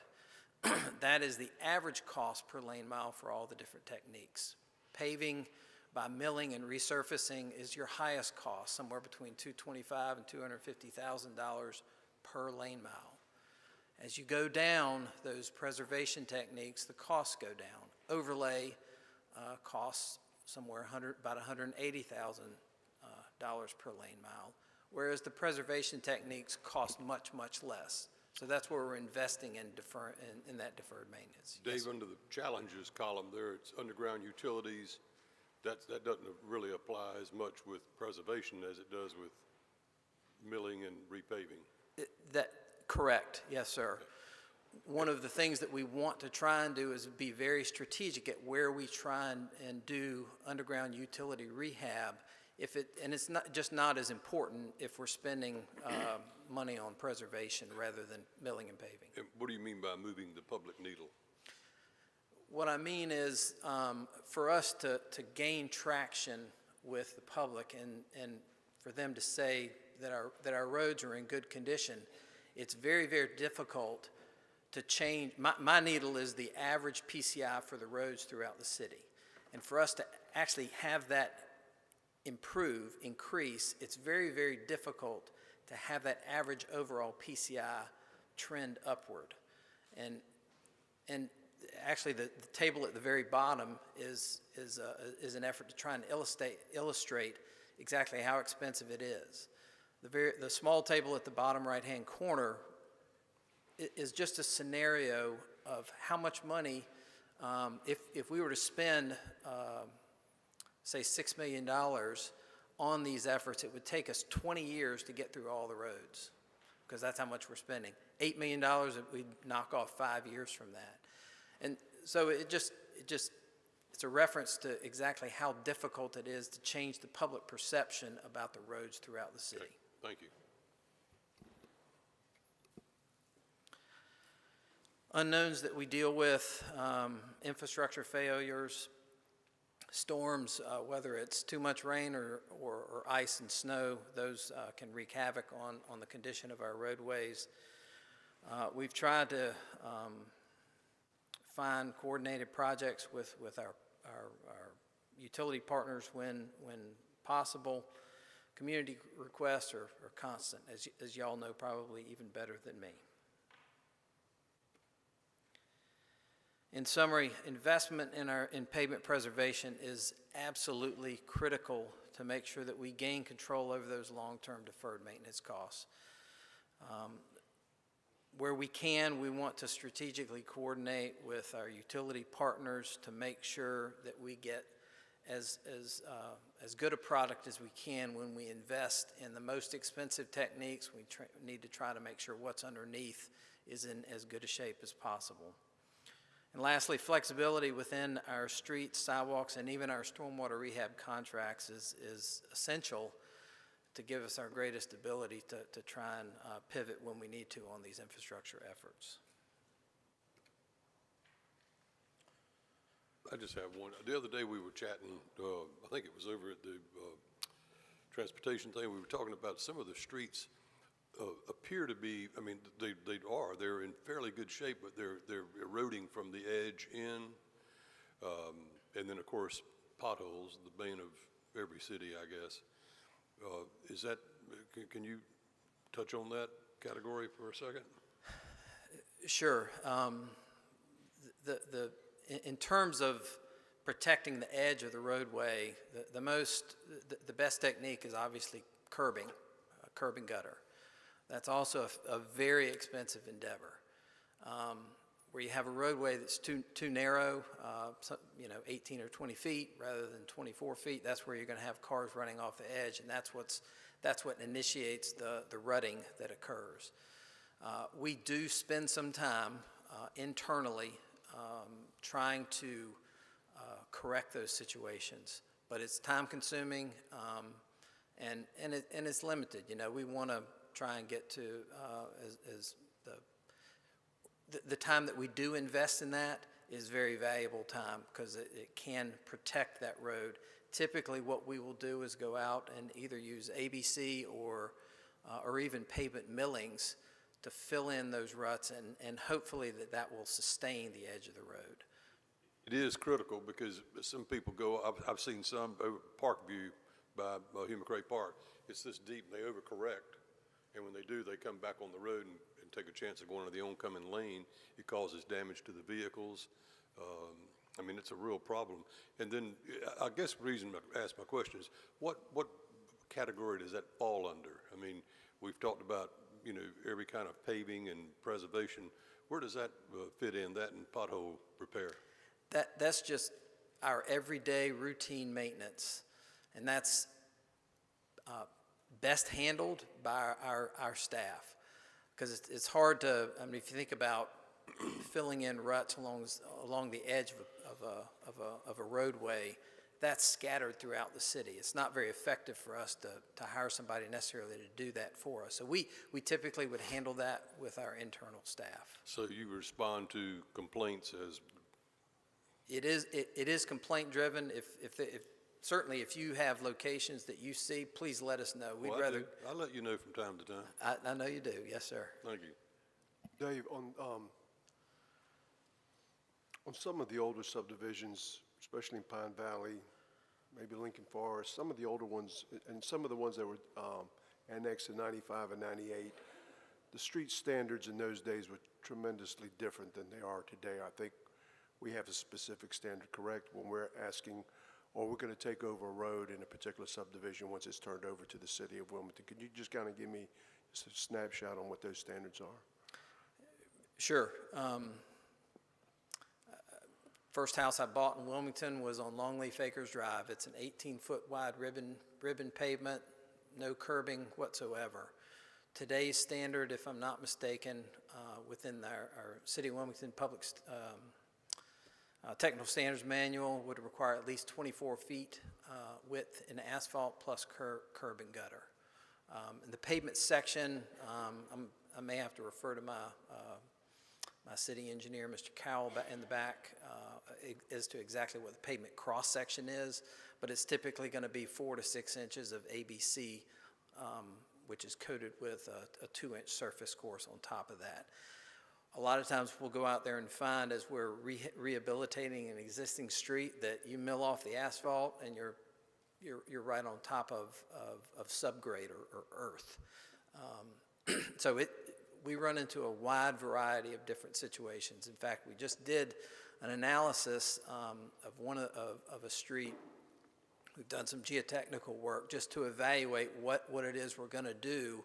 that is the average cost per lane mile for all the different techniques. Paving by milling and resurfacing is your highest cost, somewhere between $225,000 and $250,000 per lane mile. As you go down those preservation techniques, the costs go down. Overlay costs somewhere about $180,000 per lane mile, whereas the preservation techniques cost much, much less. So that's where we're investing in that deferred maintenance. Dave, Yes, under the challenges column there, it's underground utilities. That doesn't really apply as much with preservation as it does with milling and repaving. Correct, yes, sir. One of the things that we want to try and do is be very strategic at where we try and do underground utility rehab. And it's not as important if we're spending money on preservation rather than milling and paving. And what do you mean by moving the public needle? What I mean is for us to gain traction with the public and for them to say that our roads are in good condition, it's very, very difficult to change. My needle is the average PCI for the roads throughout the city. And for us to actually have that increase, it's very, very difficult to have that average overall PCI trend upward. And actually the table at the very bottom is an effort to try and illustrate exactly how expensive it is. The small table at the bottom right-hand corner is just a scenario of how much money, if we were to spend say, $6 million on these efforts, it would take us 20 years to get through all the roads, because that's how much we're spending. $8 million, we'd knock off 5 years from that. And so it's a reference to exactly how difficult it is to change the public perception about the roads throughout the city. Okay, thank you. Unknowns that we deal with, infrastructure failures, storms, whether it's too much rain or ice and snow, those can wreak havoc on the condition of our roadways. We've tried to find coordinated projects with our utility partners when possible. Community requests are constant, as y'all know probably even better than me. In summary, investment in pavement preservation is absolutely critical to make sure that we gain control over those long-term deferred maintenance costs. Where we can, we want to strategically coordinate with our utility partners to make sure that we get as good a product as we can. When we invest in the most expensive techniques, we need to try to make sure what's underneath is in as good a shape as possible. And lastly, flexibility within our streets, sidewalks, and even our stormwater rehab contracts is essential to give us our greatest ability to try and pivot when we need to on these infrastructure efforts. I just have one. The other day we were chatting, I think it was over at the transportation thing, we were talking about some of the streets appear to be, I mean, they're in fairly good shape, but they're eroding from the edge in. And then, of course, potholes, the bane of every city, I guess. Is that, can you touch on that category for a second? Sure. In terms of protecting the edge of the roadway, the best technique is obviously curbing, curb and gutter. That's also a very expensive endeavor. Where you have a roadway that's too narrow, 18 or 20 feet rather than 24 feet, that's where you're going to have cars running off the edge, and that's what initiates the rutting that occurs. We do spend some time internally trying to correct those situations, but it's time consuming and it's limited. We want to try and get to the time that we do invest in that is very valuable time, because it can protect that road. Typically what we will do is go out and either use ABC or even pavement millings to fill in those ruts, and hopefully that will sustain the edge of the road. It is critical because some people go, I've seen some over Parkview by Human Cray Park, it's this deep and they overcorrect. And when they do, they come back on the road and take a chance of going to the oncoming lane. It causes damage to the vehicles. I mean, it's a real problem. And then I guess the reason I asked my question is, what category does that fall under? I mean, we've talked about, every kind of paving and preservation. Where does that fit in, that and pothole repair? That's just our everyday routine maintenance. And that's best handled by our staff, because it's hard to, I mean, if you think about filling in ruts along the edge of a roadway, that's scattered throughout the city. It's not very effective for us to hire somebody necessarily to do that for us. So we typically would handle that with our internal staff. So you respond to complaints as? It is complaint driven. Certainly, if you have locations that you see, please let us know. We'd rather. I'll let you know from time to time. I know you do. Yes, sir. Thank you. Dave, on some of the older subdivisions, especially in Pine Valley, maybe Lincoln Forest, some of the older ones, and some of the ones that were annexed in 95 and 98, the street standards in those days were tremendously different than they are today. I think we have a specific standard, correct, when we're asking, or we're going to take over a road in a particular subdivision once it's turned over to the city of Wilmington. Could you just kind of give me just a snapshot on what those standards are? Sure. First house I bought in Wilmington was on Longleaf Acres Drive. It's an 18-foot wide ribbon pavement, no curbing whatsoever. Today's standard, if I'm not mistaken, within our City of Wilmington Public Technical Standards Manual would require at least 24 feet width in asphalt plus curb and gutter. In the pavement section, I may have to refer to my city engineer, Mr. Cowell, in the back, as to exactly what the pavement cross-section is, but it's typically going to be 4 to 6 inches of ABC, which is coated with a 2-inch surface course on top of that. A lot of times we'll go out there and find, as we're rehabilitating an existing street, that you mill off the asphalt and you're right on top of subgrade or earth. So we run into a wide variety of different situations. In fact, we just did an analysis of a street. We've done some geotechnical work just to evaluate what it is we're going to do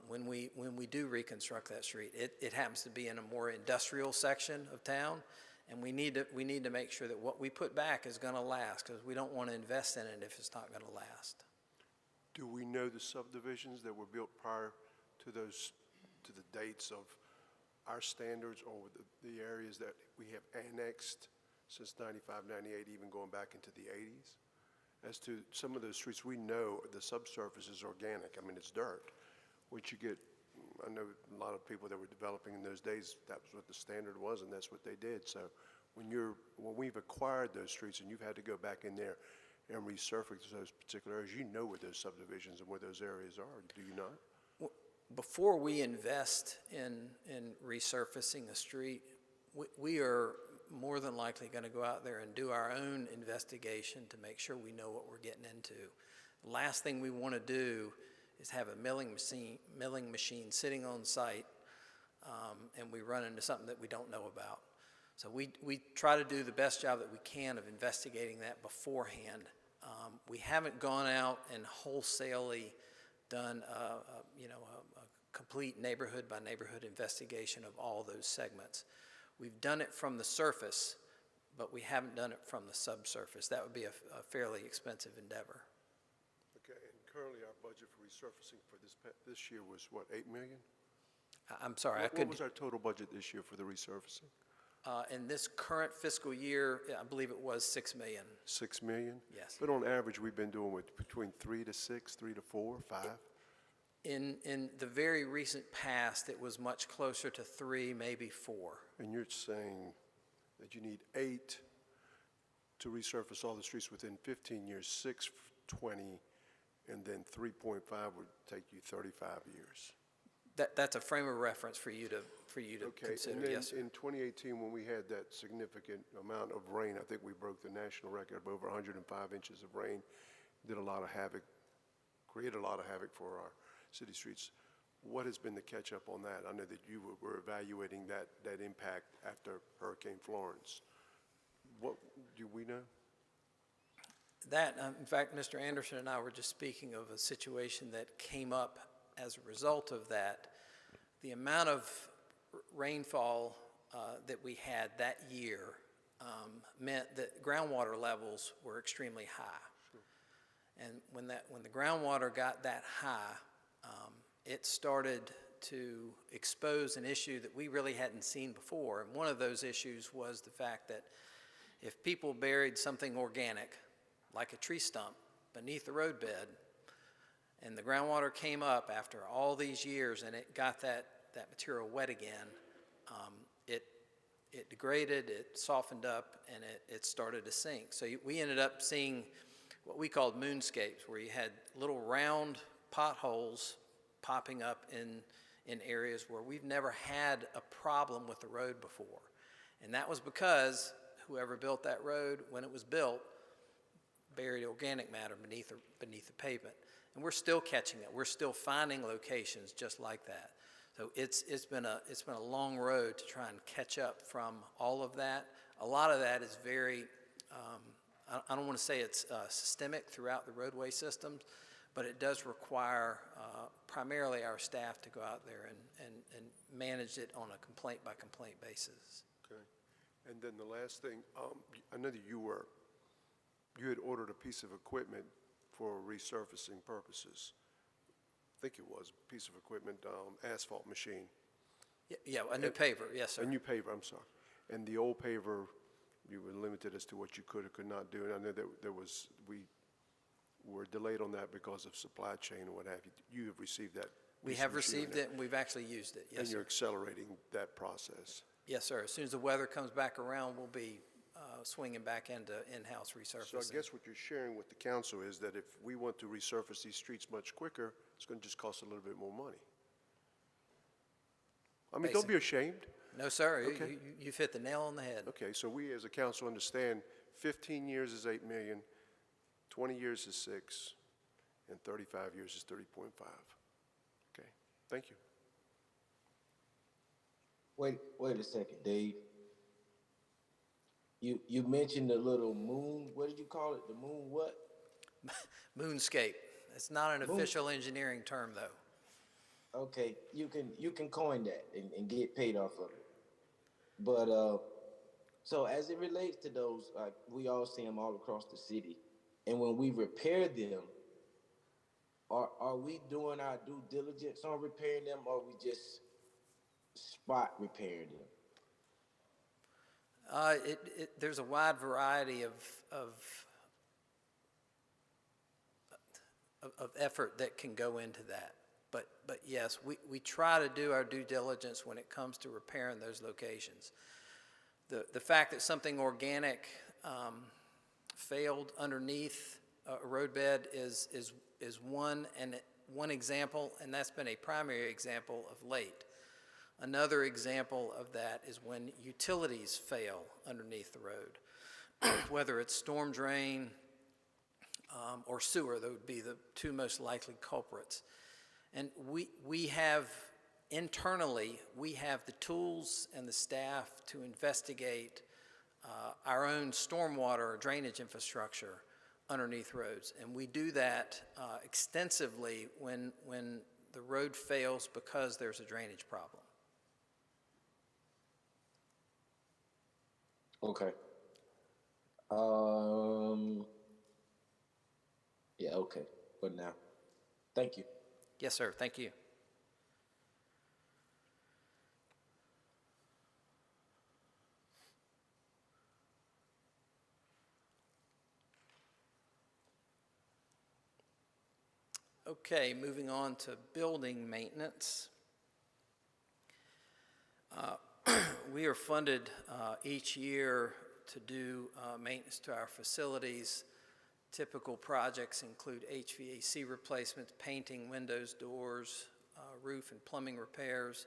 when we do reconstruct that street. It happens to be in a more industrial section of town, and we need to make sure that what we put back is going to last, because we don't want to invest in it if it's not going to last. Do we know the subdivisions that were built prior to the dates of our standards, or the areas that we have annexed since 95, 98, even going back into the 80s? As to some of those streets, we know the subsurface is organic. I mean, it's dirt. Once you get, I know a lot of people that were developing in those days, that was what the standard was, and that's what they did. So when we've acquired those streets and you've had to go back in there and resurface those particular areas, you know where those subdivisions and where those areas are, do you not? Before we invest in resurfacing a street, we are more than likely going to go out there and do our own investigation to make sure we know what we're getting into. The last thing we want to do is have a milling machine sitting on site, and we run into something that we don't know about. So we try to do the best job that we can of investigating that beforehand. We haven't gone out and wholesalely done a complete neighborhood by neighborhood investigation of all those segments. We've done it from the surface, but we haven't done it from the subsurface. That would be a fairly expensive endeavor. Okay, and currently our budget for resurfacing for this year was what, $8 million? I'm sorry, What was our total budget this year for the resurfacing? In this current fiscal year, I believe it was $6 million. $6 million? Yes. But on average, we've been doing between 3 to 6, 3 to 4, 5? In the very recent past, it was much closer to 3, maybe 4. And you're saying that you need 8 to resurface all the streets within 15 years, 6, 20, and then 3.5 would take you 35 years. That's a frame of reference for you to consider. And then Yes, sir. in 2018, when we had that significant amount of rain, I think we broke the national record of over 105 inches of rain, did a lot of havoc, created a lot of havoc for our city streets. What has been the catch-up on that? I know that you were evaluating that impact after Hurricane Florence. What do we know? In fact, Mr. Anderson and I were just speaking of a situation that came up as a result of that. The amount of rainfall that we had that year meant that groundwater levels were extremely high. Sure. And when the groundwater got that high, it started to expose an issue that we really hadn't seen before. And one of those issues was the fact that if people buried something organic, like a tree stump, beneath the roadbed, and the groundwater came up after all these years and it got that material wet again, it degraded, it softened up, and it started to sink. So we ended up seeing what we called moonscapes, where you had little round potholes popping up in areas where we've never had a problem with the road before. And that was because whoever built that road, when it was built, buried organic matter beneath the pavement. And we're still catching it. We're still finding locations just like that. So it's been a long road to try and catch up from all of that. A lot of that is very, I don't want to say it's systemic throughout the roadway systems, but it does require primarily our staff to go out there and manage it on a complaint by complaint basis. Okay. And then the last thing, I know that you had ordered a piece of equipment for resurfacing purposes. I think it was a piece of equipment, asphalt machine. Yeah, a new paver, yes, sir. A new paver, I'm sorry. And the old paver, you were limited as to what you could or could not do. And I know that we were delayed on that because of supply chain or what have you. You have received that. We piece have of machinery received now. it, and we've actually used it, yes, And you're sir. accelerating that process. Yes, sir. As soon as the weather comes back around, we'll be swinging back into in-house resurfacing. So I guess what you're sharing with the council is that if we want to resurface these streets much quicker, it's going to just cost a little bit more money. I mean, don't be ashamed. No, sir. Okay. You've hit the nail on the head. Okay, so we as a council understand 15 years is 8 million, 20 years is 6, and 35 years is 30.5. Okay, thank you. Wait a second, Dave. You mentioned the little moon, what did you call it? The moon what? Moonscape. It's not an official engineering term, though. Okay, you can coin that and get paid off of it. But so as it relates to those, like we all see them all across the city, and when we repair them, are we doing our due diligence on repairing them, or are we just spot repairing them? There's a wide variety of effort that can go into that. But yes, we try to do our due diligence when it comes to repairing those locations. The fact that something organic failed underneath a roadbed is one example, and that's been a primary example of late. Another example of that is when utilities fail underneath the road, whether it's storm drain or sewer. Those would be the two most likely culprits. And we have, internally, we have the tools and the staff to investigate our own stormwater or drainage infrastructure underneath roads. And we do that extensively when the road fails because there's a drainage problem. Okay. Yeah, okay. But now, thank you. Yes, sir. Thank you. Okay, moving on to building maintenance. We are funded each year to do maintenance to our facilities. Typical projects include HVAC replacements, painting, windows, doors, roof and plumbing repairs.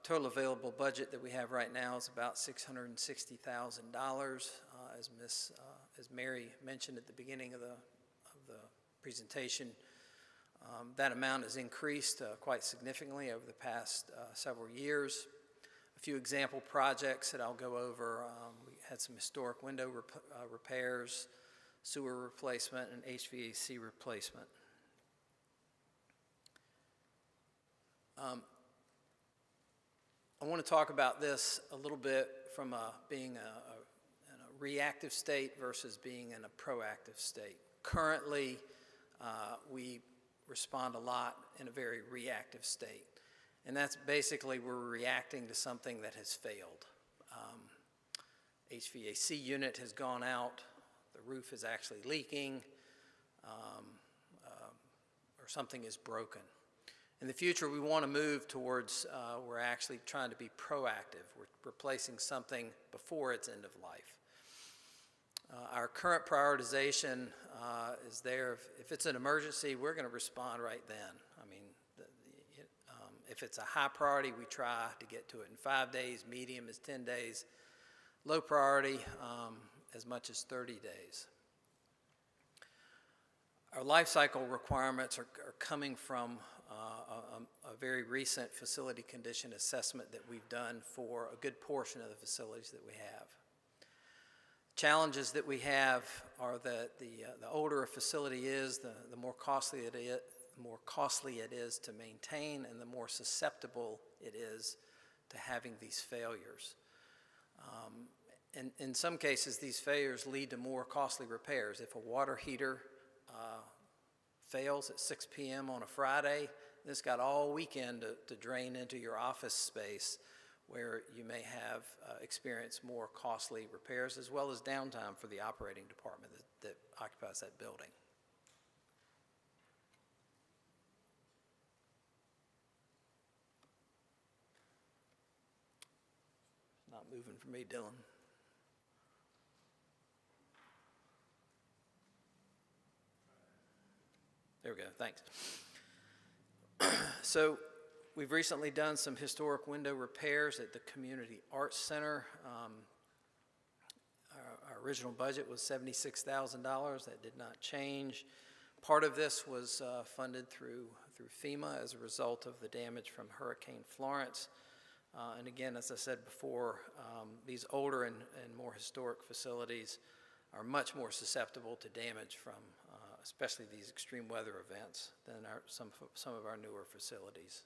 Total available budget that we have right now is about $660,000. As Mary mentioned at the beginning of the presentation, that amount has increased quite significantly over the past several years. A few example projects that I'll go over. We had some historic window repairs, sewer replacement, and HVAC replacement. I want to talk about this a little bit from being in a reactive state versus being in a proactive state. Currently, we respond a lot in a very reactive state. And that's basically we're reacting to something that has failed. HVAC unit has gone out, the roof is actually leaking, or something is broken. In the future, we want to move towards, we're actually trying to be proactive. We're replacing something before its end of life. Our current prioritization is there. If it's an emergency, we're going to respond right then. I mean, if it's a high priority, we try to get to it in 5 days. Medium is 10 days. Low priority, as much as 30 days. Our life cycle requirements are coming from a very recent facility condition assessment that we've done for a good portion of the facilities that we have. Challenges that we have are that the older a facility is, the more costly it is to maintain, and the more susceptible it is to having these failures. In some cases, these failures lead to more costly repairs. If a water heater fails at 6 p.m. on a Friday, it's got all weekend to drain into your office space, where you may have experienced more costly repairs as well as downtime for the operating department that occupies that building. It's not moving for me, Dylan. There we go, thanks. So we've recently done some historic window repairs at the Community Arts Center. Our original budget was $76,000. That did not change. Part of this was funded through FEMA as a result of the damage from Hurricane Florence. And again, as I said before, these older and more historic facilities are much more susceptible to damage from especially these extreme weather events than some of our newer facilities.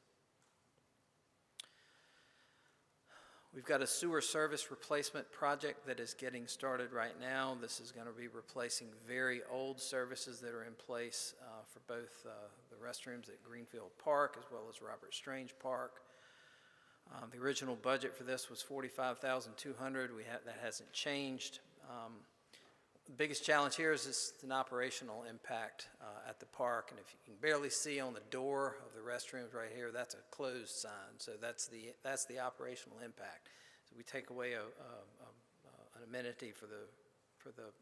We've got a sewer service replacement project that is getting started right now. This is going to be replacing very old services that are in place for both the restrooms at Greenfield Park as well as Robert Strange Park. The original budget for this was $45,200. That hasn't changed. The biggest challenge here is just an operational impact at the park, and if you can barely see on the door of the restrooms right here, that's a closed sign, so that's the operational impact. So we take away an amenity for the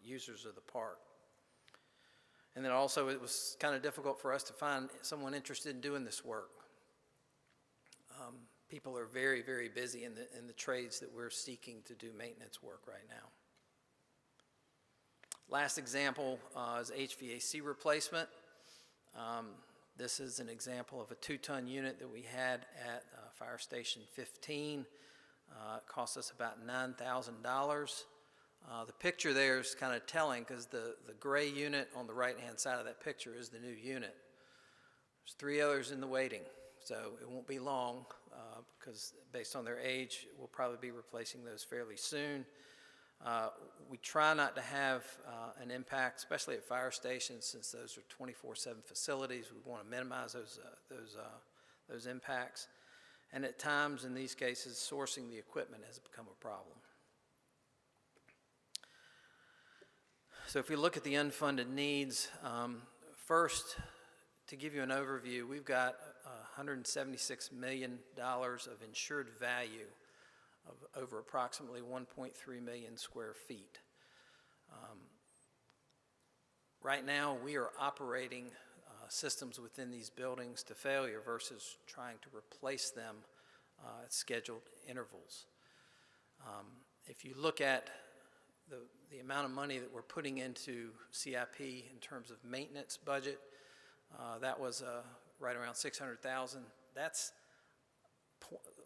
users of the park. And then also it was kind of difficult for us to find someone interested in doing this work. People are very, very busy in the trades that we're seeking to do maintenance work right now. Last example is HVAC replacement. This is an example of a 2-ton unit that we had at Fire Station 15. It cost us about $9,000. The picture there is kind of telling because the gray unit on the right-hand side of that picture is the new unit. There's 3 others in the waiting, so it won't be long because based on their age, we'll probably be replacing those fairly soon. We try not to have an impact, especially at fire stations, since those are 24/7 facilities. We want to minimize those impacts. And at times, in these cases, sourcing the equipment has become a problem. So if we look at the unfunded needs, first, to give you an overview, we've got $176 million of insured value of over approximately 1.3 million square feet. Right now, we are operating systems within these buildings to failure versus trying to replace them at scheduled intervals. If you look at the amount of money that we're putting into CIP in terms of maintenance budget, that was right around $600,000. That's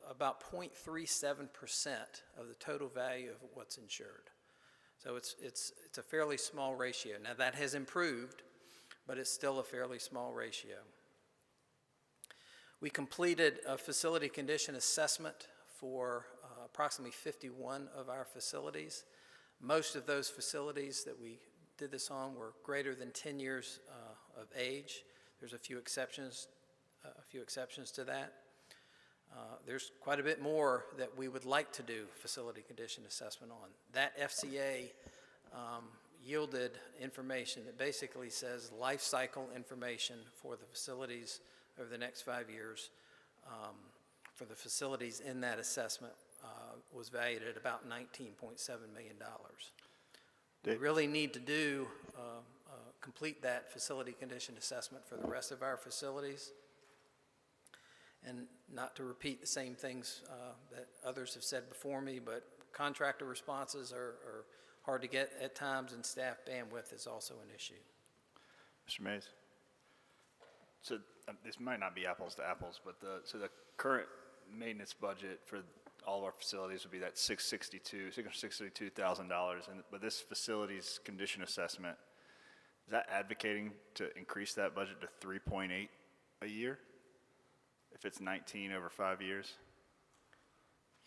about 0.37% of the total value of what's insured. So it's a fairly small ratio. Now that has improved, but it's still a fairly small ratio. We completed a facility condition assessment for approximately 51 of our facilities. Most of those facilities that we did this on were greater than 10 years of age. There's a few exceptions to that. There's quite a bit more that we would like to do facility condition assessment on. That FCA yielded information that basically says life cycle information for the facilities over the next 5 years for the facilities in that assessment was valued at about $19.7 million. We really need to complete that facility condition assessment for the rest of our facilities, and not to repeat the same things that others have said before me, but contractor responses are hard to get at times, and staff bandwidth is also an issue. Mr. Mays. So this might not be apples to apples, but the current maintenance budget for all of our facilities would be that $662,000, but this facilities condition assessment, is that advocating to increase that budget to 3.8 a year? If it's 19 over 5 years?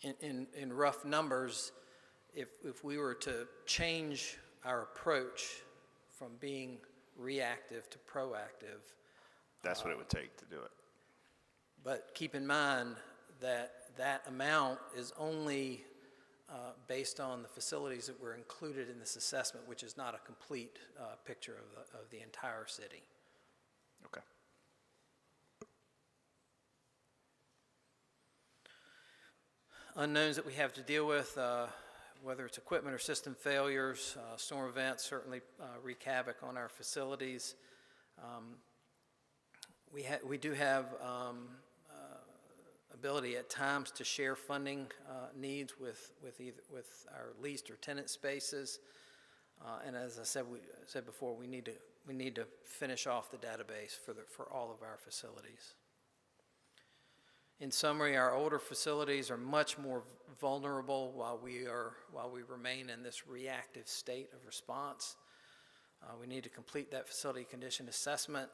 in rough numbers, if we were to change our approach from being reactive to proactive. That's what it would take to do it. But keep in mind that that amount is only based on the facilities that were included in this assessment, which is not a complete picture of the entire city. Okay. Unknowns that we have to deal with, whether it's equipment or system failures, storm events certainly wreak havoc on our facilities. We do have ability at times to share funding needs with our leased or tenant spaces. And as I said before, we need to finish off the database for all of our facilities. In summary, our older facilities are much more vulnerable while we remain in this reactive state of response. We need to complete that facility condition assessment.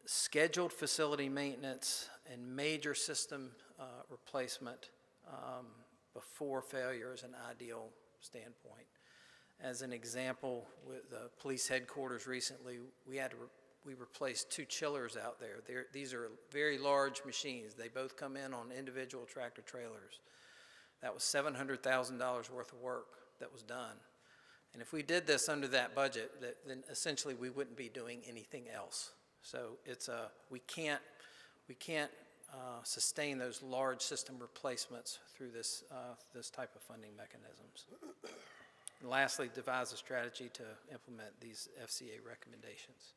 Scheduled facility maintenance and major system replacement before failure is an ideal standpoint. As an example, with the police headquarters recently, we replaced 2 chillers out there. These are very large machines. They both come in on individual tractor trailers. That was $700,000 worth of work that was done. And if we did this under that budget, then essentially we wouldn't be doing anything else. So we can't sustain those large system replacements through this type of funding mechanisms. And lastly, devise a strategy to implement these FCA recommendations.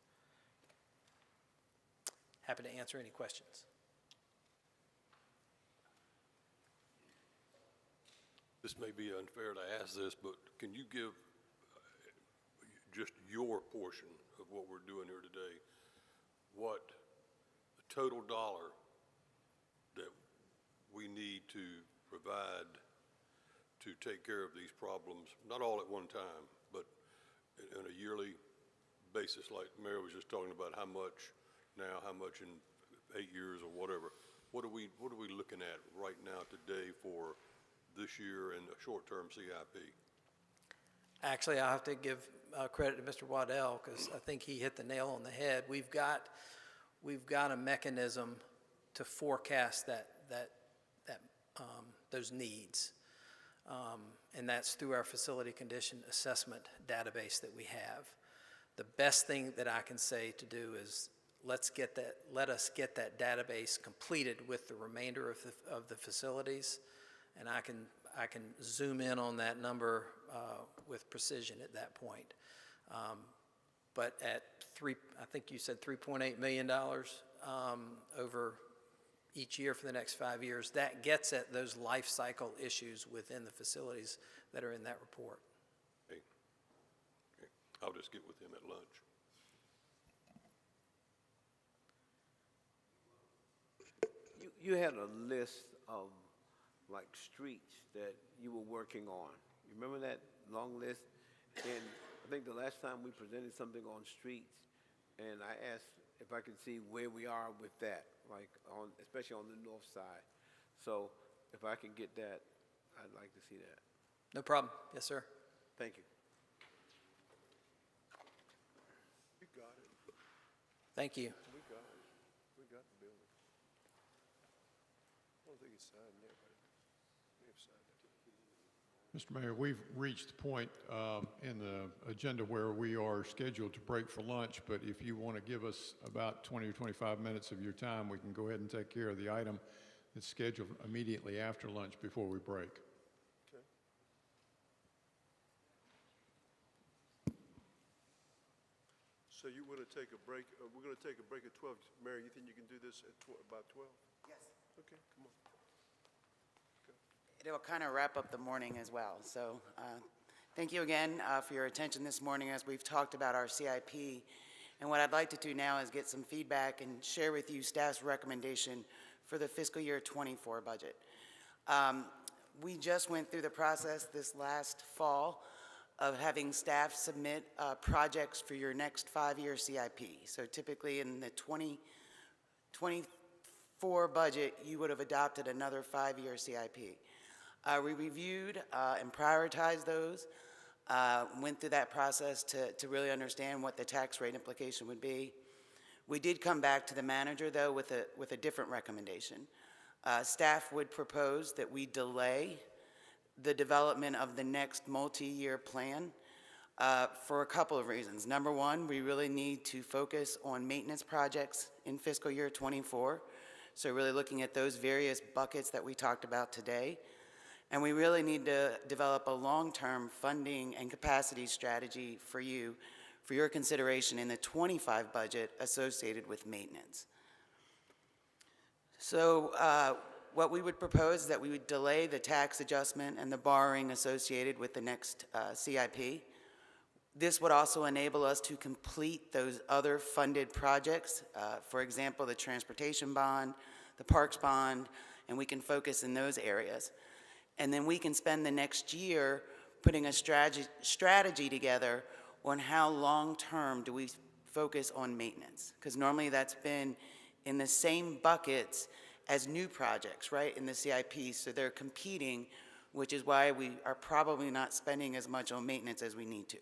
Happy to answer any questions. This may be unfair to ask this, but can you give just your portion of what we're doing here today? What the total dollar that we need to provide to take care of these problems, not all at one time, but on a yearly basis, like the Mayor was just talking about, how much now, how much in 8 years or whatever. What are we looking at right now today for this year and a short-term CIP? Actually, I have to give credit to Mr. Waddell because I think he hit the nail on the head. We've got a mechanism to forecast those needs, and that's through our facility condition assessment database that we have. The best thing that I can say to do is let us get that database completed with the remainder of the facilities, and I can zoom in on that number with precision at that point. But at I think you said $3.8 million over each year for the next 5 years, that gets at those life cycle issues within the facilities that are in that report. Okay. I'll just get with him at lunch. You had a list of like streets that you were working on. You remember that long list? And I think the last time we presented something on streets, and I asked if I could see where we are with that, like especially on the north side. So if I can get that, I'd like to see that. No problem. Yes, sir. Thank you. You got it. Thank you. We got it. We got the building. I don't think it's signed yet, but we have signed it. Mr. Mayor, we've reached the point in the agenda where we are scheduled to break for lunch, but if you want to give us about 20 or 25 minutes of your time, we can go ahead and take care of the item that's scheduled immediately after lunch before we break. Okay. So you want to take a break? We're going to take a break at 12. Mary, you think you can do this at about 12? Yes. Okay, come on. It'll kind of wrap up the morning as well. So thank you again for your attention this morning as we've talked about our CIP. And what I'd like to do now is get some feedback and share with you staff's recommendation for the fiscal year 24 budget. We just went through the process this last fall of having staff submit projects for your next 5-year CIP. So typically in the 2024 '24 budget, you would have adopted another 5-year CIP. We reviewed and prioritized those, went through that process to really understand what the tax rate implication would be. We did come back to the manager, though, with a different recommendation. Staff would propose that we delay the development of the next multi-year plan for a couple of reasons. Number one, we really need to focus on maintenance projects in fiscal year '24. So really looking at those various buckets that we talked about today. And we really need to develop a long-term funding and capacity strategy for your consideration in the '25 budget associated with maintenance. So what we would propose is that we would delay the tax adjustment and the borrowing associated with the next CIP. This would also enable us to complete those other funded projects, for example, the transportation bond, the parks bond, and we can focus in those areas. And then we can spend the next year putting a strategy together on how long-term do we focus on maintenance. Because normally that's been in the same buckets as new projects, right, in the CIP, so they're competing, which is why we are probably not spending as much on maintenance as we need to,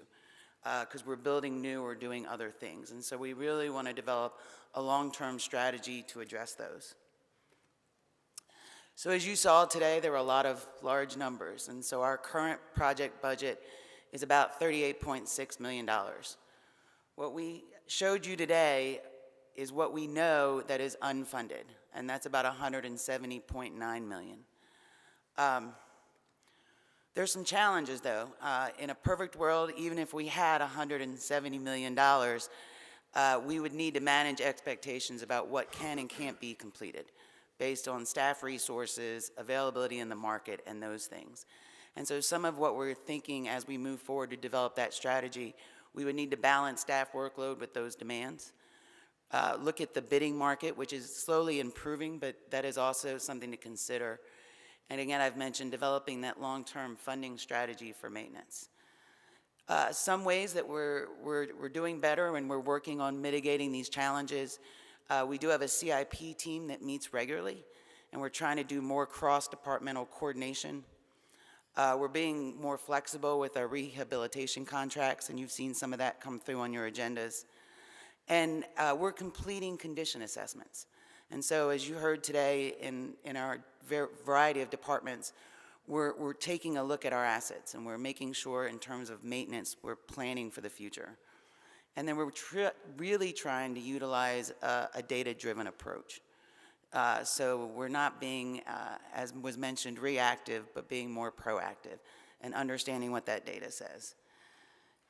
because we're building new or doing other things. And so we really want to develop a long-term strategy to address those. So as you saw today, there were a lot of large numbers, and so our current project budget is about $38.6 million. What we showed you today is what we know that is unfunded, and that's about $170.9 million. There's some challenges, though. In a perfect world, even if we had $170 million, we would need to manage expectations about what can and can't be completed based on staff resources, availability in the market, and those things. And so some of what we're thinking as we move forward to develop that strategy, we would need to balance staff workload with those demands. Look at the bidding market, which is slowly improving, but that is also something to consider. And again, I've mentioned developing that long-term funding strategy for maintenance. Some ways that we're doing better and we're working on mitigating these challenges. We do have a CIP team that meets regularly, and we're trying to do more cross-departmental coordination. We're being more flexible with our rehabilitation contracts, and you've seen some of that come through on your agendas. And we're completing condition assessments. And so as you heard today in our variety of departments, we're taking a look at our assets, and we're making sure in terms of maintenance, we're planning for the future. And then we're really trying to utilize a data-driven approach. So we're not being, as was mentioned, reactive, but being more proactive and understanding what that data says.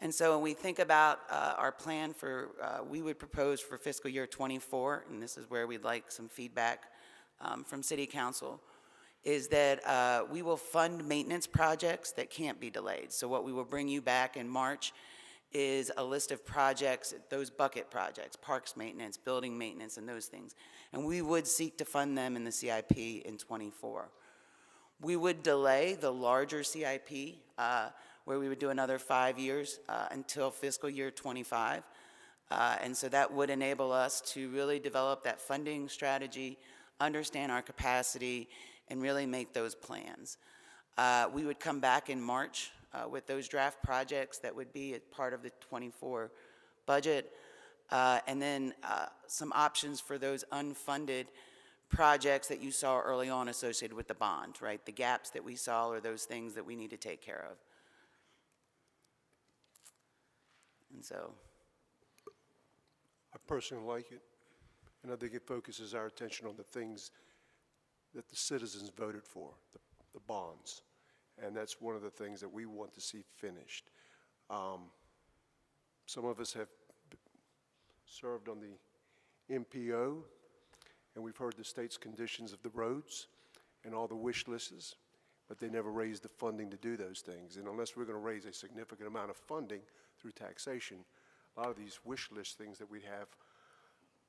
And so when we think about our plan for, we would propose for fiscal year '24, and this is where we'd like some feedback from City Council, is that we will fund maintenance projects that can't be delayed. So what we will bring you back in March is a list of projects, those bucket projects, parks maintenance, building maintenance, and those things. And we would seek to fund them in the CIP in '24. We would delay the larger CIP, where we would do another 5 years until fiscal year '25. And so that would enable us to really develop that funding strategy, understand our capacity, and really make those plans. We would come back in March with those draft projects that would be a part of the '24 budget, and then some options for those unfunded projects that you saw early on associated with the bond, right? The gaps that we saw are those things that we need to take care of. And so, I personally like it, and I think it focuses our attention on the things that the citizens voted for, the bonds. And that's one of the things that we want to see finished. Some of us have served on the MPO, and we've heard the state's conditions of the roads and all the wish lists, but they never raised the funding to do those things. And unless we're going to raise a significant amount of funding through taxation, a lot of these wish list things that we have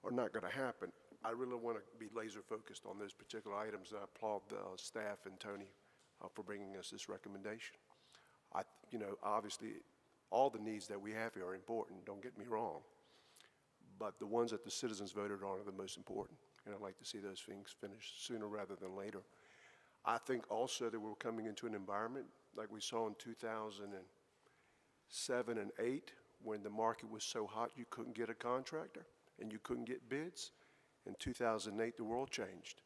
are not going to happen. I really want to be laser focused on those particular items. I applaud the staff and Tony for bringing us this recommendation. Obviously, all the needs that we have here are important, don't get me wrong. but the ones that the citizens voted on are the most important, and I'd like to see those things finished sooner rather than later. I think also that we're coming into an environment like we saw in 2007 and 8, when the market was so hot you couldn't get a contractor and you couldn't get bids. In 2008, the world changed,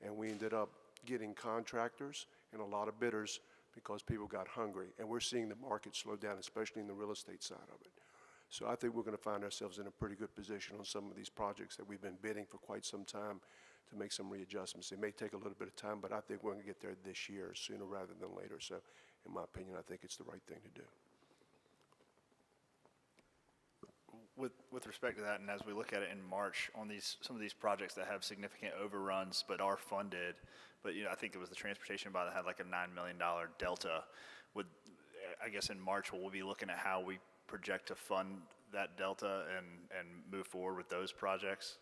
and we ended up getting contractors and a lot of bidders because people got hungry, and we're seeing the market slow down, especially in the real estate side of it. So I think we're going to find ourselves in a pretty good position on some of these projects that we've been bidding for quite some time to make some readjustments. It may take a little bit of time, but I think we're going to get there this year, sooner rather than later. So in my opinion, I think it's the right thing to do. With respect to that, and as we look at it in March on some of these projects that have significant overruns but are funded, but I think it was the transportation bond that had like a $9 million delta. I guess in March, will we be looking at how we project to fund that delta and move forward with those projects?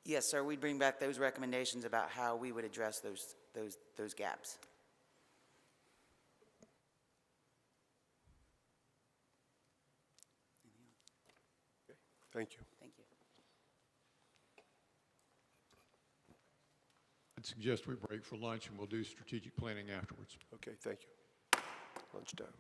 Yes, sir, we'd bring back those recommendations about how we would address those gaps. Thank you. Thank you. I'd suggest we break for lunch and we'll do strategic planning afterwards. Okay, thank you. Lunchtime.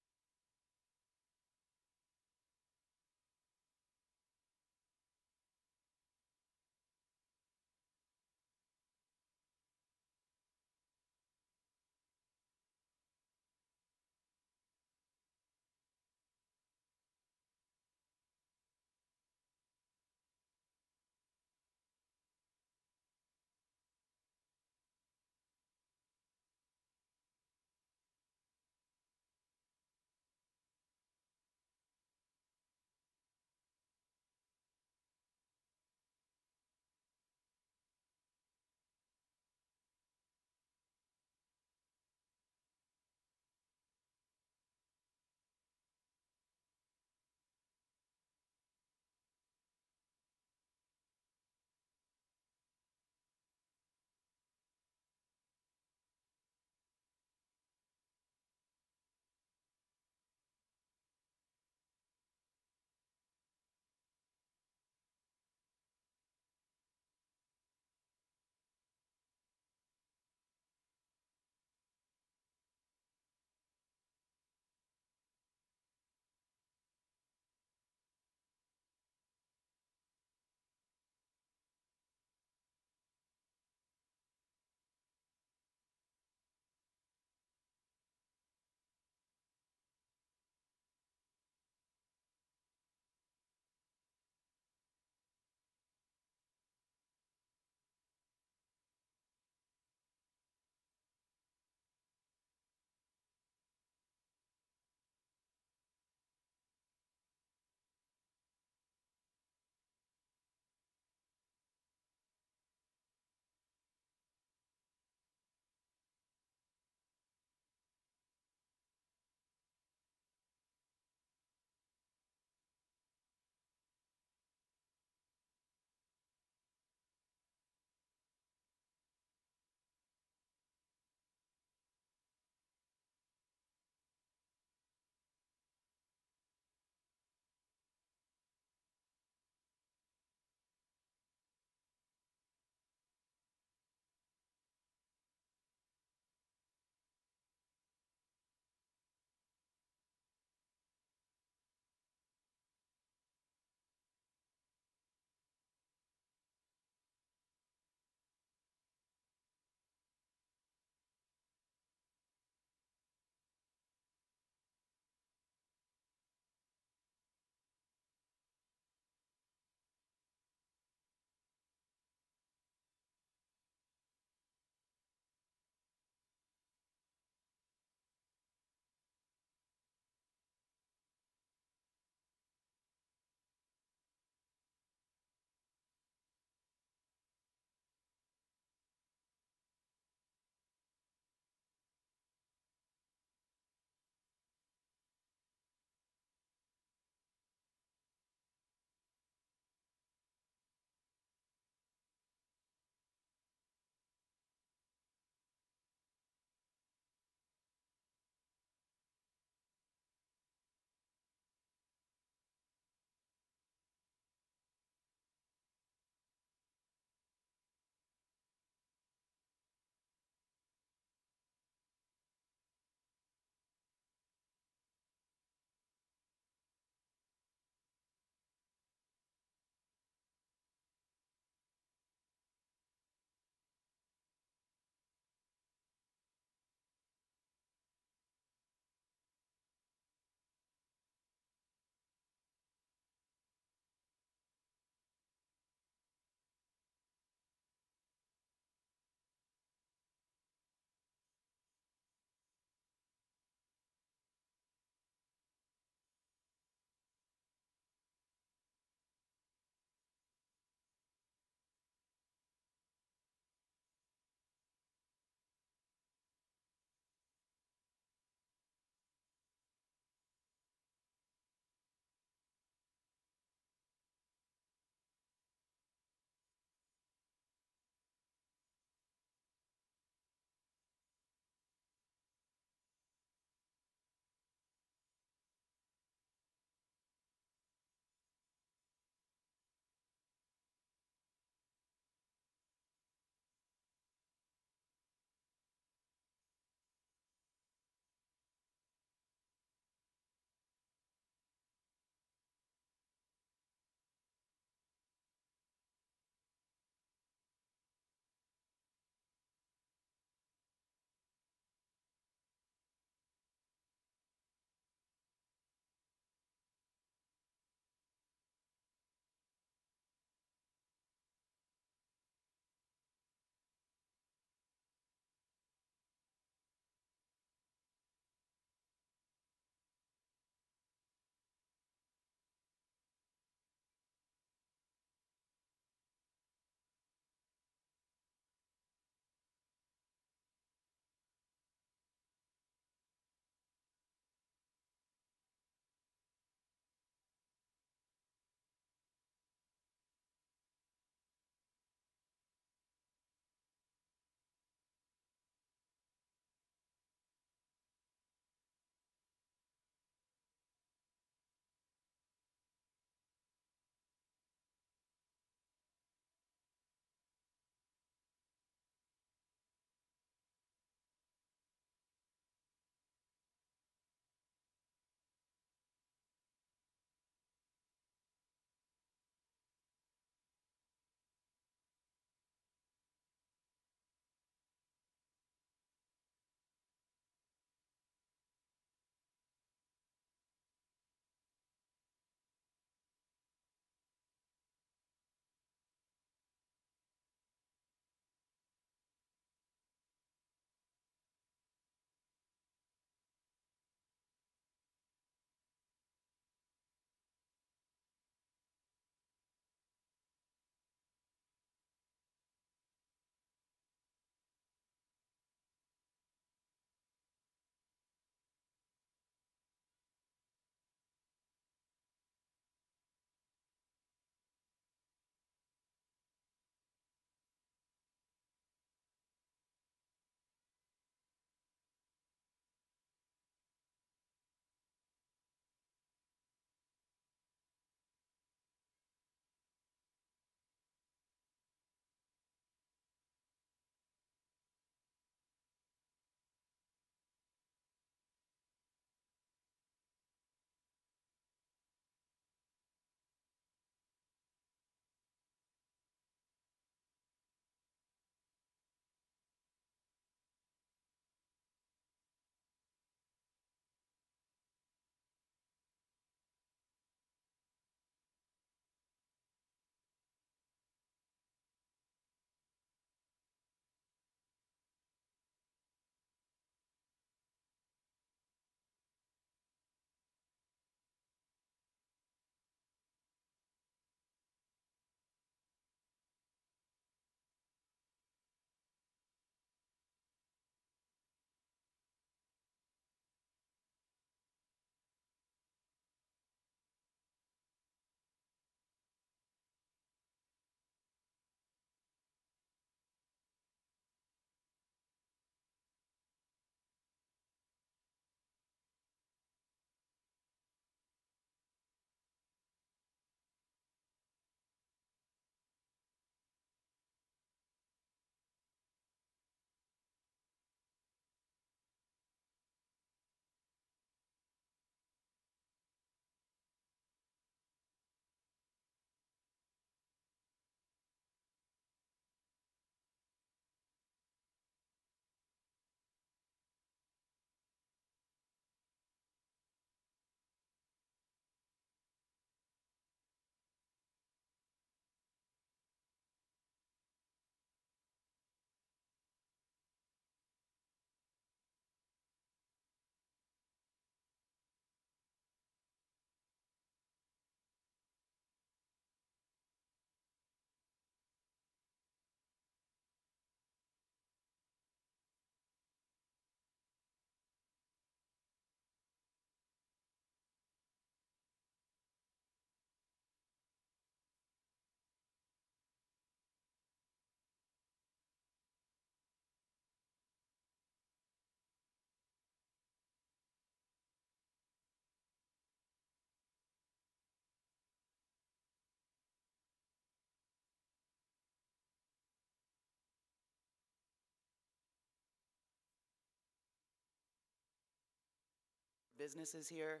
businesses here,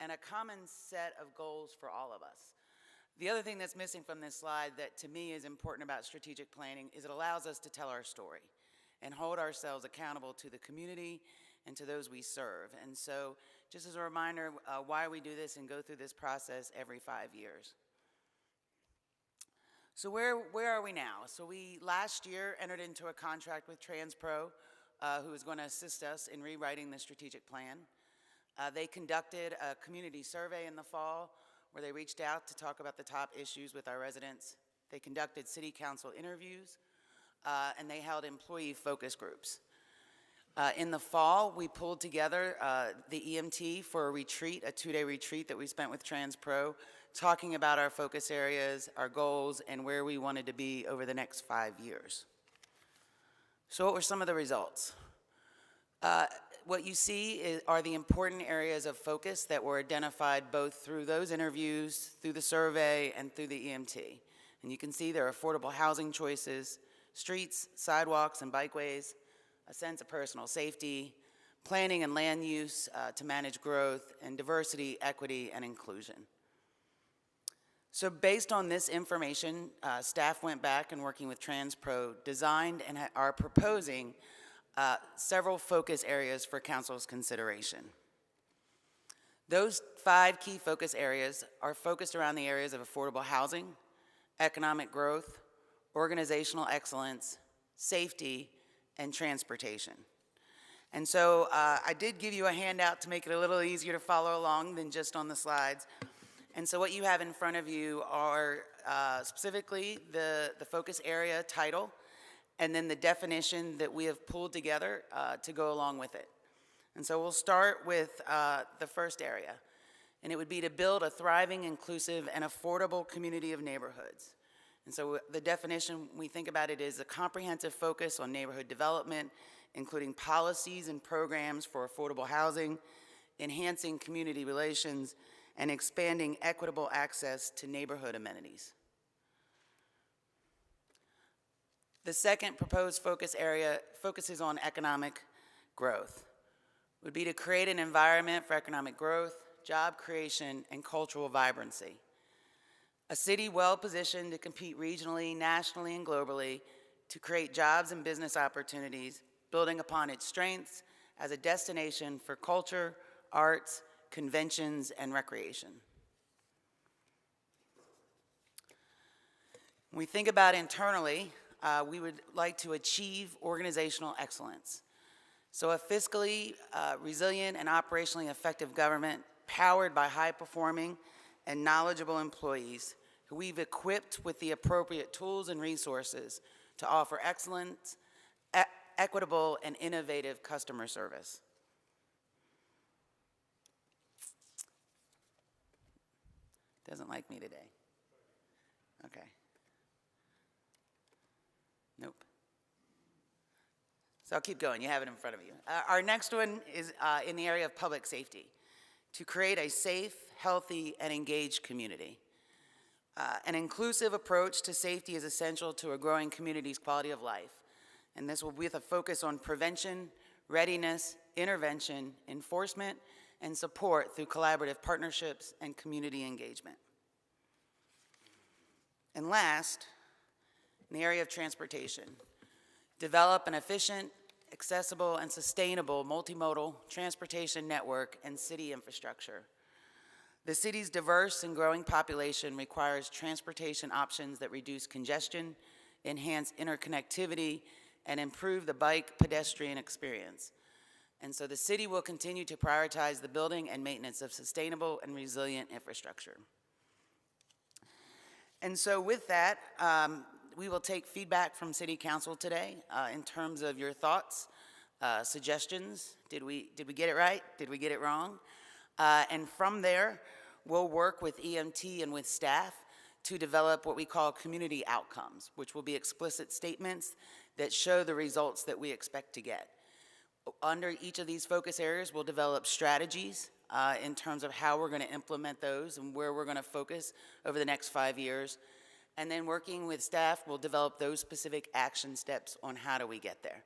and a common set of goals for all of us. The other thing that's missing from this slide that to me is important about strategic planning is it allows us to tell our story and hold ourselves accountable to the community and to those we serve. And so just as a reminder why we do this and go through this process every 5 years. So where are we now? So we last year entered into a contract with TransPro, who is going to assist us in rewriting the strategic plan. They conducted a community survey in the fall where they reached out to talk about the top issues with our residents. They conducted city council interviews, and they held employee focus groups. In the fall, we pulled together the EMT for a retreat, a 2-day retreat that we spent with TransPro, talking about our focus areas, our goals, and where we wanted to be over the next 5 years. So what were some of the results? What you see are the important areas of focus that were identified both through those interviews, through the survey, and through the EMT. And you can see there are affordable housing choices, streets, sidewalks, and bikeways, a sense of personal safety, planning and land use to manage growth, and diversity, equity, and inclusion. So based on this information, staff went back and working with TransPro, designed and are proposing several focus areas for council's consideration. Those 5 key focus areas are focused around the areas of affordable housing, economic growth, organizational excellence, safety, and transportation. And so I did give you a handout to make it a little easier to follow along than just on the slides. And so what you have in front of you are specifically the focus area title, and then the definition that we have pulled together to go along with it. And so we'll start with the first area, and it would be to build a thriving, inclusive, and affordable community of neighborhoods. And so the definition, we think about it, is a comprehensive focus on neighborhood development, including policies and programs for affordable housing, enhancing community relations, and expanding equitable access to neighborhood amenities. The second proposed focus area focuses on economic growth. It would be to create an environment for economic growth, job creation, and cultural vibrancy. A city well-positioned to compete regionally, nationally, and globally to create jobs and business opportunities, building upon its strengths as a destination for culture, arts, conventions, and recreation. When we think about internally, we would like to achieve organizational excellence. So a fiscally resilient and operationally effective government powered by high-performing and knowledgeable employees who we've equipped with the appropriate tools and resources to offer excellent, equitable, and innovative customer service. Doesn't like me today. Okay. Nope. So I'll keep going. You have it in front of you. Our next one is in the area of public safety, to create a safe, healthy, and engaged community. An inclusive approach to safety is essential to a growing community's quality of life, and this will be with a focus on prevention, readiness, intervention, enforcement, and support through collaborative partnerships and community engagement. And last, in the area of transportation, develop an efficient, accessible, and sustainable multimodal transportation network and city infrastructure. The city's diverse and growing population requires transportation options that reduce congestion, enhance interconnectivity, and improve the bike pedestrian experience. And so the city will continue to prioritize the building and maintenance of sustainable and resilient infrastructure. And so with that, we will take feedback from City Council today in terms of your thoughts, suggestions. Did we get it right? Did we get it wrong? And from there, we'll work with EMT and with staff to develop what we call community outcomes, which will be explicit statements that show the results that we expect to get. Under each of these focus areas, we'll develop strategies in terms of how we're going to implement those and where we're going to focus over the next 5 years. And then working with staff, we'll develop those specific action steps on how do we get there.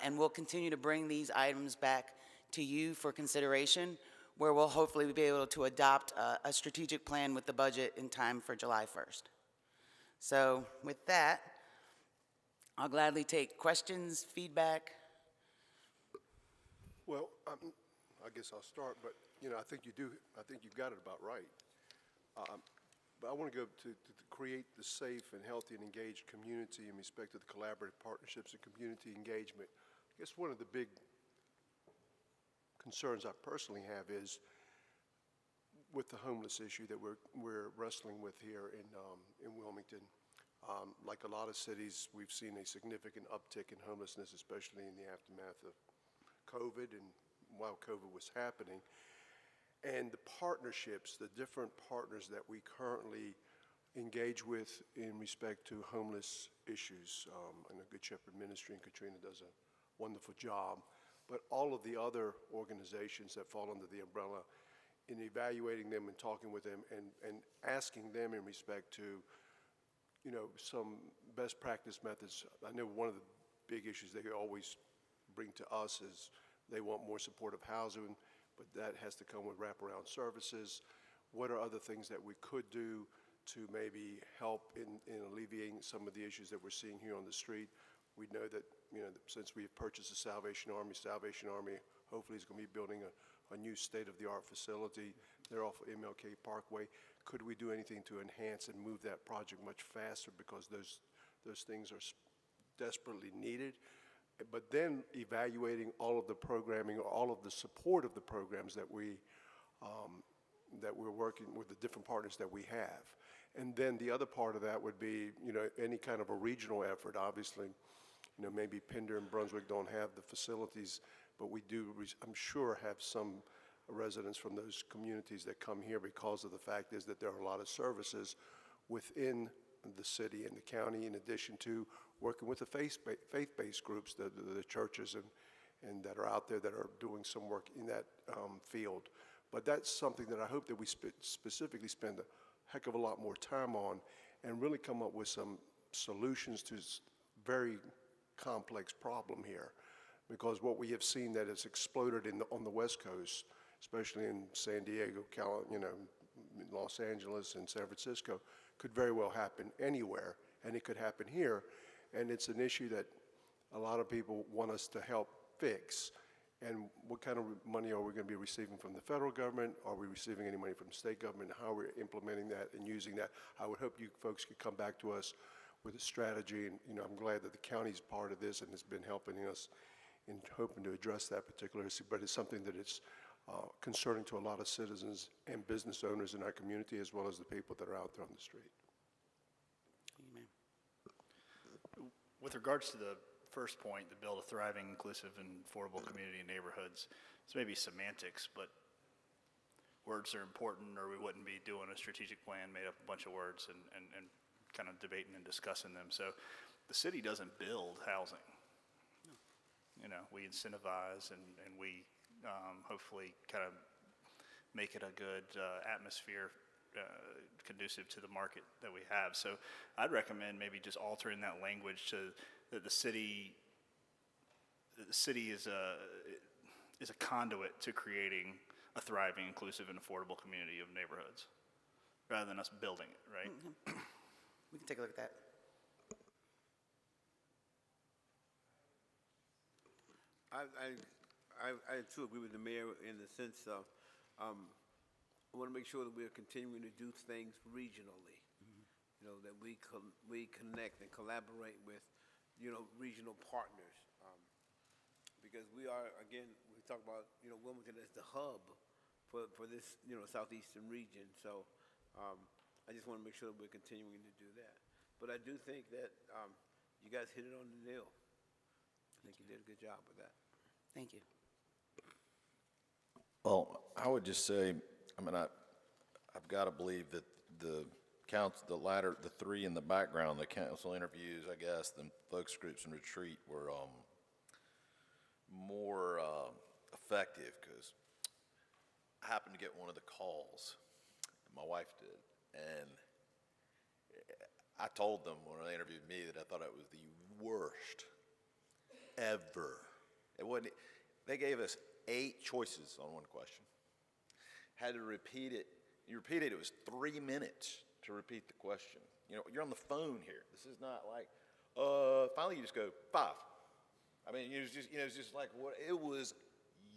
And we'll continue to bring these items back to you for consideration, where we'll hopefully be able to adopt a strategic plan with the budget in time for July 1st. So with that, I'll gladly take questions, feedback. Well, I guess I'll start, but, you know, I think you've got it about right. But I want to go to create the safe and healthy and engaged community in respect to the collaborative partnerships and community engagement. I guess one of the big concerns I personally have is with the homeless issue that we're wrestling with here in Wilmington. Like a lot of cities, we've seen a significant uptick in homelessness, especially in the aftermath of COVID and while COVID was happening. And the partnerships, the different partners that we currently engage with in respect to homeless issues, and the Good Shepherd Ministry and Katrina does a wonderful job, but all of the other organizations that fall under the umbrella, in evaluating them and talking with them and asking them in respect to, you know, some best practice methods. I know one of the big issues they always bring to us is they want more supportive housing, but that has to come with wraparound services. What are other things that we could do to maybe help in alleviating some of the issues that we're seeing here on the street? We know that, you know, since we have purchased the Salvation Army hopefully is going to be building a new state-of-the-art facility there off of MLK Parkway. Could we do anything to enhance and move that project much faster, because those things are desperately needed? But then evaluating all of the programming or all of the support of the programs that we're working with, the different partners that we have. And then the other part of that would be, you know, any kind of a regional effort. Obviously, you know, maybe Pender and Brunswick don't have the facilities, but we do, I'm sure, have some residents from those communities that come here, because of the fact is that there are a lot of services within the city and the county, in addition to working with the faith-based groups, the churches and that are out there that are doing some work in that field. But that's something that I hope that we specifically spend a heck of a lot more time on and really come up with some solutions to this very complex problem here. Because what we have seen that has exploded on the West Coast, especially in San Diego, you know, Los Angeles and San Francisco, could very well happen anywhere, and it could happen here. And it's an issue that a lot of people want us to help fix. And what kind of money are we going to be receiving from the federal government? Are we receiving any money from the state government? How are we implementing that and using that? I would hope you folks could come back to us with a strategy. And, you know, I'm glad that the county's part of this and has been helping us in hoping to address that particular issue. But it's something that is concerning to a lot of citizens and business owners in our community, as well as the people that are out there on the street. Amen. With regards to the first point, to build a thriving, inclusive, and affordable community and neighborhoods, it's maybe semantics, but words are important, or we wouldn't be doing a strategic plan made up of a bunch of words and kind of debating and discussing them. So the city doesn't build housing. You know, we incentivize and we hopefully kind of make it a good atmosphere conducive to the market that we have. So I'd recommend maybe just altering that language to that the city is a conduit to creating a thriving, inclusive, and affordable community of neighborhoods, rather than us building it, right? Mm-hmm. We can take a look at that. I too agree with the mayor in the sense of, I want to make sure that we're continuing to do things regionally. You know, that we connect and collaborate with, you know, regional partners. Because we are, again, we talk about, you know, Wilmington as the hub for this, you know, southeastern region. So I just want to make sure that we're continuing to do that. But I do think that you guys hit it on the nail. I think you did a good job with that. Thank you. Well, I would just say, I mean, I've got to believe that the three in the background, the council interviews, I guess, the focus groups and retreat were more effective, because I happened to get one of the calls, my wife did, and I told them when they interviewed me that I thought it was the worst ever. It wasn't. They gave us 8 choices on one question. Had to repeat it. You repeat it, it was 3 minutes to repeat the question. You know, you're on the phone here. This is not like, finally you just go, 5. I mean, it was just, you know, it's just like, what? It was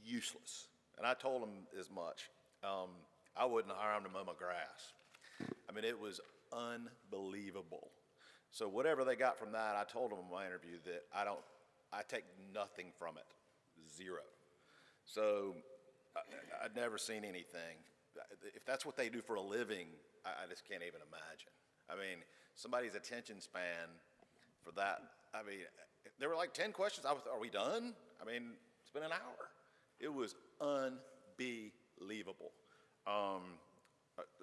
useless. And I told him as much. I wouldn't hire him to mow my grass. I mean, it was unbelievable. So whatever they got from that, I told them in my interview that I take nothing from it, 0. So I'd never seen anything. If that's what they do for a living, I just can't even imagine. I mean, somebody's attention span for that, I mean, there were like 10 questions. Are we done? I mean, it's been an hour. It was unbelievable.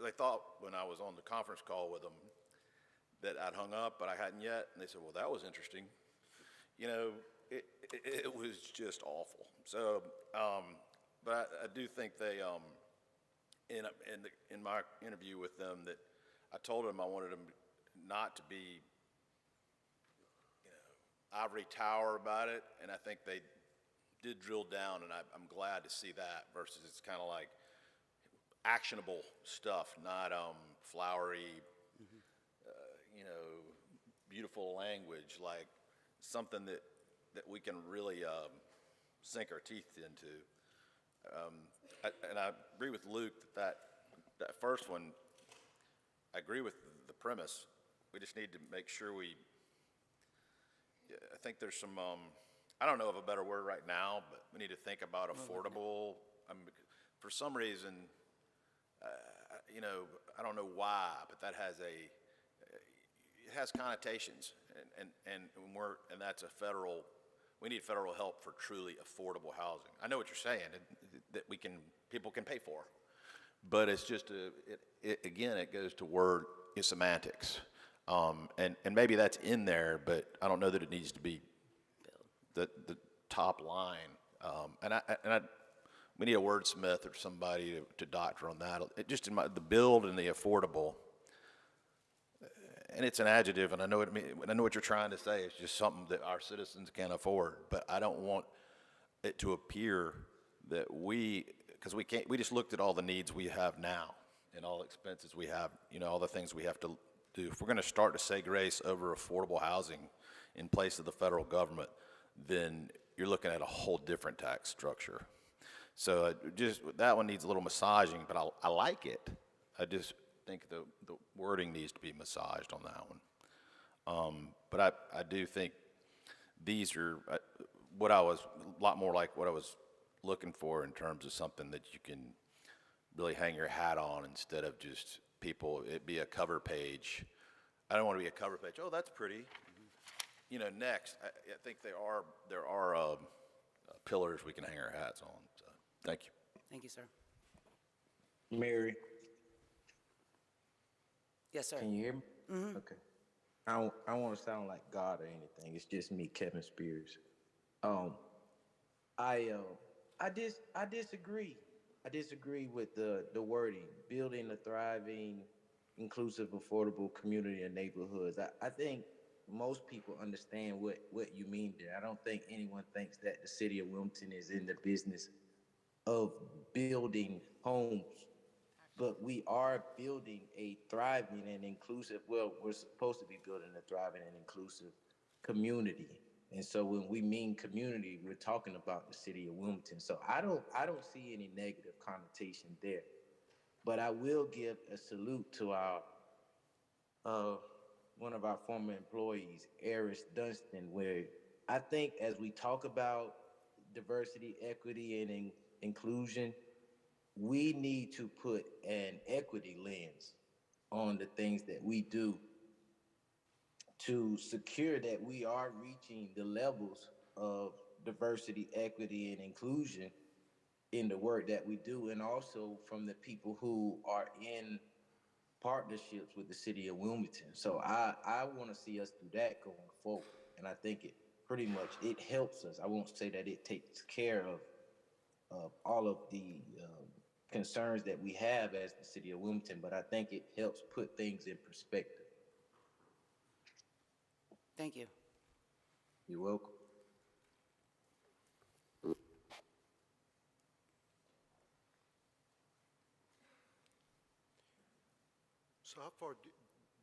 They thought when I was on the conference call with them that I'd hung up, but I hadn't yet. And they said, well, that was interesting. You know, it was just awful. So, but I do think they, in my interview with them, that I told them I wanted them not to be, you know, ivory tower about it. And I think they did drill down, and I'm glad to see that versus it's kind of like actionable stuff, not flowery, you know, beautiful language, like something that we can really sink our teeth into. And I agree with Luke that first one, I agree with the premise. We just need to make sure I think there's some, I don't know of a better word right now, but we need to think about affordable. For some reason, you know, I don't know why, but that has it has connotations, and that's we need federal help for truly affordable housing. I know what you're saying, that people can pay for, but it's just again, it goes to semantics, and maybe that's in there, but I don't know that it needs to be the top line, we need a wordsmith or somebody to doctor on that. Just in the build and the affordable, and it's an adjective, and I know what you're trying to say. It's just something that our citizens can afford. But I don't want it to appear that because we just looked at all the needs we have now and all the expenses we have, you know, all the things we have to do. If we're going to start to say grace over affordable housing in place of the federal government, then you're looking at a whole different tax structure. So just that one needs a little massaging, but I like it. I just think the wording needs to be massaged on that one. But I do think these are a lot more like what I was looking for in terms of something that you can really hang your hat on instead of just it be a cover page. I don't want to be a cover page. Oh, that's pretty. You know, next, I think there are pillars we can hang our hats on. So, thank you. Thank you, sir. Mary, Yes, sir. can you hear me? Mm-hmm. Okay. I don't want to sound like God or anything. It's just me, Kevin Spears. I disagree. I disagree with the wording, building a thriving, inclusive, affordable community and neighborhoods. I think most people understand what you mean there. I don't think anyone thinks that the city of Wilmington is in the business of building homes, but we are building a thriving and inclusive, we're supposed to be building a thriving and inclusive community. And so when we mean community, we're talking about the city of Wilmington. So I don't see any negative connotation there. But I will give a salute to our one of our former employees, Eris Dunstan, where I think as we talk about diversity, equity, and inclusion, we need to put an equity lens on the things that we do to secure that we are reaching the levels of diversity, equity, and inclusion in the work that we do, and also from the people who are in partnerships with the city of Wilmington. So I want to see us do that going forward, and I think it helps us. I won't say that it takes care of all of the concerns that we have as the city of Wilmington, but I think it helps put things in perspective. Thank you. You're welcome. So how far do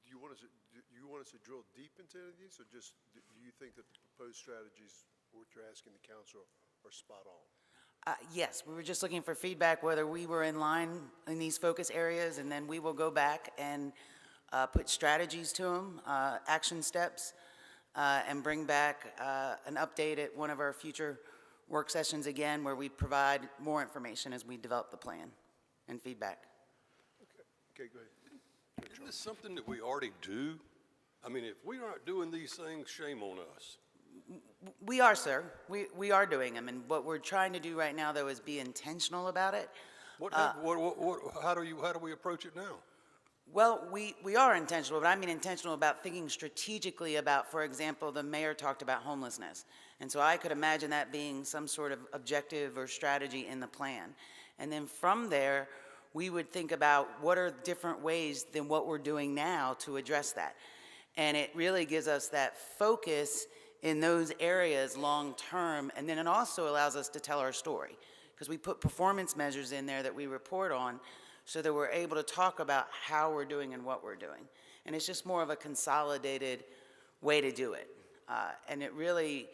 you want us, do you want us to drill deep into any of these, or just, do you think that the proposed strategies, what you're asking the council, are spot on? Yes, we were just looking for feedback whether we were in line in these focus areas, and then we will go back and put strategies to them, action steps, and bring back an update at one of our future work sessions again, where we provide more information as we develop the plan and feedback. Okay, go ahead. Isn't this something that we already do? I mean, if we aren't doing these things, shame on us. We are, sir. We are doing them, and what we're trying to do right now, though, is be intentional about it. How do we approach it now? Well, we are intentional, but I mean intentional about thinking strategically about, for example, the mayor talked about homelessness. And so I could imagine that being some sort of objective or strategy in the plan. And then from there, we would think about what are different ways than what we're doing now to address that. And it really gives us that focus in those areas long term, and then it also allows us to tell our story, because we put performance measures in there that we report on so that we're able to talk about how we're doing and what we're doing. And it's just more of a consolidated way to do it. And it really,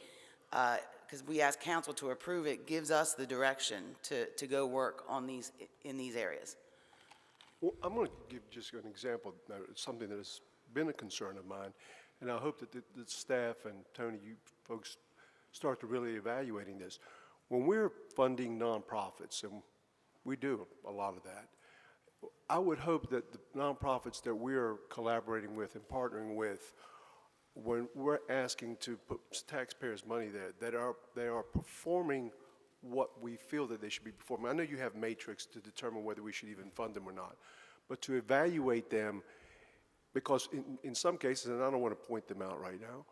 because we ask council to approve it, gives us the direction to go work on these, in these areas. Well, I'm going to give just an example, something that has been a concern of mine, and I hope that the staff and Tony, you folks, start to really evaluating this. When we're funding nonprofits, and we do a lot of that, I would hope that the nonprofits that we're collaborating with and partnering with, when we're asking to put taxpayers' money there, that they are performing what we feel that they should be performing. I know you have matrix to determine whether we should even fund them or not, but to evaluate them, because in some cases, and I don't want to point them out right now,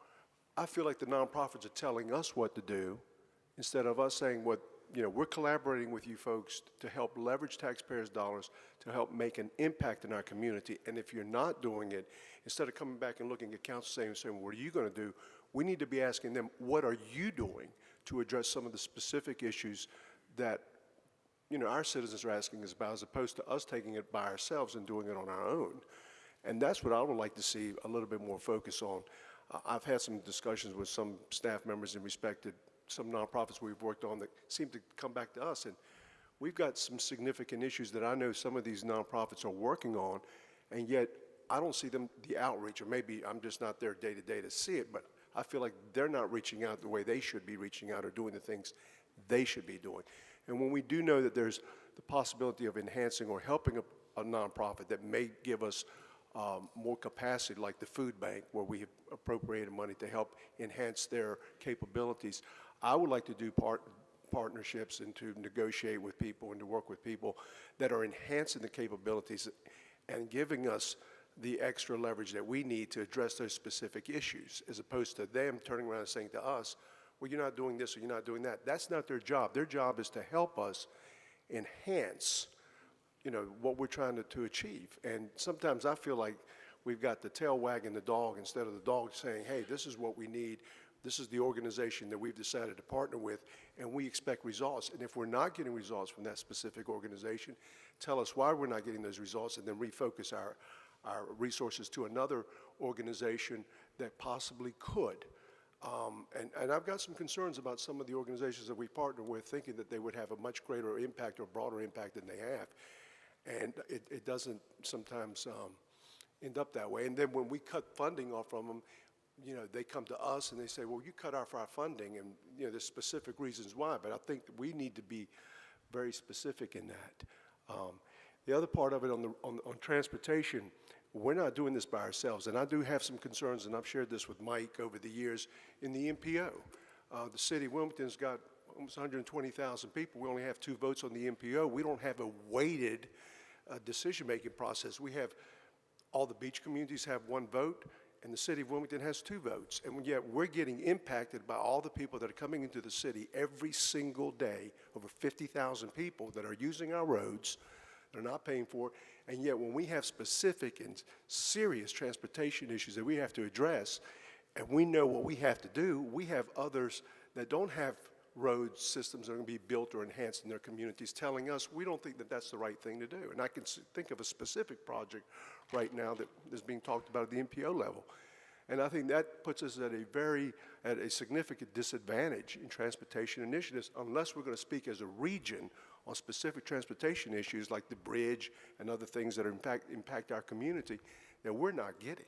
I feel like the nonprofits are telling us what to do instead of us saying what, you know, we're collaborating with you folks to help leverage taxpayers' dollars to help make an impact in our community. And if you're not doing it, instead of coming back and looking at council saying, what are you going to do? We need to be asking them, what are you doing to address some of the specific issues that, you know, our citizens are asking us about, as opposed to us taking it by ourselves and doing it on our own. And that's what I would like to see a little bit more focus on. I've had some discussions with some staff members in respect to some nonprofits we've worked on that seem to come back to us, and we've got some significant issues that I know some of these nonprofits are working on, and yet I don't see them, the outreach, or maybe I'm just not there day to day to see it, but I feel like they're not reaching out the way they should be reaching out or doing the things they should be doing. And when we do know that there's the possibility of enhancing or helping a nonprofit that may give us more capacity, like the food bank, where we have appropriated money to help enhance their capabilities, I would like to do partnerships and to negotiate with people and to work with people that are enhancing the capabilities and giving us the extra leverage that we need to address those specific issues, as opposed to them turning around and saying to us, well, you're not doing this or you're not doing that. That's not their job. Their job is to help us enhance, you know, what we're trying to achieve. And sometimes I feel like we've got the tail wagging the dog instead of the dog saying, hey, this is what we need. This is the organization that we've decided to partner with, and we expect results. And if we're not getting results from that specific organization, tell us why we're not getting those results, and then refocus our resources to another organization that possibly could. And I've got some concerns about some of the organizations that we partner with, thinking that they would have a much greater impact or broader impact than they have. And it doesn't sometimes end up that way. And then when we cut funding off from them, you know, they come to us and they say, well, you cut off our funding, and, you know, there's specific reasons why, but I think that we need to be very specific in that. The other part of it on transportation, we're not doing this by ourselves, and I do have some concerns, and I've shared this with Mike over the years, in the MPO. The city of Wilmington's got almost 120,000 people. We only have 2 votes on the MPO. We don't have a weighted decision-making process. We have, all the beach communities have 1 vote, and the city of Wilmington has 2 votes. And yet we're getting impacted by all the people that are coming into the city every single day, over 50,000 people that are using our roads, they're not paying for it. And yet when we have specific and serious transportation issues that we have to address, and we know what we have to do, we have others that don't have road systems that are going to be built or enhanced in their communities, telling us we don't think that that's the right thing to do. And I can think of a specific project right now that is being talked about at the MPO level. And I think that puts us at a significant disadvantage in transportation initiatives unless we're going to speak as a region on specific transportation issues like the bridge and other things that impact our community that we're not getting.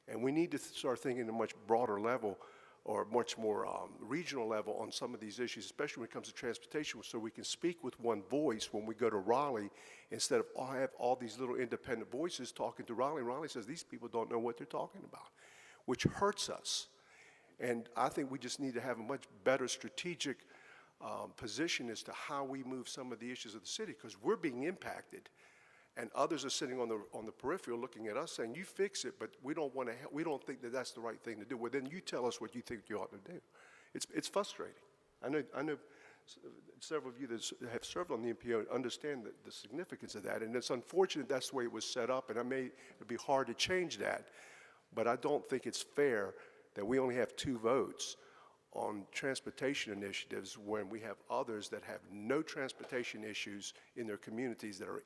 And we need to start thinking at a much broader level or much more regional level on some of these issues, especially when it comes to transportation, so we can speak with one voice when we go to Raleigh instead of have all these little independent voices talking to Raleigh. And Raleigh says these people don't know what they're talking about, which hurts us. And I think we just need to have a much better strategic position as to how we move some of the issues of the city, because we're being impacted. And others are sitting on the peripheral looking at us saying, you fix it, but we don't want to help. We don't think that that's the right thing to do. Well, then you tell us what you think you ought to do. It's frustrating. I know several of you that have served on the MPO understand the significance of that. And it's unfortunate that's the way it was set up, and it'd be hard to change that. But I don't think it's fair that we only have 2 votes on transportation initiatives when we have others that have no transportation issues in their communities that are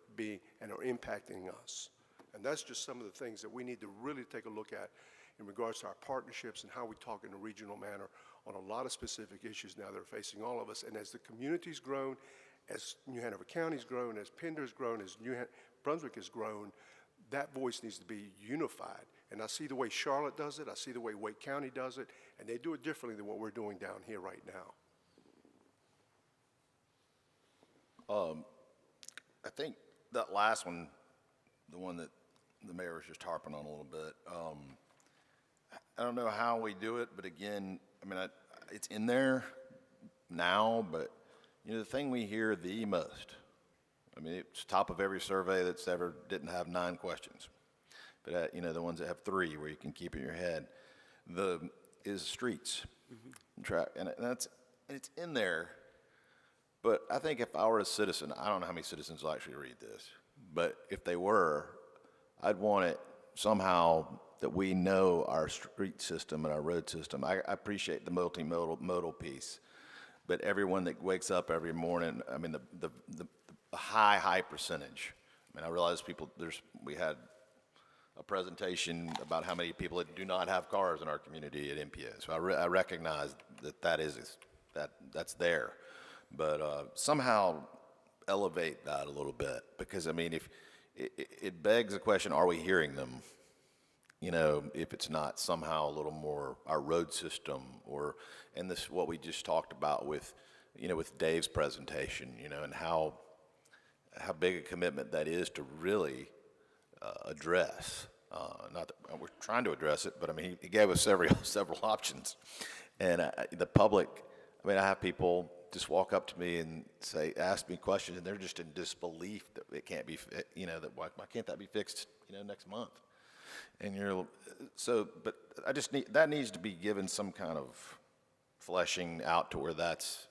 impacting us. And that's just some of the things that we need to really take a look at in regards to our partnerships and how we talk in a regional manner on a lot of specific issues now that are facing all of us. And as the community's grown, as New Hanover County's grown, as Pender's grown, as Brunswick has grown, that voice needs to be unified. And I see the way Charlotte does it, I see the way Wake County does it, and they do it differently than what we're doing down here right now. I think that last one, the one that the mayor was just harping on a little bit, I don't know how we do it, but again, I mean, it's in there now, but you know, the thing we hear the most, I mean, it's top of every survey that's ever didn't have 9 questions. But, you know, the ones that have 3 where you can keep it in your head, is streets. And it's in there. But I think if I were a citizen, I don't know how many citizens will actually read this, but if they were, I'd want it somehow that we know our street system and our road system. I appreciate the multimodal piece, but everyone that wakes up every morning, I mean, the high percentage. I mean, I realize we had a presentation about how many people that do not have cars in our community at MPO. So I recognize that's there, but somehow elevate that a little bit, because I mean, if it begs the question, are we hearing them? You know, if it's not somehow a little more our road system, and this what we just talked about with Dave's presentation, and how big a commitment that is to really address. Not that we're trying to address it, but I mean, he gave us several options. And the public, I mean, I have people just walk up to me and ask me questions, and they're just in disbelief that it can't be, why can't that be fixed, next month? And but that needs to be given some kind of fleshing out to where that's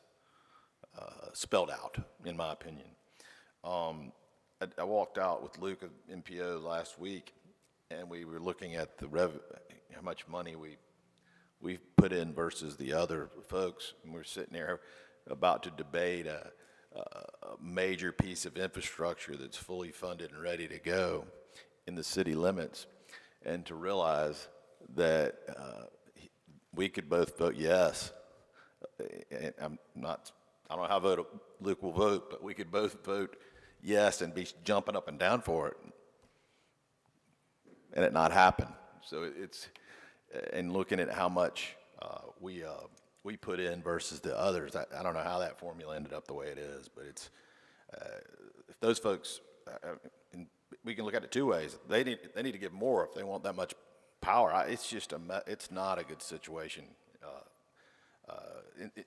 spelled out, in my opinion. I walked out with Luke at MPO last week, and we were looking at how much money we've put in versus the other folks, and we're sitting there about to debate a major piece of infrastructure that's fully funded and ready to go in the city limits, and to realize that we could both vote yes. And I don't know how Luke will vote, but we could both vote yes and be jumping up and down for it, and it not happen. So and looking at how much we put in versus the others, I don't know how that formula ended up the way it is, but it's if those folks, we can look at it 2 ways. They need to give more if they want that much power. It's not a good situation.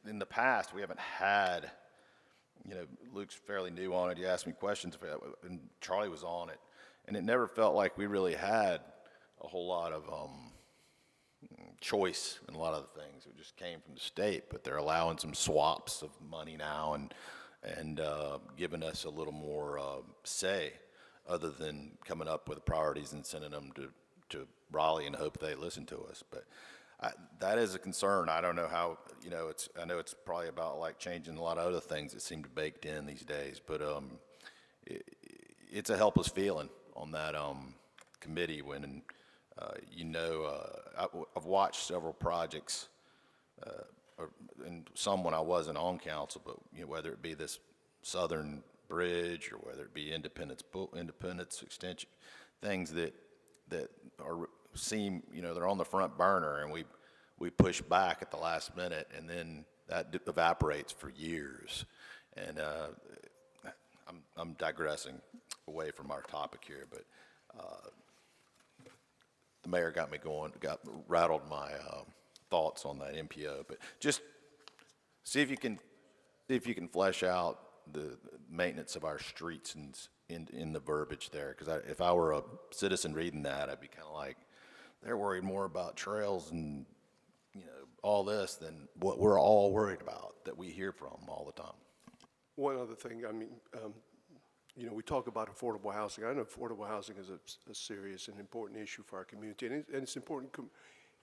In the past, we haven't had. Luke's fairly new on it. He asked me questions, and Charlie was on it, and it never felt like we really had a whole lot of choice in a lot of the things. It just came from the state, but they're allowing some swaps of money now and giving us a little more say, other than coming up with priorities and sending them to Raleigh and hope they listen to us. But That is a concern. I don't know how, you know, I know it's probably about like changing a lot of other things that seem to baked in these days, but it's a helpless feeling on that committee when, you know, I've watched several projects, and some when I wasn't on council, but, you know, whether it be this Southern Bridge or whether it be Independence Extension, things that seem, you know, they're on the front burner, and we push back at the last minute, and then that evaporates for years. And I'm digressing away from our topic here, but the mayor got me going, rattled my thoughts on that MPO. But just see if you can flesh out the maintenance of our streets in the verbiage there, because if I were a citizen reading that, I'd be kind of like, they're worried more about trails and, you know, all this than what we're all worried about that we hear from all the time. One other thing, I mean, you know, we talk about affordable housing. I know affordable housing is a serious and important issue for our community, and it's an important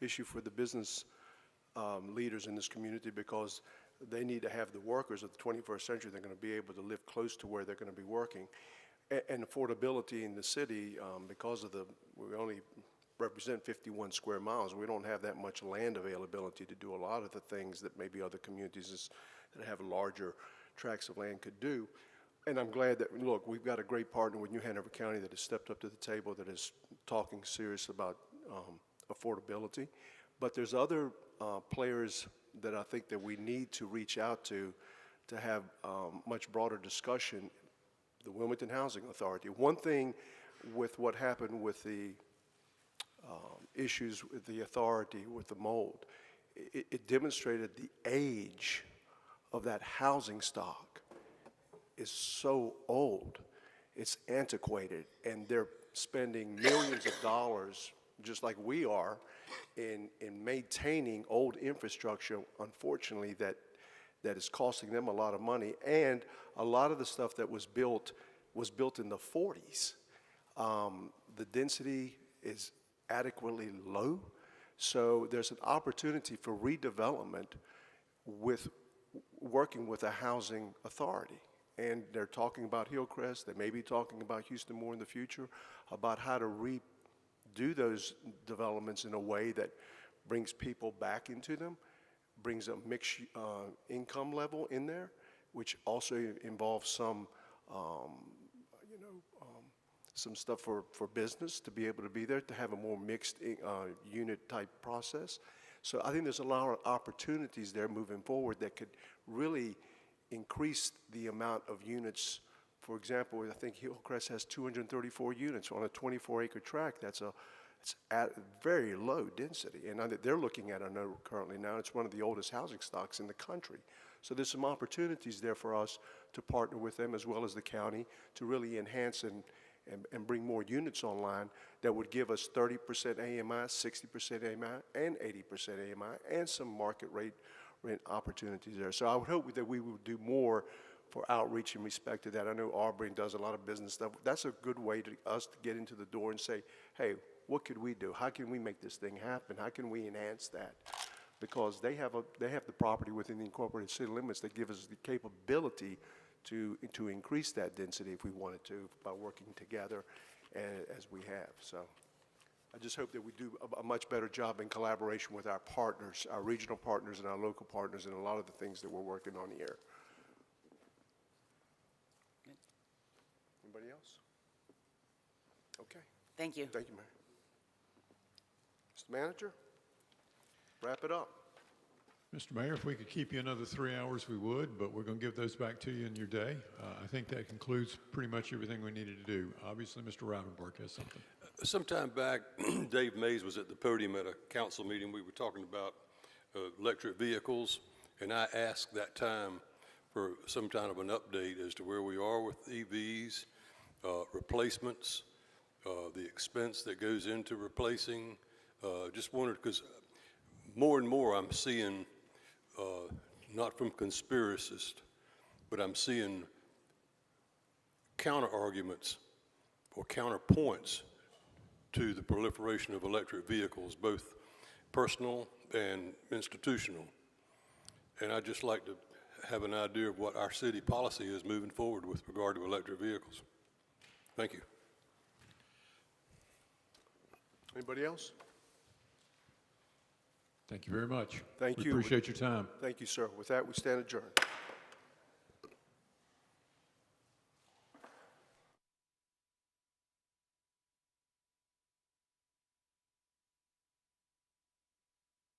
issue for the business leaders in this community, because they need to have the workers of the 21st century. They're going to be able to live close to where they're going to be working. And affordability in the city, because of we only represent 51 square miles. We don't have that much land availability to do a lot of the things that maybe other communities that have larger tracts of land could do. And I'm glad that, look, we've got a great partner with New Hanover County that has stepped up to the table, that is talking serious about affordability. But there's other players that I think that we need to reach out to have much broader discussion. The Wilmington Housing Authority. One thing with what happened with the issues with the authority with the mold, it demonstrated the age of that housing stock is so old, it's antiquated, and they're spending millions of dollars, just like we are, in maintaining old infrastructure, unfortunately, that is costing them a lot of money. And a lot of the stuff that was built in the 40s. The density is adequately low, so there's an opportunity for redevelopment with working with a housing authority. And they're talking about Hillcrest, they may be talking about Houston more in the future, about how to redo those developments in a way that brings people back into them, brings a mixed income level in there, which also involves some some stuff for business to be able to be there, to have a more mixed unit type process. So I think there's a lot of opportunities there moving forward that could really increase the amount of units. For example, I think Hillcrest has 234 units on a 24-acre tract. It's at very low density, and they're looking at, I know currently now, it's one of the oldest housing stocks in the country. So there's some opportunities there for us to partner with them as well as the county to really enhance and bring more units online that would give us 30% AMI, 60% AMI, and 80% AMI, and some market rate rent opportunities there. So I would hope that we would do more for outreach in respect to that. I know Auburn does a lot of business stuff. That's a good way to us to get into the door and say, hey, what could we do? How can we make this thing happen? How can we enhance that? Because they have the property within the incorporated city limits that give us the capability to increase that density if we wanted to by working together as we have. So I just hope that we do a much better job in collaboration with our partners, our regional partners and our local partners, and a lot of the things that we're working on here. Anybody else? Okay. Thank you. Thank you, Mayor. Mr. Manager, wrap it up. Mr. Mayor, if we could keep you another 3 hours, we would, but we're going to give those back to you in your day. I think that concludes pretty much everything we needed to do. Obviously, Mr. Rivenbark has something. Sometime back, Dave Mays was at the podium at a council meeting. We were talking about electric vehicles, and I asked that time for some kind of an update as to where we are with EVs, replacements, the expense that goes into replacing. Just wondered, because more and more I'm seeing, not from conspiracists, but I'm seeing counter-arguments or counterpoints to the proliferation of electric vehicles, both personal and institutional. And I'd just like to have an idea of what our city policy is moving forward with regard to electric vehicles. Thank you. Anybody else? Thank you very much. Thank We you. appreciate your time. Thank you, sir. With that, we stand adjourned.